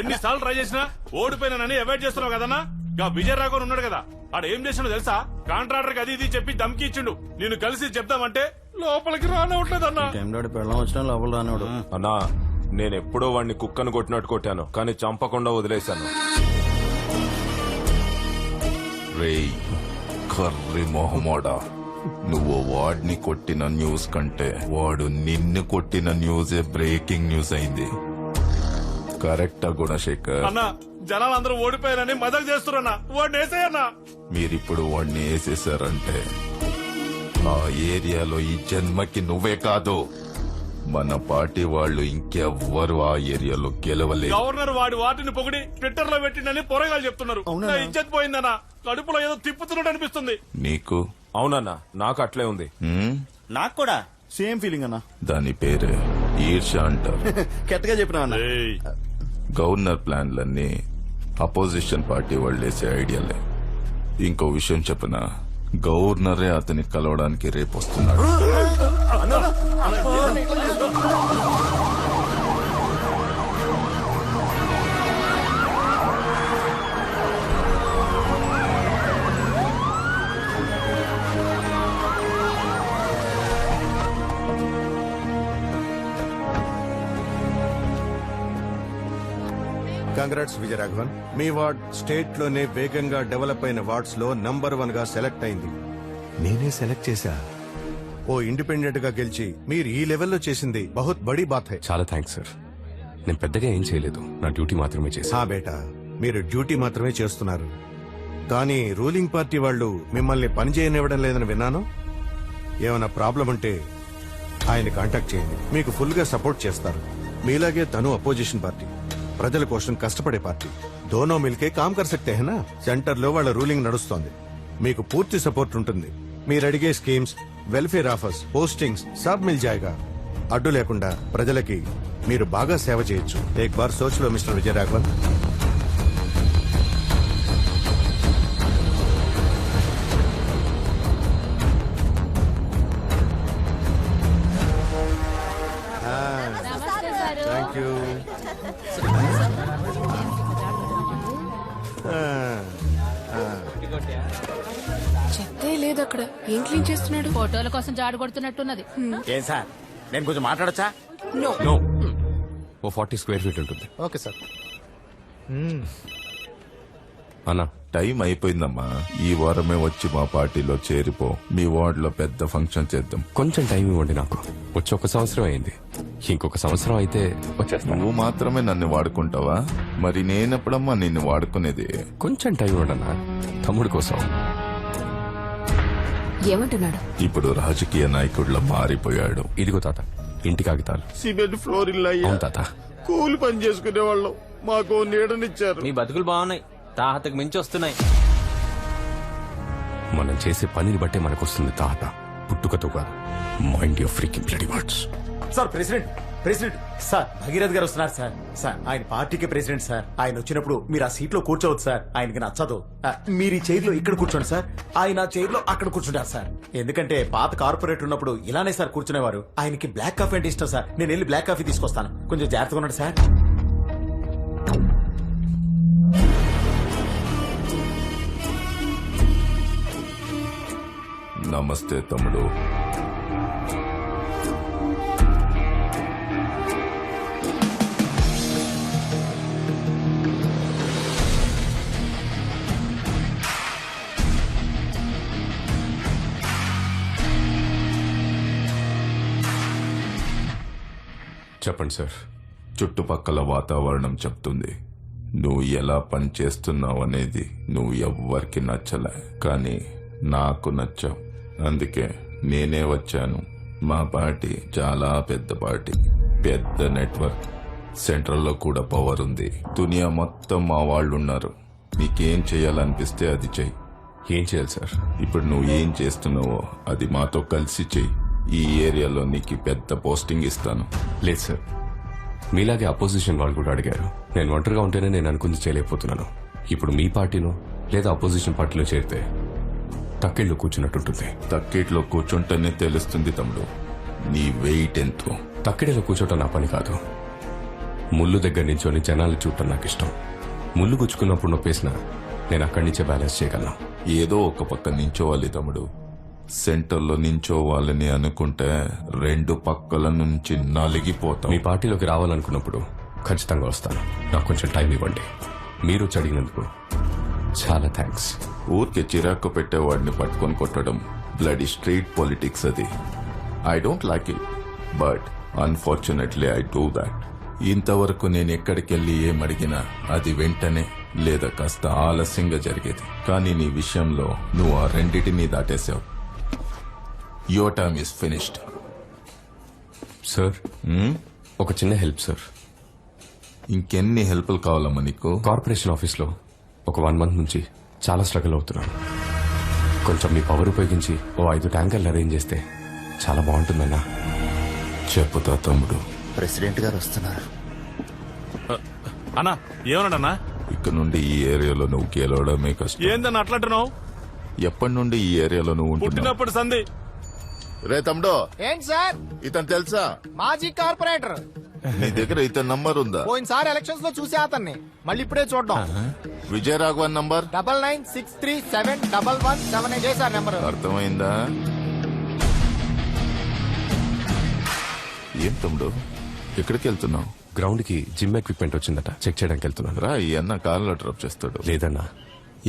ఎన్నిసార్లు ట్రై చేసినా ఓడిపోయినానని అవాయిడ్ చేస్తున్నావు కదన్నా. విజయరాఘవన్ ఉన్నాడు కదా, ఆడ ఏం చేసినా తెలుసా? కాంట్రాక్టర్ కి అది ఇది చెప్పి దమ్కి ఇచ్చిండు. నేను కలిసి చెప్దామంటే లోపలికి రానవట్లేదన్నా. వచ్చిన లోపల రానోడు. అన్నా, నేను ఎప్పుడో వాడిని కుక్కను కొట్టినట్టు కొట్టాను, కానీ చంపకుండా వదిలేశాను. రేయ్ కర్రి మొహమోడా, నువ్వు వాడిని కొట్టిన న్యూస్ కంటే వాడు నిన్ను కొట్టిన న్యూసే బ్రేకింగ్ న్యూస్ అయింది. కరెక్టా గుణశేఖర్? అన్నా, జనాలందరూ ఓడిపోయారని మదకు చేస్తున్నా. వాడిని వేసేయన్నా. మీరిప్పుడు వాడిని వేసేసారంటే ఆ ఏరియాలో ఈ జన్మకి నువ్వే కాదు, మన పార్టీ వాళ్ళు ఇంకెవ్వరు ఆ ఏరియాలో గెలవలేదు. గవర్నర్ వాటిని పొగిడి ట్విట్టర్ లో పెట్టిండని పొరగాలు చెప్తున్నారు. నా ఇజ్జత్ పోయిందన్నా. కడుపులో ఏదో తిప్పుతున్నట్టు అనిపిస్తుంది. నీకు? అవునన్నా, నాకు అట్లే ఉంది. నాకు కూడా సేమ్ ఫీలింగ్ అన్నా. దాని పేరే ఈర్ష అంటారు. కెట్టగా చెప్పినా అన్నా. గవర్నర్ ప్లాన్లన్నీ అపోజిషన్ పార్టీ వాళ్ళు వేసే ఐడియాలే. ఇంకో విషయం చెప్పనా, గవర్నరే అతని కలవడానికి రేపు వస్తున్నాడు. కంగ్రాట్స్ విజయరాఘవన్. మీ వార్డ్ స్టేట్ లోనే వేగంగా డెవలప్ అయిన వార్డ్స్ లో నంబర్ 1 గా సెలెక్ట్ అయింది. నేనే సెలెక్ట్ చేశా. ఓ ఇండిపెండెంట్ గా గెలిచి మీరు ఈ లెవెల్లో చేసింది బహుత్ బడీ బాత్ హై. చాలా థ్యాంక్స్ సార్. నేను పెద్దగా ఏం చేయలేదు, నా డ్యూటీ మాత్రమే చేశాను. బేటా, మీరు డ్యూటీ మాత్రమే చేస్తున్నారు, కానీ రూలింగ్ పార్టీ వాళ్ళు మిమ్మల్ని పని చేయనివ్వడం లేదని విన్నాను. ఏమైనా ప్రాబ్లం ఉంటే ఆయన కాంటాక్ట్ చేయండి, మీకు ఫుల్ గా సపోర్ట్ చేస్తారు. మీలాగే తను అపోజిషన్ పార్టీ, ప్రజల కోసం కష్టపడే పార్టీ. దోనో మిల్కే కామ్ కర్ సక్తే హై నా. సెంటర్ లో వాళ్ళ రూలింగ్ నడుస్తోంది, మీకు పూర్తి సపోర్ట్ ఉంటుంది. మీరు అడిగే స్కీమ్స్, వెల్ఫేర్ ఆఫర్స్, పోస్టింగ్స్ సబ్ మిల్ జాయేగా. అడ్డు లేకుండా ప్రజలకి మీరు బాగా సేవ చేయొచ్చు. ఏక్ బార్ సోచ్ లో మిస్టర్ విజయరాఘవన్. Thank you. చెత్తే లేదు అక్కడ. ఏం క్లీన్ చేస్తున్నాడు? ఫోటోల కోసం జాడు కొడుతున్నట్టున్నది. ఏం సార్, నేను కొంచెం మాట్లాడొచ్చా? నో, ఓ 40 స్క్వేర్ ఫీట్ ఉంటుంది. Okay sir. అన్నా, టైం అయిపోయిందమ్మా. ఈ వారమే వచ్చి మా పార్టీలో చేరిపో. మీ వార్డ్ లో పెద్ద ఫంక్షన్ చేద్దాం. కొంచెం టైం ఇవ్వండి నాకు. వచ్చి 1 సంవత్సరం అయింది, ఇంకొక సంవత్సరం అయితే వచ్చేస్తాను. నువ్వు మాత్రమే నన్ను వాడుకుంటావా? మరి నేనెప్పుడమ్మా నిన్ను వాడుకునేది? కొంచెం టైం ఇవ్వండి అన్నా, తమ్ముడి కోసం. ఏమంటున్నాడు? ఇప్పుడు రాజకీయ నాయకుడిలో మారిపోయాడు. ఇదిగో తాత, ఇంటి కాగితాలు. సిమెంట్ ఫ్లోర్ ఇల్లు అవును తాత. కూలి పని చేసుకునే వాళ్ళం, మాకు నీడనిచ్చారు. మీ బతుకులు బాగున్నాయి, తాహతకు మించి వస్తున్నాయి. మనం చేసే పనిని బట్టే మనకు వస్తుంది తాహత, పుట్టుకతో కాదు. Mind your freaking bloody words. Sir president sir, Bhagirath గారు వస్తున్నారు సార్. సార్, ఆయన పార్టీకి ప్రెసిడెంట్ సార్. ఆయన వచ్చినప్పుడు మీరు ఆ సీట్ లో కూర్చోవచ్చు సార్. ఆయనకి నచ్చదు. మీరు ఈ చైర్ లో ఇక్కడ కూర్చోండి సార్, ఆయన చైర్ లో అక్కడ కూర్చుంటారు సార్. ఎందుకంటే పాత కార్పొరేట్ ఉన్నప్పుడు ఇలానే సార్ కూర్చునేవారు. ఆయనకి బ్లాక్ కాఫీ అంటే ఇష్టం సార్. నేను వెళ్ళి బ్లాక్ కాఫీ తీసుకొస్తాను, కొంచెం జాగ్రత్తగా ఉన్నాడు సార్. నమస్తే తమ్ముడు. చెప్పండి సార్. చుట్టుపక్కల వాతావరణం చెప్తుంది నువ్వు ఎలా పని చేస్తున్నావు అనేది నువ్వు ఎవ్వరికి నచ్చలే, కానీ నాకు నచ్చావు. అందుకే నేనే వచ్చాను. మా పార్టీ చాలా పెద్ద పార్టీ, పెద్ద నెట్వర్క్, సెంట్రల్లో కూడా పవర్ ఉంది. దునియా మొత్తం మా వాళ్ళు ఉన్నారు. నీకేం చేయాలనిపిస్తే అది చెయ్యి. ఏం చేయాలి సార్? ఇప్పుడు నువ్వు ఏం చేస్తున్నావో అది మాతో కలిసి చెయ్యి. ఈ ఏరియాలో నీకు పెద్ద పోస్టింగ్ ఇస్తాను. లేదు సార్, మీలాగే అపోజిషన్ వాళ్ళు కూడా అడిగారు. నేను ఒంటరిగా ఉంటేనే నేను అనుకుంది చేయలేకపోతున్నాను. ఇప్పుడు మీ పార్టీలో లేదా అపోజిషన్ పార్టీలో చేరితే తక్కిళ్ళు కూర్చున్నట్టుంటుంది. తక్కిట్లో కూర్చుంటేనే తెలుస్తుంది తమ్ముడు నీ వెయిట్ ఎంతో. తక్కిడిలో కూర్చోటం నా పని కాదు. ముళ్ళు దగ్గర నించొని జనాలు చూడటం నాకు ఇష్టం. ముళ్ళు గుచ్చుకున్నప్పుడు నొప్పేసిన నేను అక్కడి నుంచే బ్యాలెన్స్ చేయగలను. ఏదో ఒక పక్క నించోవాలి తమ్ముడు. సెంటర్లో నించోవాలని అనుకుంటే రెండు పక్కల నుంచి నలిగిపోతాం. మీ పార్టీలోకి రావాలనుకున్నప్పుడు ఖచ్చితంగా వస్తాను. నాకు కొంచెం టైం ఇవ్వండి. మీరు వచ్చి అడిగినందుకు చాలా థ్యాంక్స్. ఊరికే చిరాకు పెట్టేవాడిని పట్టుకొని కొట్టడం బ్లడీ స్ట్రీట్ పాలిటిక్స్ అది. I don't like it, but unfortunately I do that. ఇంతవరకు నేను ఎక్కడికెళ్ళి ఏమడిగినా అది వెంటనే లేదా కాస్త ఆలస్యంగా జరిగేది. కానీ నీ విషయంలో నువ్వు ఆ రెండిటినీ దాటేశావు. Your time is finished. Sir, ఒక చిన్న హెల్ప్ సార్. ఇంకెన్ని హెల్ప్లు కావాలమ్మా నీకు? కార్పొరేషన్ ఆఫీస్లో ఒక 1 month నుంచి చాలా స్ట్రగుల్ అవుతున్నాను. కొంచెం మీ పవర్ ఉపయోగించి ఓ 5 ట్యాంకర్లు అరేంజ్ చేస్తే చాలా బాగుంటుందన్నా. చెప్పుతా తమ్ముడు. ప్రెసిడెంట్ గారు వస్తున్నారు. అన్నా ఏమన్నాడన్నా? ఇక్కడ నుండి ఈ ఏరియాలో నువ్వు గెలవడమే కష్టం. ఏందన్నా అట్లాంటున్నావు? ఎప్పటి నుండి ఈ ఏరియాలో నువ్వు ఉంటున్నావు? పుట్టినప్పుడు సంధి. రే తమ్ముడు, ఏంటి సార్? ఇతను తెలుసా? మాజీ కార్పొరేటర్. నీ దగ్గర ఇతని నంబర్ ఉందా? పోయినసారి ఎలక్షన్స్ లో చూసే అతన్ని మళ్ళీ ఇప్పుడే చూడడం. విజయరాఘవన్ నంబర్ 99637117 చేశారు నెంబర్. అర్థమైందా? ఏం తమ్ముడు ఎక్కడికి వెళ్తున్నావు? గ్రౌండ్ కి జిమ్ ఎక్విప్మెంట్ వచ్చిందట, చెక్ చేయడానికి వెళ్తున్నాను. రా, ఈ అన్న కార్లో డ్రాప్ చేస్తాడు. లేదన్నా.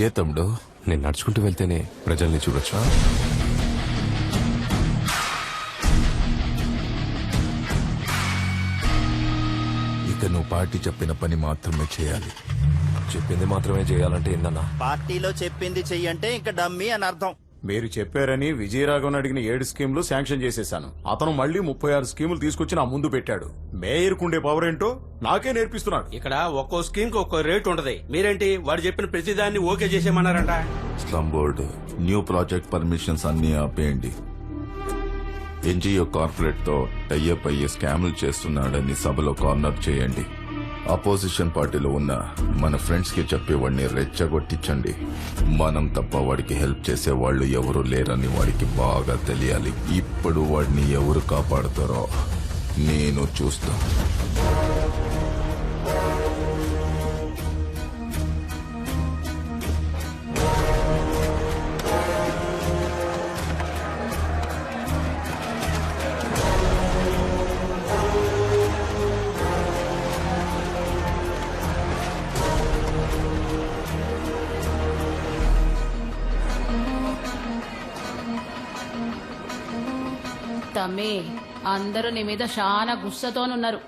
ఏ తమ్ముడు? నేను నడుచుకుంటూ వెళ్తేనే ప్రజల్ని చూడొచ్చు. ఇక నువ్వు పార్టీ చెప్పిన పని మాత్రమే చేయాలి. చెప్పింది మాత్రమే చేయాలంటే ఏందన్నా? పార్టీలో చెప్పింది చెయ్యంటే ఇంకా డమ్మీ అని అర్థం. మీరు చెప్పారని విజయరాఘవన్ అడిగిన 7 స్కీములు శాంక్షన్ చేసేశాను. అతను మళ్ళీ 36 స్కీములు తీసుకొచ్చి నా ముందు పెట్టాడు. మేయర్కుండే పవర్ ఏంటో నాకే నేర్పిస్తున్నాడు. ఇక్కడ ఒక్కో స్కీమ్ కి ఒక్కో రేట్ ఉంటది. మీరేంటి వాడు చెప్పిన ప్రతిదాన్ని ఓకే చేసేయమన్నారంట. Slum board new project permissions అన్ని ఆపేయండి. ఎన్జిఓ కార్పొరేట్ తో టైఅప్ అయ్యే స్కాములు చేస్తున్నాడని సభలో కార్నర్ చేయండి. అపోజిషన్ పార్టీలో ఉన్న మన ఫ్రెండ్స్ కి చెప్పేవాడిని రెచ్చగొట్టించండి. మనం తప్ప వాడికి హెల్ప్ చేసే వాళ్ళు ఎవరు లేరని వాడికి బాగా తెలియాలి. ఇప్పుడు వాడిని ఎవరు కాపాడుతారో నేను చూస్తా. తమ్మి, అందరూ నీ మీద చాలా గుస్సతోనున్నారు.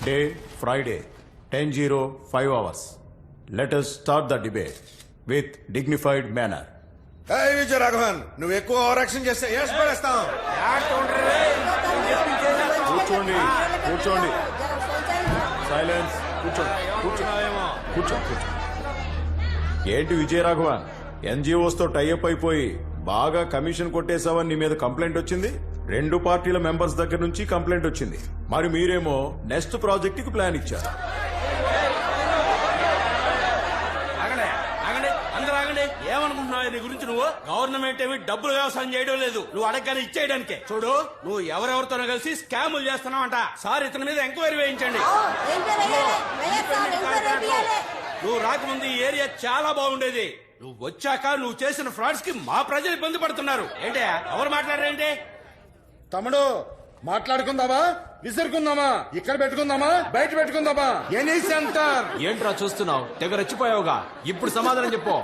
Day Friday 10:05 hours. Let us start the debate with dignified manner. Vijayaraghavan, నువ్వు ఎక్కువ ఓవర్ యాక్షన్ చేస్తే ఏస్ పడేస్తాం. కూర్చోండి, కూర్చోండి. సైలెన్స్. కూర్చోండి, కూర్చోండి, కూర్చోండి. ఏంటి విజయరాఘవన్, ఎన్జిఓస్ తో టైఅప్ అయిపోయి బాగా కమిషన్ కొట్టేశావని నీ మీద కంప్లైంట్ వచ్చింది. 2 పార్టీల మెంబర్స్ దగ్గర నుంచి కంప్లైంట్ వచ్చింది. మరి మీరేమో నెక్స్ట్ ప్రాజెక్ట్ కి ప్లాన్ ఇచ్చారు. ఏమనుకుంటున్నావు నీ గురించి? నువ్వు గవర్నమెంట్ ఏమి డబ్బులు వ్యవసాయం చేయడం లేదు, నువ్వు అడగగానే ఇచ్చేయడానికే. చూడు, నువ్వు ఎవరెవరితోనో కలిసి స్కాములు చేస్తున్నావంట. సార్ ఇతని మీద ఎంక్వైరీ వేయించండి. నువ్వు రాకముందు ఈ ఏరియా చాలా బాగుండేది. నువ్వు వచ్చాక నువ్వు చేసిన ఫ్రాడ్స్ కి మా ప్రజలు ఇబ్బంది పడుతున్నారు. ఏంటి ఎవరు మాట్లాడారేంటి? తమ్ముడు, మాట్లాడుకుందామా, విసురుకుందామా, ఇక్కడ పెట్టుకుందామా, బయట పెట్టుకుందామా? Any centre. ఏంట్రా చూస్తున్నావు? తెగ రెచ్చిపోయావుగా, ఇప్పుడు సమాధానం చెప్పు.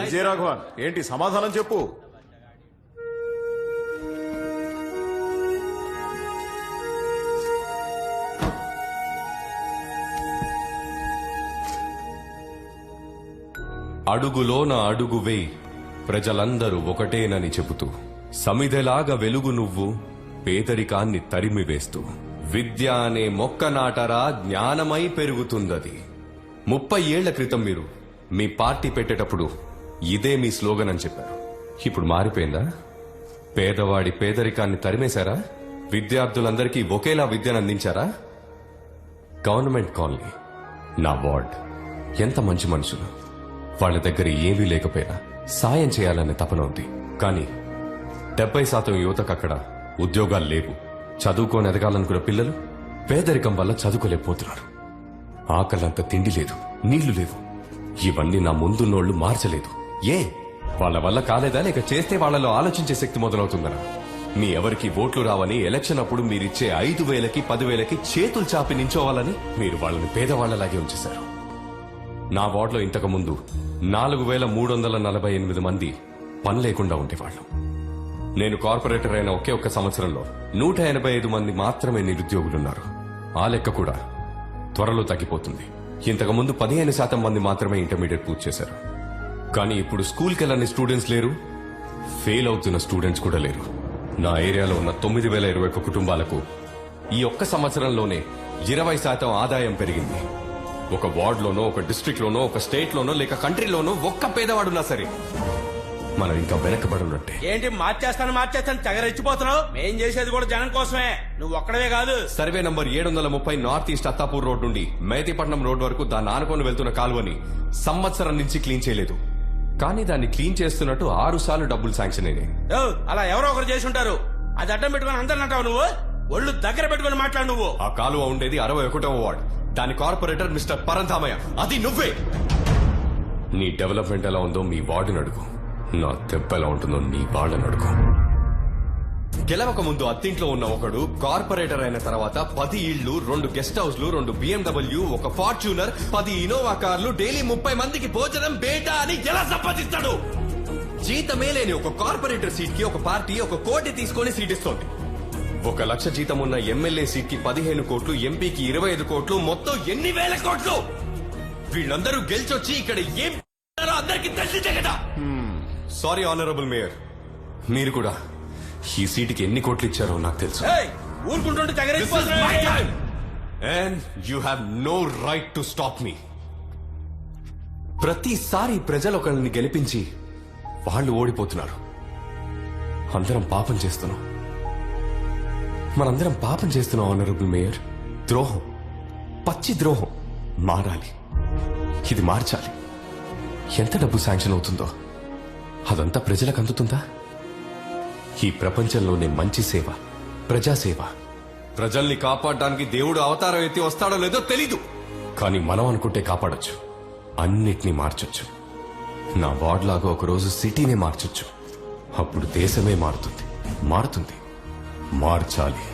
విజయరాఘవన్, ఏంటి సమాధానం చెప్పు. అడుగులోన అడుగు వేయి ప్రజలందరూ ఒకటేనని చెబుతూ, సమిధెలాగా వెలుగు నువ్వు పేదరికాన్ని తరిమివేస్తూ, విద్య అనే మొక్క నాటరా జ్ఞానమై పెరుగుతుందది. 30 ఏళ్ల క్రితం మీరు మీ పార్టీ పెట్టేటప్పుడు ఇదే మీ స్లోగన్ అని చెప్పారు. ఇప్పుడు మారిపోయిందా? పేదవాడి పేదరికాన్ని తరిమేశారా? విద్యార్థులందరికీ ఒకేలా విద్యను అందించారా? గవర్నమెంట్ కాలనీ, నా వార్డ్, ఎంత మంచి మనుషులు. వాళ్ళ దగ్గర ఏమీ లేకపోయినా సాయం చేయాలనే తపన ఉంది. కానీ 70% యువతకు అక్కడ ఉద్యోగాలు లేవు. చదువుకొని ఎదగాలనుకున్న పిల్లలు పేదరికం వల్ల చదువుకోలేకపోతున్నారు. ఆకలంత తిండి లేదు, నీళ్లు లేవు. ఇవన్నీ నా ముందున్నోళ్లు మార్చలేదు. ఏ వాళ్ళ వల్ల కాలేదా, లేక చేస్తే వాళ్లలో ఆలోచించే శక్తి మొదలవుతుందనా? మీ ఎవరికి ఓట్లు రావని ఎలక్షన్ అప్పుడు మీరిచ్చే 5,000కి 10,000కి చేతులు చాపి నించోవాలని మీరు వాళ్ళని పేదవాళ్లలాగే ఉంచేశారు. నా వార్డులో ఇంతకు ముందు 4,348 మంది పని లేకుండా ఉండేవాళ్లు. నేను కార్పొరేటర్ అయిన ఒకే ఒక్క సంవత్సరంలో 185 మంది మాత్రమే నిరుద్యోగులున్నారు. ఆ లెక్క కూడా త్వరలో తగ్గిపోతుంది. ఇంతకు ముందు 15% మంది మాత్రమే ఇంటర్మీడియట్ పూర్తి చేశారు. కానీ ఇప్పుడు స్కూల్కి వెళ్ళని స్టూడెంట్స్ లేరు, ఫెయిల్ అవుతున్న స్టూడెంట్స్ కూడా లేరు. నా ఏరియాలో ఉన్న 9,021 కుటుంబాలకు ఈ ఒక్క సంవత్సరంలోనే 20% ఆదాయం పెరిగింది. ఒక వార్డులోనో, ఒక డిస్ట్రిక్ట్ లోనో, ఒక స్టేట్ లోనో, లేక కంట్రీలోనో ఒక్క పేదవాడున్నా సరే మనం ఇంకా వెనకబడి ఉన్నట్టే. ఏంటి మార్చేస్తాను తెగరెచ్చిపోతున్నావు? మేం చేసేది కూడా జనం కోసమే, నువ్వు ఒక్కడవే కాదు. Survey number 730 north east Attapur road నుండి మేతిపట్నం రోడ్ వరకు దాన్ని ఆనుకొని వెళ్తున్న కాలువని సంవత్సరం నుంచి క్లీన్ చేయలేదు. కానీ దాన్ని క్లీన్ చేస్తున్నట్టు 6 సార్లు డబ్బులు శాంక్షన్ అయినాయి. అలా ఎవరో ఒకరు చేసి ఉంటారు. అది అడ్డం పెట్టుకుని అందరిని అంటావు నువ్వు. ఒళ్ళు దగ్గర పెట్టుకుని మాట్లాడు నువ్వు. ఆ కాలువ ఉండేది 61వ వార్డ్. దాని కార్పొరేటర్ మిస్టర్ పరంధామయ్య, అది నువ్వే. నీ డెవలప్మెంట్ ఎలా ఉందో మీ వార్డుని అడుగు, నా దెబ్బ ఎలా ఉంటుందో నీ వాళ్ళని అడుగు. గెలవక ముందు అత్తింట్లో ఉన్న ఒకడు కార్పొరేటర్ అయిన తర్వాత 10 ఇళ్లు, 2 గెస్ట్ హౌస్లు, 2 BMW, ఒక ఫార్చ్యూనర్, 10 ఇనోవా కార్లు, డైలీ 30 మందికి భోజనం బేటా అని ఎలా సంపాదిస్తాడు? జీతమే లేని ఒక కార్పొరేటర్ సీట్ కి ఒక పార్టీ 1 కోటి తీసుకొని సీట్ ఇస్తోంది. 1 లక్ష జీతం ఉన్న ఎమ్మెల్యే సీట్ కి 15 కోట్లు, ఎంపీకి 25 కోట్లు, మొత్తం ఎన్ని వేల కోట్లు? వీళ్ళందరూ గెలిచొచ్చి ఇక్కడ ఏం అందరికీ తెలిసిందే కదా. సారీ ఆనరబుల్ మేయర్, మీరు కూడా ఈ సీటుకి ఎన్ని కోట్లు ఇచ్చారో నాకు తెలుసు. ఊరుకుంటుంటే and you have no right to stop me. ప్రతిసారి ప్రజలు ఒకరిని గెలిపించి వాళ్ళు ఓడిపోతున్నారు. అందరం పాపం చేస్తున్నాం, మనందరం పాపం చేస్తున్నాం ఆనరబుల్ మేయర్. ద్రోహం, పచ్చి ద్రోహం మారాలి. ఇది మార్చాలి. ఎంత డబ్బు శాంక్షన్ అవుతుందో అదంతా ప్రజలకు అందుతుందా? ఈ ప్రపంచంలోనే మంచి సేవ ప్రజాసేవ. ప్రజల్ని కాపాడడానికి దేవుడు అవతారం ఎత్తి వస్తాడో లేదో తెలీదు, కానీ మనం అనుకుంటే కాపాడొచ్చు, అన్నిటినీ మార్చొచ్చు. నా వార్డ్ లాగా ఒకరోజు సిటీనే మార్చొచ్చు. అప్పుడు దేశమే మారుతుంది. మార్చాలి.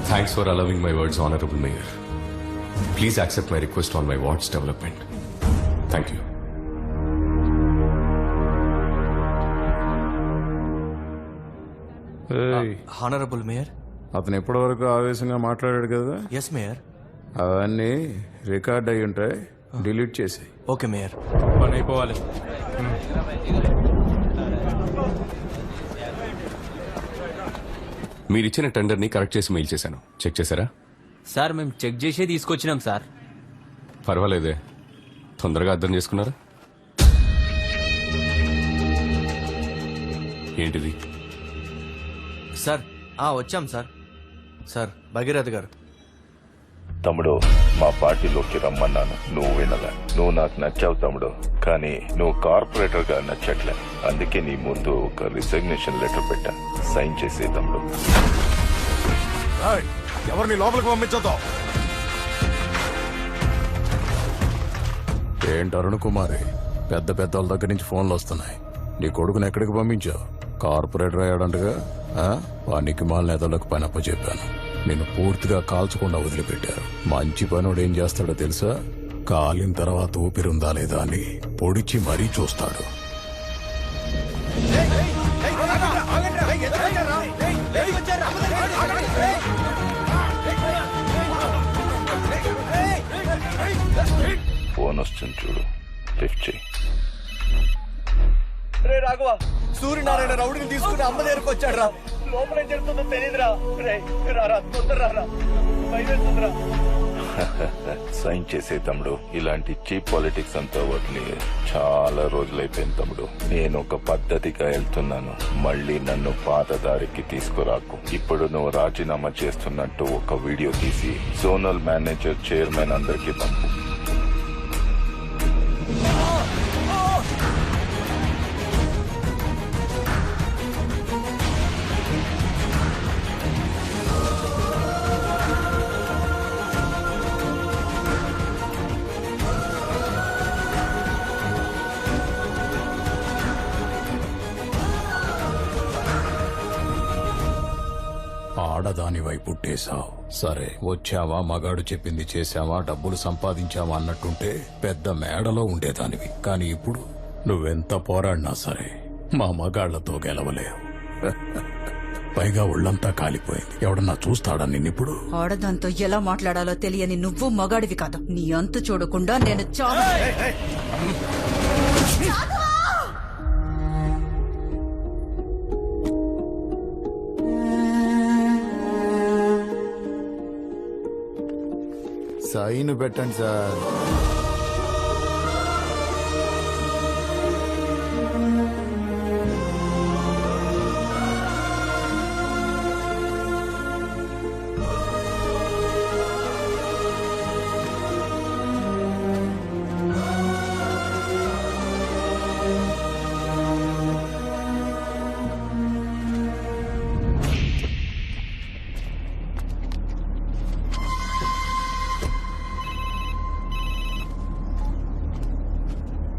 Thanks for allowing my words honourable mayor. Please accept my request on my wards development. Thank you. Honourable mayor, అతను ఎప్పటి వరకు ఆవేశంగా మాట్లాడాడు కదా? Yes mayor. అవన్నీ రికార్డ్ అయి ఉంటాయి, డిలీట్ చేసి. Okay mayor. పని అయిపోవాలి. మీరిచ్చిన టెండర్ని కరెక్ట్ చేసి మెయిల్ చేశాను. చెక్ చేశారా? సార్ మేము చెక్ చేసే తీసుకొచ్చినాం సార్. పర్వాలేదే, తొందరగా అర్థం చేసుకున్నారా? ఏంటిది? సార్ వచ్చాం సార్. సార్ భగీరథ గారు. తమ్ముడు, మా పార్టీలోకి రమ్మన్నాను, నువ్వు వినలా. నువ్వు నాకు నచ్చావు తమ్ముడు, కానీ నువ్వు కార్పొరేటర్ గా నచ్చట్లే. అందుకే నీ ముందు ఒక రిసిగ్నేషన్ లెటర్ పెట్టా, సైన్ చేసే తమ్ముడు. ఎవరిని లోపలికి పంపించొద్దు. ఏంటి అరుణ్ కుమారి, పెద్ద వాళ్ళ దగ్గర నుంచి ఫోన్లు వస్తున్నాయి. నీ కొడుకుని ఎక్కడికి పంపించావు? కార్పొరేటర్ అయ్యాడంటగా. వానికి మాల నేతలకు పని అప్పచెప్పాను. నేను పూర్తిగా కాల్చకుండా వదిలిపెట్టారు. మంచి పనుడు ఏం చేస్తాడో తెలుసా? కాలిన తర్వాత ఊపిరుందా లేదా అని పొడిచి మరీ చూస్తాడు. ఫోన్ వస్తుంది చూడు. లిఫ్ట్ చేయి. రే రాఘవ, సూర్యనారాయణ రౌడీని తీసుకుని అమ్మ దగ్గరకు వచ్చాడు రా. లోపల ఏం జరుగుతుందో తెలియదురా. రే రారా, తొందర రారా, భయమేస్తుందిరా. సైన్ చేసే తమ్ముడు, ఇలాంటి చీప్ పాలిటిక్స్ అంతా వదిలి చాలా రోజులైపోయింది తమ్ముడు. నేను ఒక పద్ధతిగా వెళ్తున్నాను, మళ్ళీ నన్ను పాత దారికి తీసుకురాకు. ఇప్పుడు నువ్వు రాజీనామా చేస్తున్నట్టు ఒక వీడియో తీసి జోనల్ మేనేజర్, చైర్మన్ అందరికీ పంపు. ఆడదానివై పుట్టేశావు. సరే, వచ్చావా, మగాడు చెప్పింది చేశావా, డబ్బులు సంపాదించావా అన్నట్టుంటే పెద్ద మేడలో ఉండేదానివి. కానీ ఇప్పుడు నువ్వెంత పోరాడినా సరే మా మగాళ్లతో గెలవలేవు. పైగా ఒళ్ళంతా కాలిపోయింది. ఎవడన్నా చూస్తాడా నిన్నిప్పుడు? ఆడదాంతో ఎలా మాట్లాడాలో తెలియని నువ్వు మగాడివి కాదు. నీ అంతు చూడకుండా నేను చాలా సైన్ పెట్టండి సార్.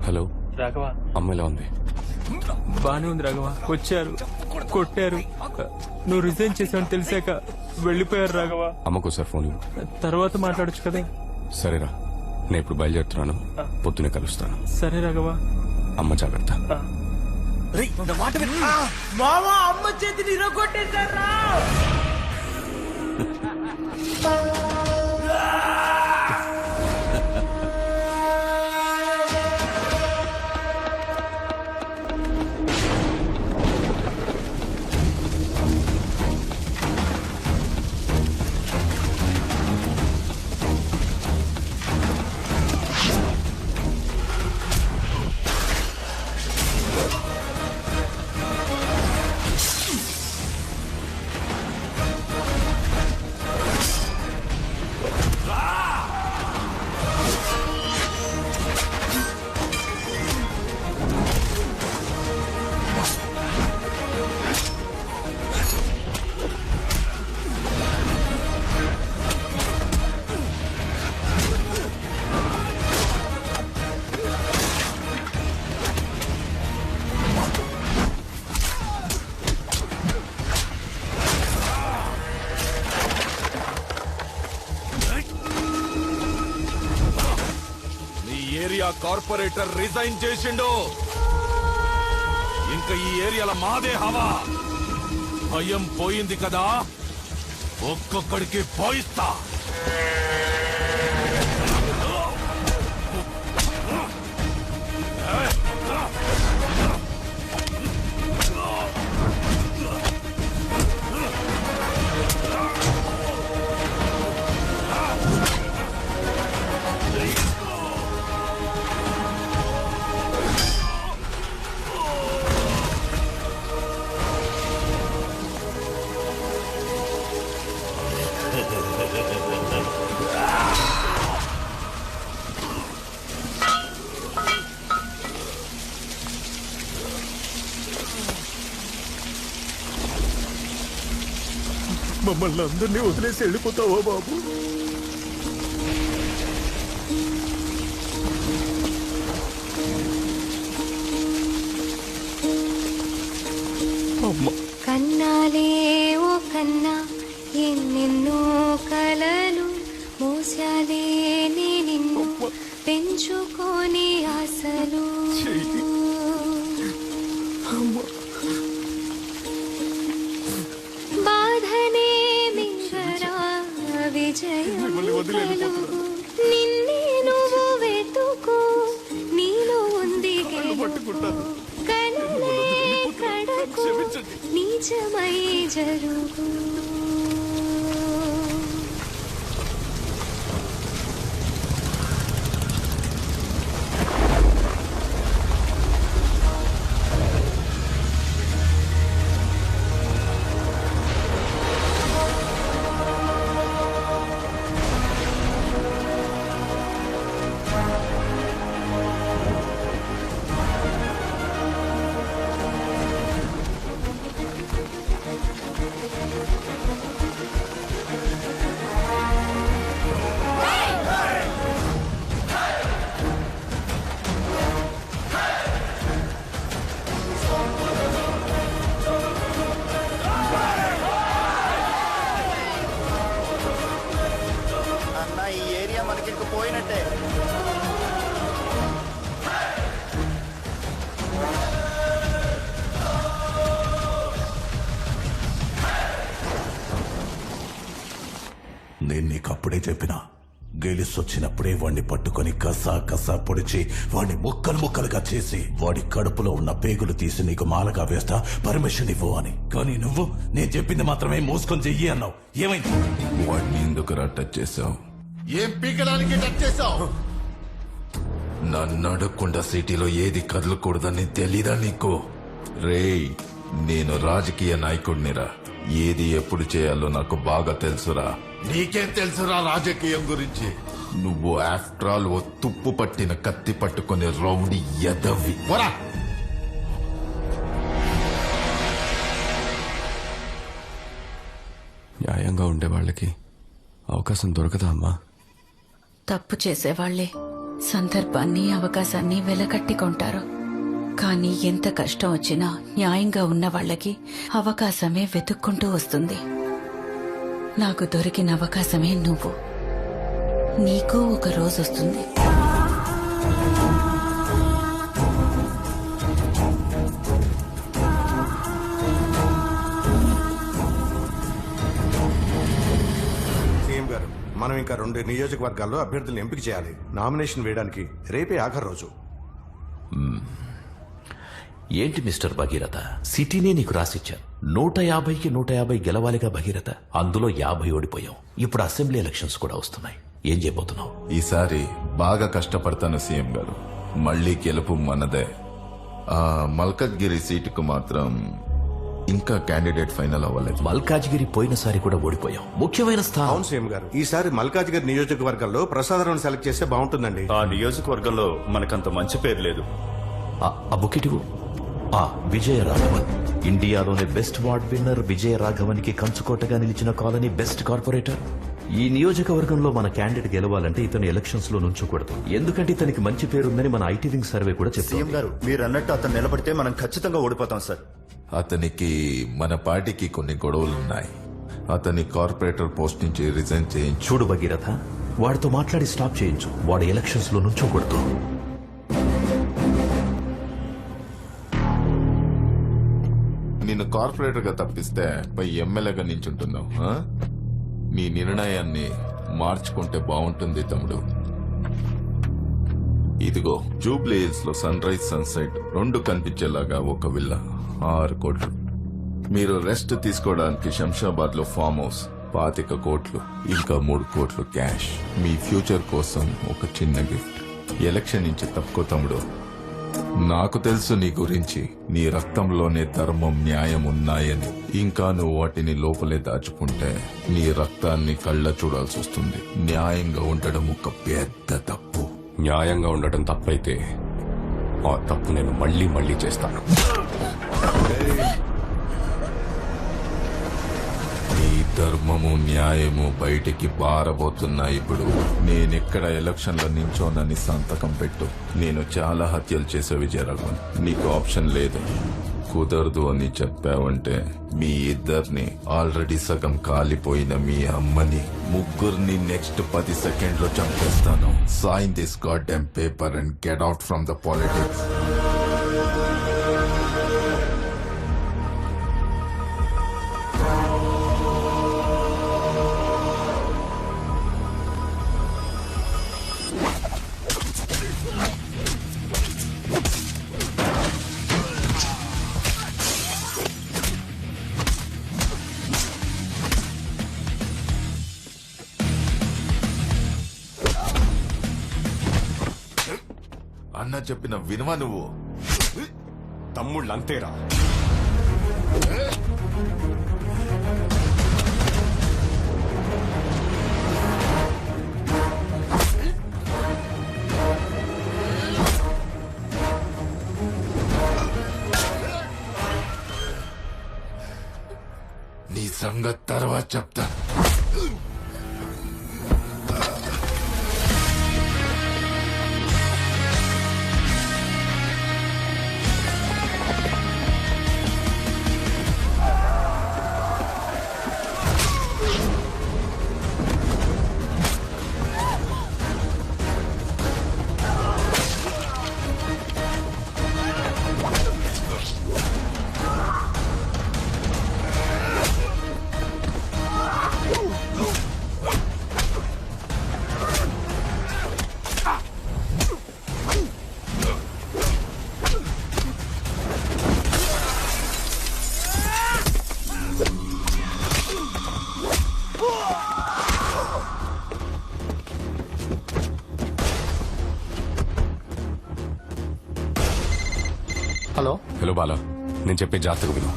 హలో రాఘవ, అమ్మాయిలా ఉంది? బానే ఉంది రాఘవ. వచ్చారు, కొట్టారు. నువ్వు రిజైన్ చేసావని తెలిసాక వెళ్ళిపోయారు రాఘవ. అమ్మకోసారి ఫోన్ ఇవ్వు. తర్వాత మాట్లాడొచ్చు కదా. సరేరా, నేను ఇప్పుడు బయలుదేరుతున్నాను. పొద్దునే కలుస్తాను. సరే రాఘవ. అమ్మ జాగ్రత్త. మామా, అమ్మ చేతిని ఇరగొట్టేశారా? ఏరియా కార్పొరేటర్ రిజైన్ చేసిండు. ఇంకా ఈ ఏరియాలో మాదే హవా. భయం పోయింది కదా, ఒక్కొక్కడికి పోయిస్తా. మమ్మల్ని అందరినీ వదిలేసి వెళ్ళిపోతావా బాబు? కన్నాలే ఓ కన్నా, ఎన్నెన్నో కలలు మోసాలే నిన్ను పెంచుకొని ఆశలు. బాధనే మింగరా విజయం నిన్నే నువ్వు వెతుకు, నీలో జరుగు. అన్న ఈ ఏరియా మనకి ఇంక పోయినట్టే. నేను నీకు అప్పుడే చెప్పినా గెలిసొచ్చినప్పుడే వాణ్ణి పట్టుకొని కసా కసా పొడిచి వాణ్ణి ముక్కలు ముక్కలుగా చేసి వాడి కడుపులో ఉన్న పేగులు తీసి నీకు మాలగా వేస్తా పర్మిషన్ ఇవ్వు అని. కానీ నువ్వు నేను చెప్పింది మాత్రమే మోసుకొని చెయ్యి అన్నావు. ఏమైంది? వాడిని ఎందుకురా టచ్ చేసావు? ఏం పీకడానికి టచ్ చేసావు? నన్ను అడగకుండా సిటీలో ఏది కదలకూడదని తెలీదా నీకు? రేయ్, నేను రాజకీయ నాయకుడినిరా. ఏది ఎప్పుడు చేయాలో నాకు బాగా తెలుసురా. నీకేం తెలుసురా రాజకీయం గురించి? నువ్వు ఆఫ్టర్ ఆల్ ఓ తుప్పు పట్టిన కత్తి పట్టుకునే రౌడీ ఎదవి. పోరా! న్యాయంగా ఉండే వాళ్ళకి అవకాశం దొరకదా అమ్మా? తప్పు చేసేవాళ్లే సందర్భాన్ని అవకాశాన్ని వెలకట్టి కొంటారు. కానీ ఎంత కష్టం వచ్చినా న్యాయంగా ఉన్న వాళ్ళకి అవకాశమే వెతుక్కుంటూ వస్తుంది. నాకు దొరికిన అవకాశమే నువ్వు. నీకు ఒక రోజు వస్తుంది. సీఎం గారు, మనం ఇంకా 2 నియోజకవర్గాల్లో అభ్యర్థులను ఎంపిక చేయాలి. నామినేషన్ వేయడానికి రేపే ఆఖరి రోజు. ఏంటి మిస్టర్ భగీరథ, సిటీనే నీకు రాసిచ్చాను. 150కి 150 గెలవాలిగా భగీరథ. అందులో 50 ఓడిపోయాం. ఇప్పుడు అసెంబ్లీ ఎలక్షన్స్ కూడా వస్తున్నాయి. ఏం చేయబోతున్నావు? ఈసారి బాగా కష్టపడతాను సీఎం గారు. మళ్ళీ గెలుపు మనదే. ఆ మల్కజ్గిరి సీటుకు మాత్రం ఇంకా క్యాండిడేట్ ఫైనల్ అవ్వలేదు. మల్కాజ్గిరి పోయినసారి కూడా ఓడిపోయాం. ముఖ్యమైన స్థానం. అవును సీఎం గారు, ఈసారి మల్కాజ్గిరి నియోజకవర్గంలో ప్రసాదరావుని సెలెక్ట్ చేస్తే బాగుంటుందండి. ఆ నియోజకవర్గంలో మనకంత మంచి పేరు లేదు. ఆ బుకెటివు. విజయ రాఘవన్, ఇండియాలోనే బెస్ట్ వార్డ్ విన్నర్ విజయ రాఘవన్కి కంచుకోటగా నిలిచిన కాలనీ బెస్ట్ కార్పొరేటర్. ఈ నియోజకవర్గంలో మన క్యాండిడేట్ గెలవాలంటే ఇతను ఎలక్షన్స్ లో నుంచకూడదు. ఎందుకంటే ఇతనికి మంచి పేరుందని మన ఐటీ వింగ్ సర్వే కూడా చెప్పింది. సీఎం గారు, మీరు అన్నట్టు అతను నిలబడితే మనం ఖచ్చితంగా ఓడిపోతాం సార్. అతనికి మన పార్టీకి కొన్ని గొడవలున్నాయి. అతని కార్పొరేటర్ పోస్ట్ నుంచి రిజైన్ చేయించు. చూడు భగీరథ, వాడితో మాట్లాడి స్టాప్ చేయించు. వాడు ఎలక్షన్స్ లో నుంచోకూడదు. నిన్ను కార్పొరేటర్ గా తప్పిస్తే పై ఎమ్మెల్యేగా నించుంటున్నావు. నీ నిర్ణయాన్ని మార్చుకుంటే బాగుంటుంది తమ్ముడు. ఇదిగో జూబ్లీ హిల్స్ లో సన్ రైజ్ సన్సెట్ 2 కనిపించేలాగా ఒక విల్లా 6 కోట్లు. మీరు రెస్ట్ తీసుకోవడానికి శంషాబాద్ లో ఫామ్ హౌస్ 25 కోట్లు, ఇంకా 3 కోట్లు క్యాష్. మీ ఫ్యూచర్ కోసం ఒక చిన్న గిఫ్ట్. ఎలక్షన్ నుంచి తప్పుకో తమ్ముడు. నాకు తెలుసు నీ గురించి. నీ రక్తంలోనే ధర్మం, న్యాయం ఉన్నాయని. ఇంకా నువ్వు వాటిని లోపలే దాచుకుంటే నీ రక్తాన్ని కళ్ళ చూడాల్సి వస్తుంది. న్యాయంగా ఉండడం ఒక పెద్ద తప్పు. న్యాయంగా ఉండటం తప్పైతే ఆ తప్పు నేను మళ్ళీ మళ్ళీ చేస్తాను. నీ ధర్మము, న్యాయము బయటికి పారబోతున్నాయి. ఇప్పుడు నేనెక్కడ ఎలక్షన్లో నించోనని సంతకం పెట్టు. నేను చాలా హత్యలు చేసే విజయరాఘవన్. నీకు ఆప్షన్ లేదు. కుదరదు అని చెప్పావంటే మీ ఇద్దరిని, ఆల్రెడీ సగం కాలిపోయిన మీ అమ్మని, ముగ్గురిని నెక్స్ట్ 10 సెకండ్లో చంపేస్తాను. Sign this goddamn paper and get out from the politics. అన్న చెప్పిన వినవా నువ్వు? తమ్ముళ్ళు అంతేరా. నీ సంగతి తర్వాత చెప్తా. హలో బాలా, నేను చెప్పే జాతకు విను.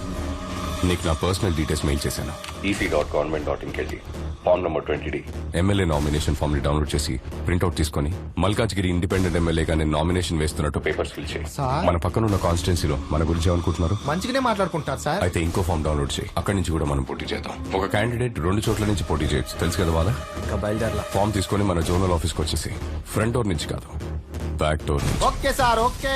నీకు నా పర్సనల్ డీటెయిల్స్ మెయిల్ చేశాను. ec.government.in కెళ్ళి form number 20D MLA nomination form ని డౌన్లోడ్ చేసి ప్రింట్అవుట్ తీసుకుని మల్కాజ్గిరి ఇండిపెండెంట్ ఎమ్మెల్యేగా నేను నామినేషన్ వేస్తున్నట్టు పేపర్స్ ఫిల్ చేయి. మన పక్కన ఉన్న కాన్స్టిట్యున్సీలో మన గురించి ఏమనుకుంటున్నారు? మంచిగానే మాట్లాడుకుంటారు సార్. అయితే ఇంకో ఫామ్ డౌన్లోడ్ చేయి. అక్కడి నుంచి కూడా మనం పోటీ చేద్దాం. ఒక క్యాండిడేట్ 2 చోట్ల నుంచి పోటీ చేయొచ్చు, తెలుసు కదా వాళ్ళ. ఇంకా బయలుదేరలా. ఫామ్ తీసుకుని మన జోనల్ ఆఫీస్కి వచ్చేసి ఫ్రంట్ డోర్ నుంచి కాదు, బ్యాక్ డోర్ నుంచి. Okay sir, okay.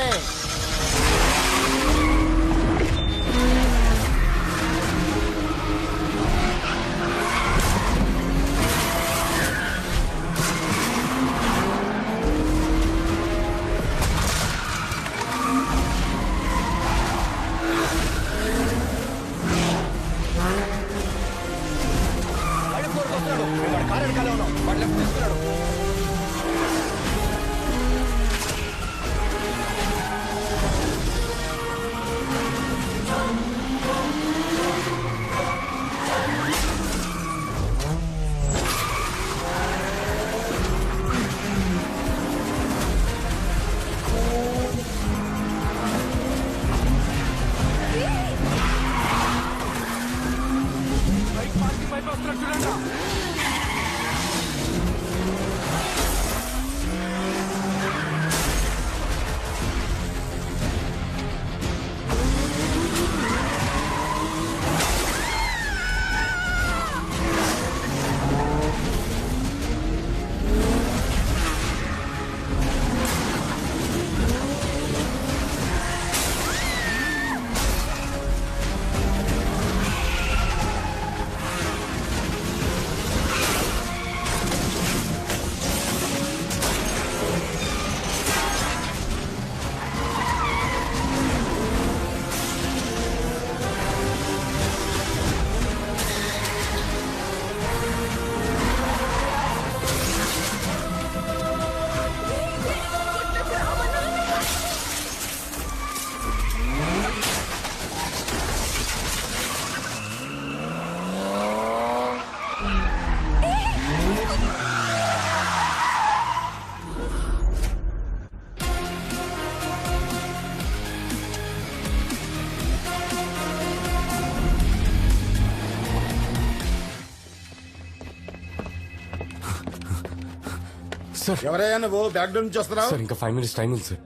సార్, ఎవరయ్యా నువ్వు? బ్యాక్ డోర్ నుంచి వస్తున్నావు? సార్ ఇంకా 5 minutes టైం ఉంది సార్,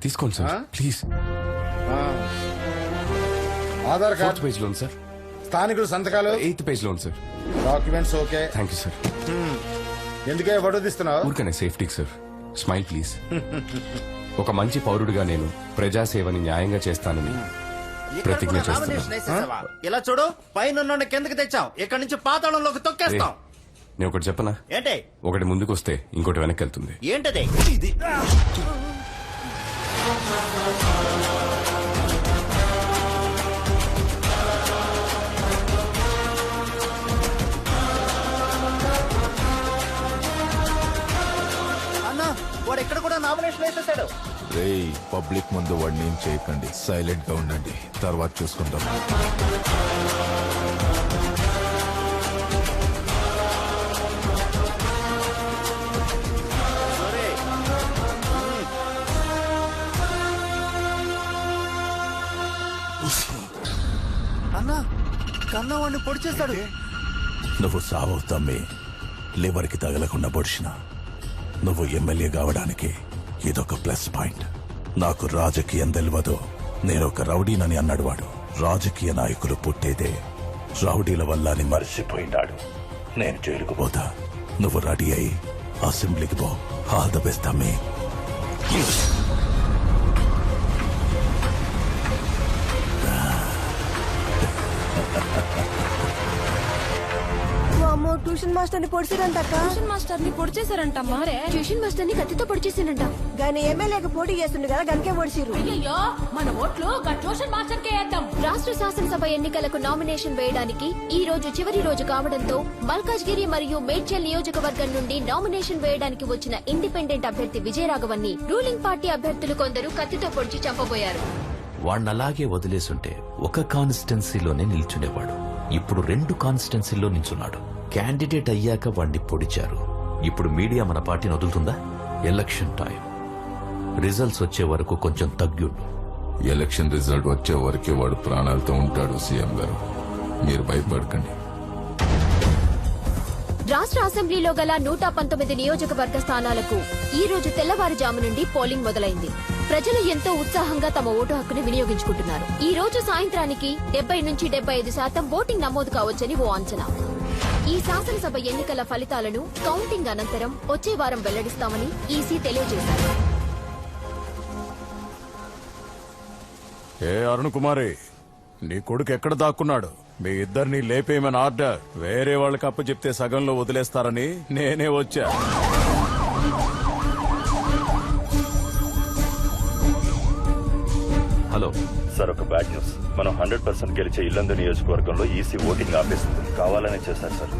తీసుకోండి sir please. Aadhaar 4th card page లో ఉంది సార్. స్థానికులు సంతకాలు 8th పేజ్ లో ఉంది sir. Documents okay. Thank you sir. ఎందుకే ఫోటో తీస్తున్నావు? ఊరికనే సేఫ్టీకి సార్. Smile please. ఒక మంచి పౌరుడిగా నేను ప్రజాసేవని న్యాయంగా చేస్తానని ప్రతిజ్ఞ చేస్తున్నాను. ఇలా చూడు, పైన కిందకి తెచ్చాం, ఇక్కడి నుంచి పాతాళంలోకి తొక్కేస్తాం. నేను ఒకటి చెప్పనా? ఏంటి? ఒకటి ముందుకు వస్తే ఇంకోటి వెనక్కి వెళ్తుంది. ఏంటది? ఇది అన్నా, వాడు ఇక్కడ కూడా నామినేషన్ వేసేసాడు. రేయ్, పబ్లిక్ ముందు వాడిని ఏం చేయకండి, సైలెంట్ గా ఉండండి, తర్వాత చూసుకుందాం. కన్నా వాడిని పొడి చేస్తాడు. నువ్వు సావు తమ్మి, లివర్కి తగలకుండా పొడిచిన. నువ్వు ఎమ్మెల్యే కావడానికి ఇదొక ప్లస్ పాయింట్. నాకు రాజకీయం తెలియదు, నేనొక రౌడీనని అన్నాడు వాడు. రాజకీయ నాయకులు పుట్టేదే రౌడీల వల్ల అని మర్చిపోయినాడు. నేను జైలుకు పోతా, నువ్వు రెడీ అయి అసెంబ్లీకి పో. ఆల్ ద బెస్ట్ తమ్మి. అమ్మో, ట్యూషన్ మాస్టర్ ని పొడిచారంట. ట్యూషన్ మాస్టర్ ని పొడి చేశారంటమ్మా. ట్యూషన్ మాస్టర్ ని కత్తితో పొడి చేసిందంట. గాని ఎమ్మెల్యేకి పోటీ చేస్తుండే కదా, గనికే పొడిచిరు. అయ్యో, మన ఓట్లు ట్యూషన్ మాస్టర్ కే వేద్దాం. రాష్ట్ర శాసనసభ ఎన్నికలకు నామినేషన్ వేయడానికి ఈ రోజు చివరి రోజు కావడంతో మల్కాజ్గిరి మరియు మేడ్చల్ నియోజకవర్గం నుండి నామినేషన్ వేయడానికి వచ్చిన ఇండిపెండెంట్ అభ్యర్థి విజయరాఘవన్ని రూలింగ్ పార్టీ అభ్యర్థులు కొందరు కత్తితో పొడిచి చంపబోయారు. వాణ్ణలాగే వదిలేసుంటే ఒక కాన్స్టిట్యున్సీలోనే నిల్చునేవాడు. ఇప్పుడు 2 కాన్స్టిట్యున్సీల్లో నిల్చున్నాడు. క్యాండిడేట్ అయ్యాక వాణ్ణి పొడిచారు. ఇప్పుడు మీడియా మన పార్టీని వదులుతుందా? ఎలక్షన్ టైం, రిజల్ట్స్ వచ్చే వరకు కొంచెం తగ్గుండు. ఎలక్షన్ రిజల్ట్ వచ్చే వరకే వాడు ప్రాణాలతో ఉంటాడు. సీఎం గారు, మీరు భయపడకండి. రాష్ట్ర అసెంబ్లీలో గల 119 నియోజకవర్గ స్థానాలకు ఈ రోజు తెల్లవారుజాము నుండి పోలింగ్ మొదలైంది. ప్రజలు ఎంతో ఉత్సాహంగా తమ ఓటు హక్కును వినియోగించుకుంటున్నారు. ఈ రోజు సాయంత్రానికి 70 నుంచి 75% ఓటింగ్ నమోదు కావచ్చని ఓ అంచనా. ఈ శాసనసభ ఎన్నికల ఫలితాలను కౌంటింగ్ అనంతరం వచ్చే వారం వెల్లడిస్తామని ఈసీ తెలియజేశారు. ఏ అరుణ్ కుమారి, నీ కొడుకు ఎక్కడ దాక్కున్నాడు? మీ ఇద్దరిని లేపేయమని ఆర్డర్. వేరే వాళ్ళకి అప్పు చెప్తే సగంలో వదిలేస్తారని నేనే వచ్చా. హలో సార్, ఒక బ్యాడ్ న్యూస్. మనం 100% గెలిచే ఇల్లందు నియోజకవర్గంలో ఈసీ ఓటింగ్ ఆపేస్తుంది. కావాలనే చేశారు సార్.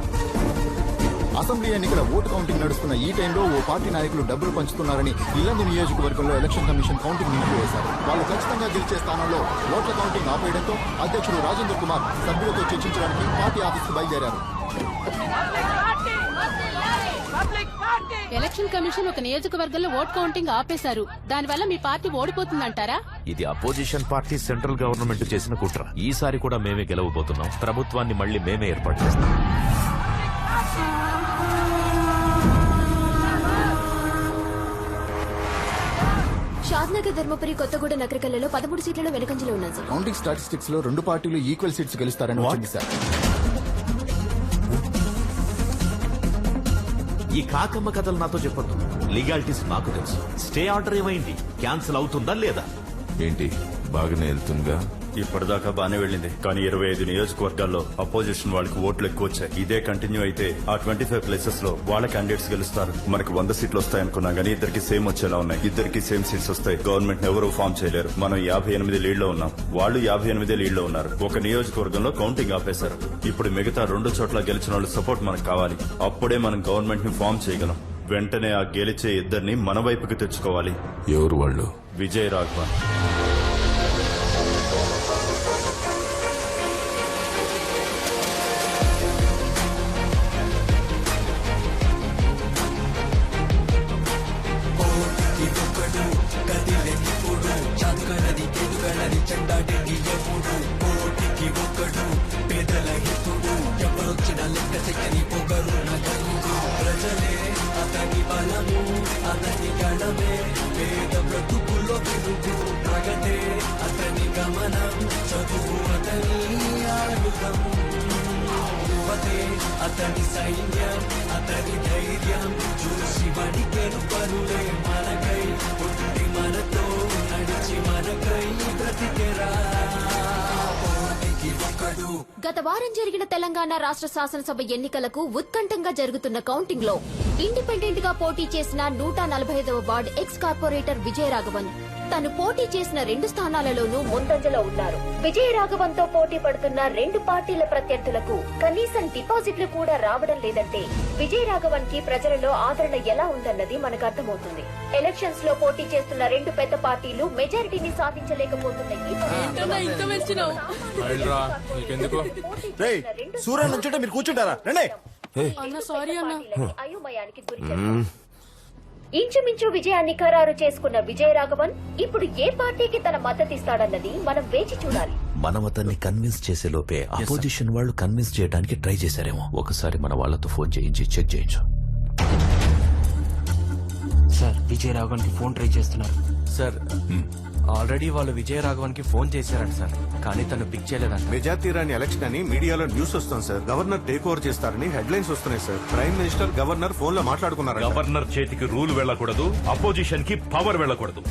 అసెంబ్లీ ఎన్నికల ఓటు కౌంటింగ్ నడుస్తున్న ఈ టైంలో ఓ పార్టీ నాయకులు డబ్బులు పంచుతున్నారని ఇల్లందు నియోజకవర్గంలో ఎలక్షన్ కమిషన్ కౌంటింగ్ నిలిపివేశారు. వాళ్ళు ఖచ్చితంగా గెలిచే స్థానంలో ఓట్ల కౌంటింగ్ ఆపేయడంతో అధ్యక్షుడు రాజేంద్ర కుమార్ సభ్యులతో చర్చించడానికి పార్టీ ఆఫీస్కు బయలుదేరారు. ఎలక్షన్ కమిషన్ ఒక నియోజకవర్గంలో ఓట్ కౌంటింగ్ ఆపేశారు. దానివల్ల మీ పార్టీ ఓడిపోతుందంటారా? ఇది అపోజిషన్ పార్టీ సెంట్రల్ గవర్నమెంట్ చేసిన కుట్ర. ఈసారి కూడా మేమే గెలవబోతున్నాం. ప్రభుత్వాన్ని మళ్ళీ మేమే ఏర్పాటు చేస్తాం. షాద్నగర్, ధర్మపురి, కొత్తగూడ, నగరకల్లలో 13 సీట్లలో వెనుకంజలో ఉన్నాయి సార్. కౌంటింగ్ స్టాటిస్టిక్స్ లో 2 పార్టీలు ఈక్వల్ సీట్స్ గెలుస్తారని వచ్చింది సార్. ఈ కాకమ్మ కథలు నాతో చెప్పొద్దు. లీగాలిటీస్ నాకు తెలుసు. స్టే ఆర్డర్ ఏమైంది? క్యాన్సిల్ అవుతుందా లేదా? ఏంటి, బాగానే వెళ్తుందిగా? ఇప్పటిదాకా బానే వెళ్ళింది, కానీ 25 నియోజకవర్గాల్లో అపోజిషన్ వాళ్ళకి ఓట్లు ఎక్కువ వచ్చాయి. ఇదే కంటిన్యూ అయితే ఆ 25 ప్లేసెస్ లో వాళ్ళ క్యాండిడేట్స్ గెలుస్తారు. మనకు 100 సీట్లు వస్తాయనుకున్నాం, కానీ ఇద్దరికి సేమ్ వచ్చేలా ఉన్నాయి. ఇద్దరికి సేమ్ సీట్స్ వస్తాయి. గవర్నమెంట్ ఎవరూ ఫామ్ చేయలేరు. మనం 58 లీడ్ లో ఉన్నాం, వాళ్ళు 58 లీడ్ లో ఉన్నారు. ఒక నియోజకవర్గంలో కౌంటింగ్ ఆపేశారు. ఇప్పుడు మిగతా 2 చోట్ల గెలిచిన వాళ్ళ సపోర్ట్ మనకు కావాలి. అప్పుడే మనం గవర్నమెంట్ ని ఫామ్ చేయగలం. వెంటనే ఆ గెలిచే ఇద్దరిని మన వైపుకి తెచ్చుకోవాలి. ఎవరు వాళ్ళు? విజయ్ రాఘవన్. అతని సైన్యం, అతని ధైర్యం చూసి వడికెను పనులే మనకై పుట్టి మనతో నడిచి మనకై బ్రతికెరా. గత వారం జరిగిన తెలంగాణ రాష్ట్ర శాసనసభ ఎన్నికలకు ఉత్కంఠంగా జరుగుతున్న కౌంటింగ్ లో ఇండిపెండెంట్ గా పోటీ చేసిన 145వ వార్డు ఎక్స్ కార్పొరేటర్ విజయరాఘవన్ తను పోటీ చేసిన 2 స్థానాలలోనూ ముందంజలో ఉన్నారు. విజయరాఘవన్ తో పోటీ పడుతున్న 2 పార్టీల ప్రత్యర్థులకు కనీసం డిపాజిట్లు కూడా రావడం లేదంటే విజయరాఘవన్ కి ప్రజలలో ఆదరణ ఎలా ఉందన్నది మనకు అర్థమవుతుంది. ఎలక్షన్స్ లో పోటీ చేస్తున్న 2 పెద్ద పార్టీలు మెజారిటీని సాధించలేకపోతున్న ఈ సూర్య నుంచుంటే మీరు కూర్చుంటారా? రండి. అయోమయానికి గురి ఇంచుమించు విజయాన్ని ఖరారు చేసుకున్న విజయరాఘవన్ ఇప్పుడు ఏ పార్టీకి తన మద్దతిస్తాడన్నది మనం వేచి చూడాలి. మనం అతన్ని కన్విన్స్ చేసే లోపే అపోజిషన్ వాళ్ళు కన్విన్స్ చేయడానికి ట్రై చేశారేమో. ఒకసారి మన వాళ్ళతో ఫోన్ చేయించి చెక్ చేయించు. సార్ విజయరాఘవన్ కి ఫోన్ ట్రై చేస్తున్నారు సార్. ఆల్రెడీ వాళ్ళు విజయరాఘవన్ కి ఫోన్ చేశారంట సార్, కానీ తను పిక్ చేయలేదంట. మెజార్టీ రాని ఎలక్షన్ అని మీడియాలో న్యూస్ వస్తుంది సార్. గవర్నర్ టేక్ ఓవర్ చేస్తారని హెడ్లైన్స్ వస్తున్నాయి sir. Prime minister governor phone లో మాట్లాడుకున్నారు. గవర్నర్ చేతికి రూల్ వెళ్ళకూడదు, అపోజిషన్ కి పవర్ వెళ్ళకూడదు.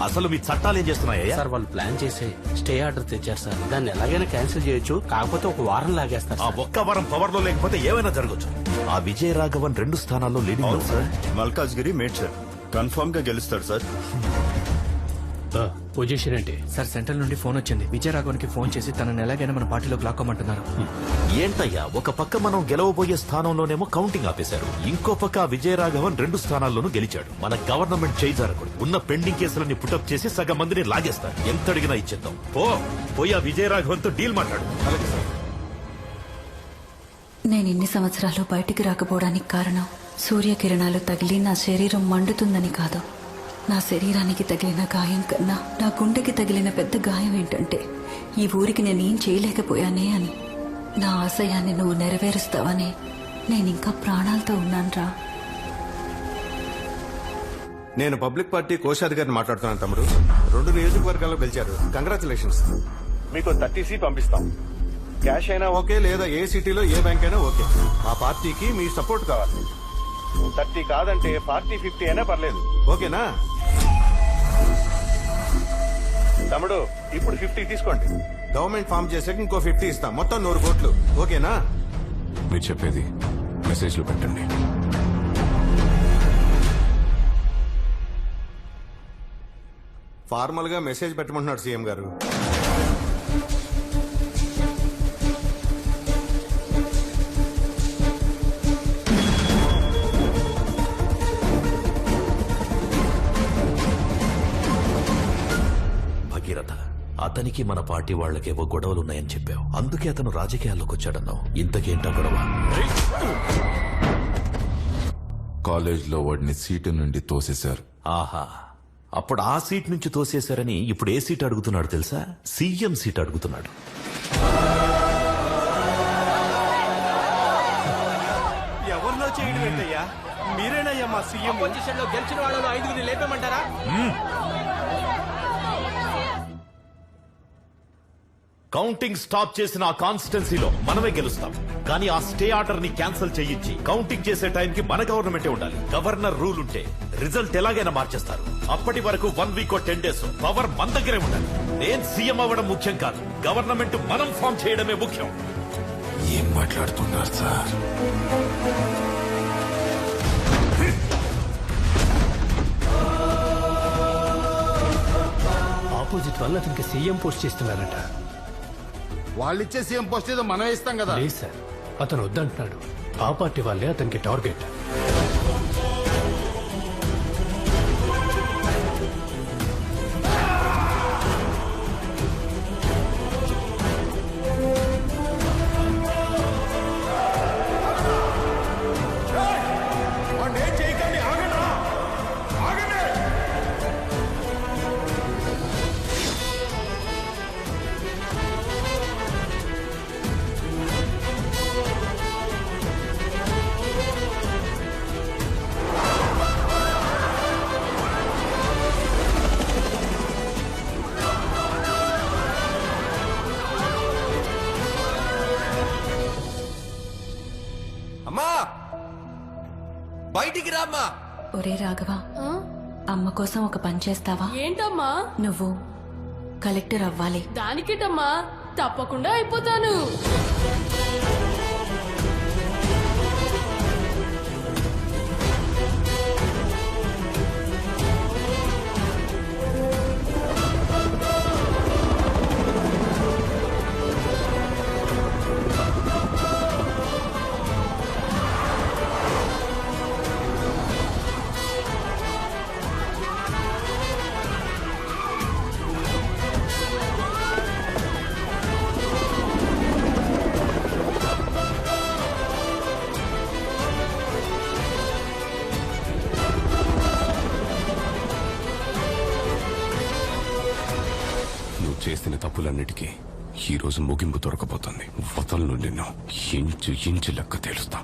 అసలు మీ చట్టాలు ఏం చేస్తున్నాయా? సార్ వాళ్ళు ప్లాన్ చేసి స్టే ఆర్డర్ తెచ్చారు సార్. దాన్ని ఎలాగైనా క్యాన్సిల్ చేయొచ్చు, కాకపోతే ఒక వారం లాగేస్తారు. ఆ ఒక్క వారం పవర్ లో లేకపోతే ఏమైనా జరగచ్చు. ఆ విజయరాఘవన్ 2 స్థానాల్లో leading sir. Malkajgiri made sir confirm గా గెలుస్తాడు సార్. పొజిషన్ ఏంటి సార్? సెంట్రల్ నుండి ఫోన్ వచ్చింది. విజయరాఘవన్ కి ఫోన్ చేసి తనని ఎలాగైనా మన పార్టీలోకి లాక్కోమంటున్నారు. ఏంటయ్యా, ఒక పక్క మనం గెలవబోయే స్థానంలోనేమో కౌంటింగ్ ఆపేశారు, ఇంకో పక్క విజయరాఘవన్ 2 స్థానాల్లోనూ గెలిచాడు. మన గవర్నమెంట్ చేయి జరగకూడదు. ఉన్న పెండింగ్ కేసులన్నీ పుటప్ చేసి సగం మందిని లాగేస్తారు. ఎంత అడిగినా ఇచ్చేద్దాం. పోయి ఆ విజయరాఘవన్ తో డీల్ మాట్లాడు. నేను ఇన్ని సంవత్సరాలు బయటికి రాకపోవడానికి కారణం సూర్యకిరణాలు తగిలి నా శరీరం మండుతుందని కాదు. నా శరీరానికి తగిలిన గాయం కన్నా నా గుండెకి తగిలిన పెద్ద గాయం ఏంటంటే ఈ ఊరికి నేనేం చేయలేకపోయానే అని. నా ఆశయాన్ని నువ్వు నెరవేరుస్తావని నేనింకా ప్రాణాలతో ఉన్నాన్రా. నేను పబ్లిక్ పార్టీ కోశాధికారిని మాట్లాడుతున్నాను తమ్ముడు. 2 నియోజకవర్గాల్లో గెలిచారు. కంగ్రాచులేషన్స్. మీకు 30C పంపిస్తాం. క్యాష్ అయినా ఓకే, లేదా ఏ సిటీలో ఏ బ్యాంక్ అయినా ఓకే. ఆ పార్టీకి మీ సపోర్ట్ కావాలి. 30 కాదంటే 40, 50 అయినా పర్లేదు. ఓకేనా తమ్ముడు? ఇప్పుడు 50 తీసుకోండి. గవర్నమెంట్ ఫామ్ చేసాక ఇంకో 50 ఇస్తాం. మొత్తం 100 కోట్లు. ఓకేనా? మీరు చెప్పేది మెసేజ్లో పెట్టండి. ఫార్మల్ గా మెసేజ్ పెట్టమంటున్నాడు సీఎం గారు. భగీరథ, అతనికి మన పార్టీ వాళ్ళకేవో గొడవలున్నాయని చెప్పావు, అందుకే అతను రాజకీయాల్లోకి వచ్చాడన్నావు. ఇంతకేంటా గొడవ? కాలేజ్లో వాడిని సీటు నుండి తోసేశారు. ఆహా, అప్పుడు ఆ సీట్ నుంచి తోసేశారని ఇప్పుడు ఏ సీట్ అడుగుతున్నాడు తెలుసా? సీఎం సీట్ అడుగుతున్నాడు. ఎవరిలో చేయడం ఏంటయ్యా? మీరేనయ్యా మా సీఎం. పొజిషన్ లో గెలిచిన వాళ్ళలో 5గురిని లేపేమంటారా? కౌంటింగ్ స్టాప్ చేసిన ఆ కాన్స్టిట్యున్సీలో మనమే గెలుస్తాం. కానీ ఆ స్టే ఆర్డర్ ని క్యాన్సిల్ చేయించి కౌంటింగ్ చేసే టైంకి మన గవర్నమెంటే ఉండాలి. గవర్నర్ రూల్ ఉంటే రిజల్ట్ ఎలాగైనా మార్చేస్తారు. అప్పటి వరకు 1 వీక్ 10 days పవర్ మన దగ్గరే ఉండాలి. నేను సీఎం అవ్వడం ముఖ్యం కాదు, గవర్నమెంట్ మనం ఫామ్ చేయడమే ముఖ్యం. ఏం మాట్లాడుతున్నారు సార్? ఆపోజిట్ వల్ల అతనికి సీఎం పోస్ట్ చేస్తున్నారట. వాళ్ళిచ్చే సీఎం పోస్ట్ ఏదో మనం ఇస్తాం కదా. లేదు సార్, అతను వద్దంటున్నాడు. ఆ పార్టీ వాళ్ళే అతనికి టార్గెట్. అమ్మా బయటికి రామ్మా. ఒరే రాఘవ, అమ్మ కోసం ఒక పని చేస్తావా? ఏంటమ్మా? నువ్వు కలెక్టర్ అవ్వాలి. దానికేటమ్మా, తప్పకుండా అయిపోతాను. నువ్వు చేసిన తప్పులన్నిటికీ ఈ రోజు ముగింపు దొరకబోతుంది. వదలను నిన్ను. ఇంచు ఇంచు లెక్క తేలుస్తా.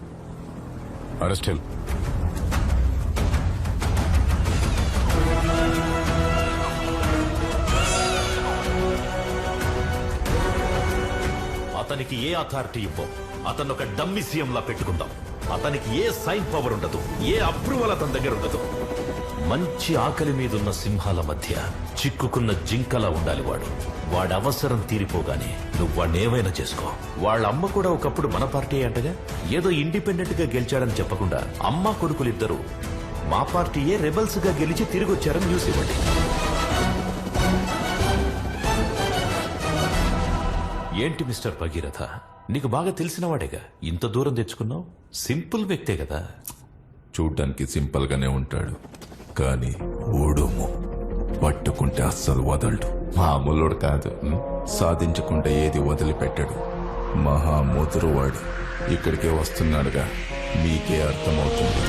Arrest him. అతనికి ఏ అథారిటీ ఇవ్వం. అతను ఒక డమ్మీ సీఎం లా పెట్టుకుందాం. అతనికి ఏ సైన్ పవర్ ఉండదు, ఏ అప్రూవల్ అతని దగ్గర ఉండదు. మంచి ఆకలి మీదున్న సింహాల మధ్య చిక్కుకున్న జింకలా ఉండాలి వాడు. వాడి అవసరం తీరిపోగానే నువ్వు వాడిని ఏమైనా చేసుకో. వాళ్ళ అమ్మ కూడా ఒకప్పుడు మన పార్టీ అంటగా. ఏదో ఇండిపెండెంట్ గా గెలిచాడని చెప్పకుండా అమ్మ కొడుకులిద్దరూ మా పార్టీయే రెబల్స్ గా గెలిచి తిరిగి వచ్చారని న్యూస్ ఇవ్వండి. ఏంటి మిస్టర్ భగీరథ, నీకు బాగా తెలిసిన వాడేగా, ఇంత దూరం తెచ్చుకున్నావు? సింపుల్ వ్యక్తే కదా. చూడ్డానికి సింపుల్ గానే ఉంటాడు, కానీ ఊడుము పట్టుకుంటే అస్సలు వదలడు. మామూలుడు కాదు. సాధించుకుంటే ఏది వదిలిపెట్టాడు. మహా ముదురువాడు. ఇక్కడికే వస్తున్నాడుగా, మీకే అర్థమవుతుంది.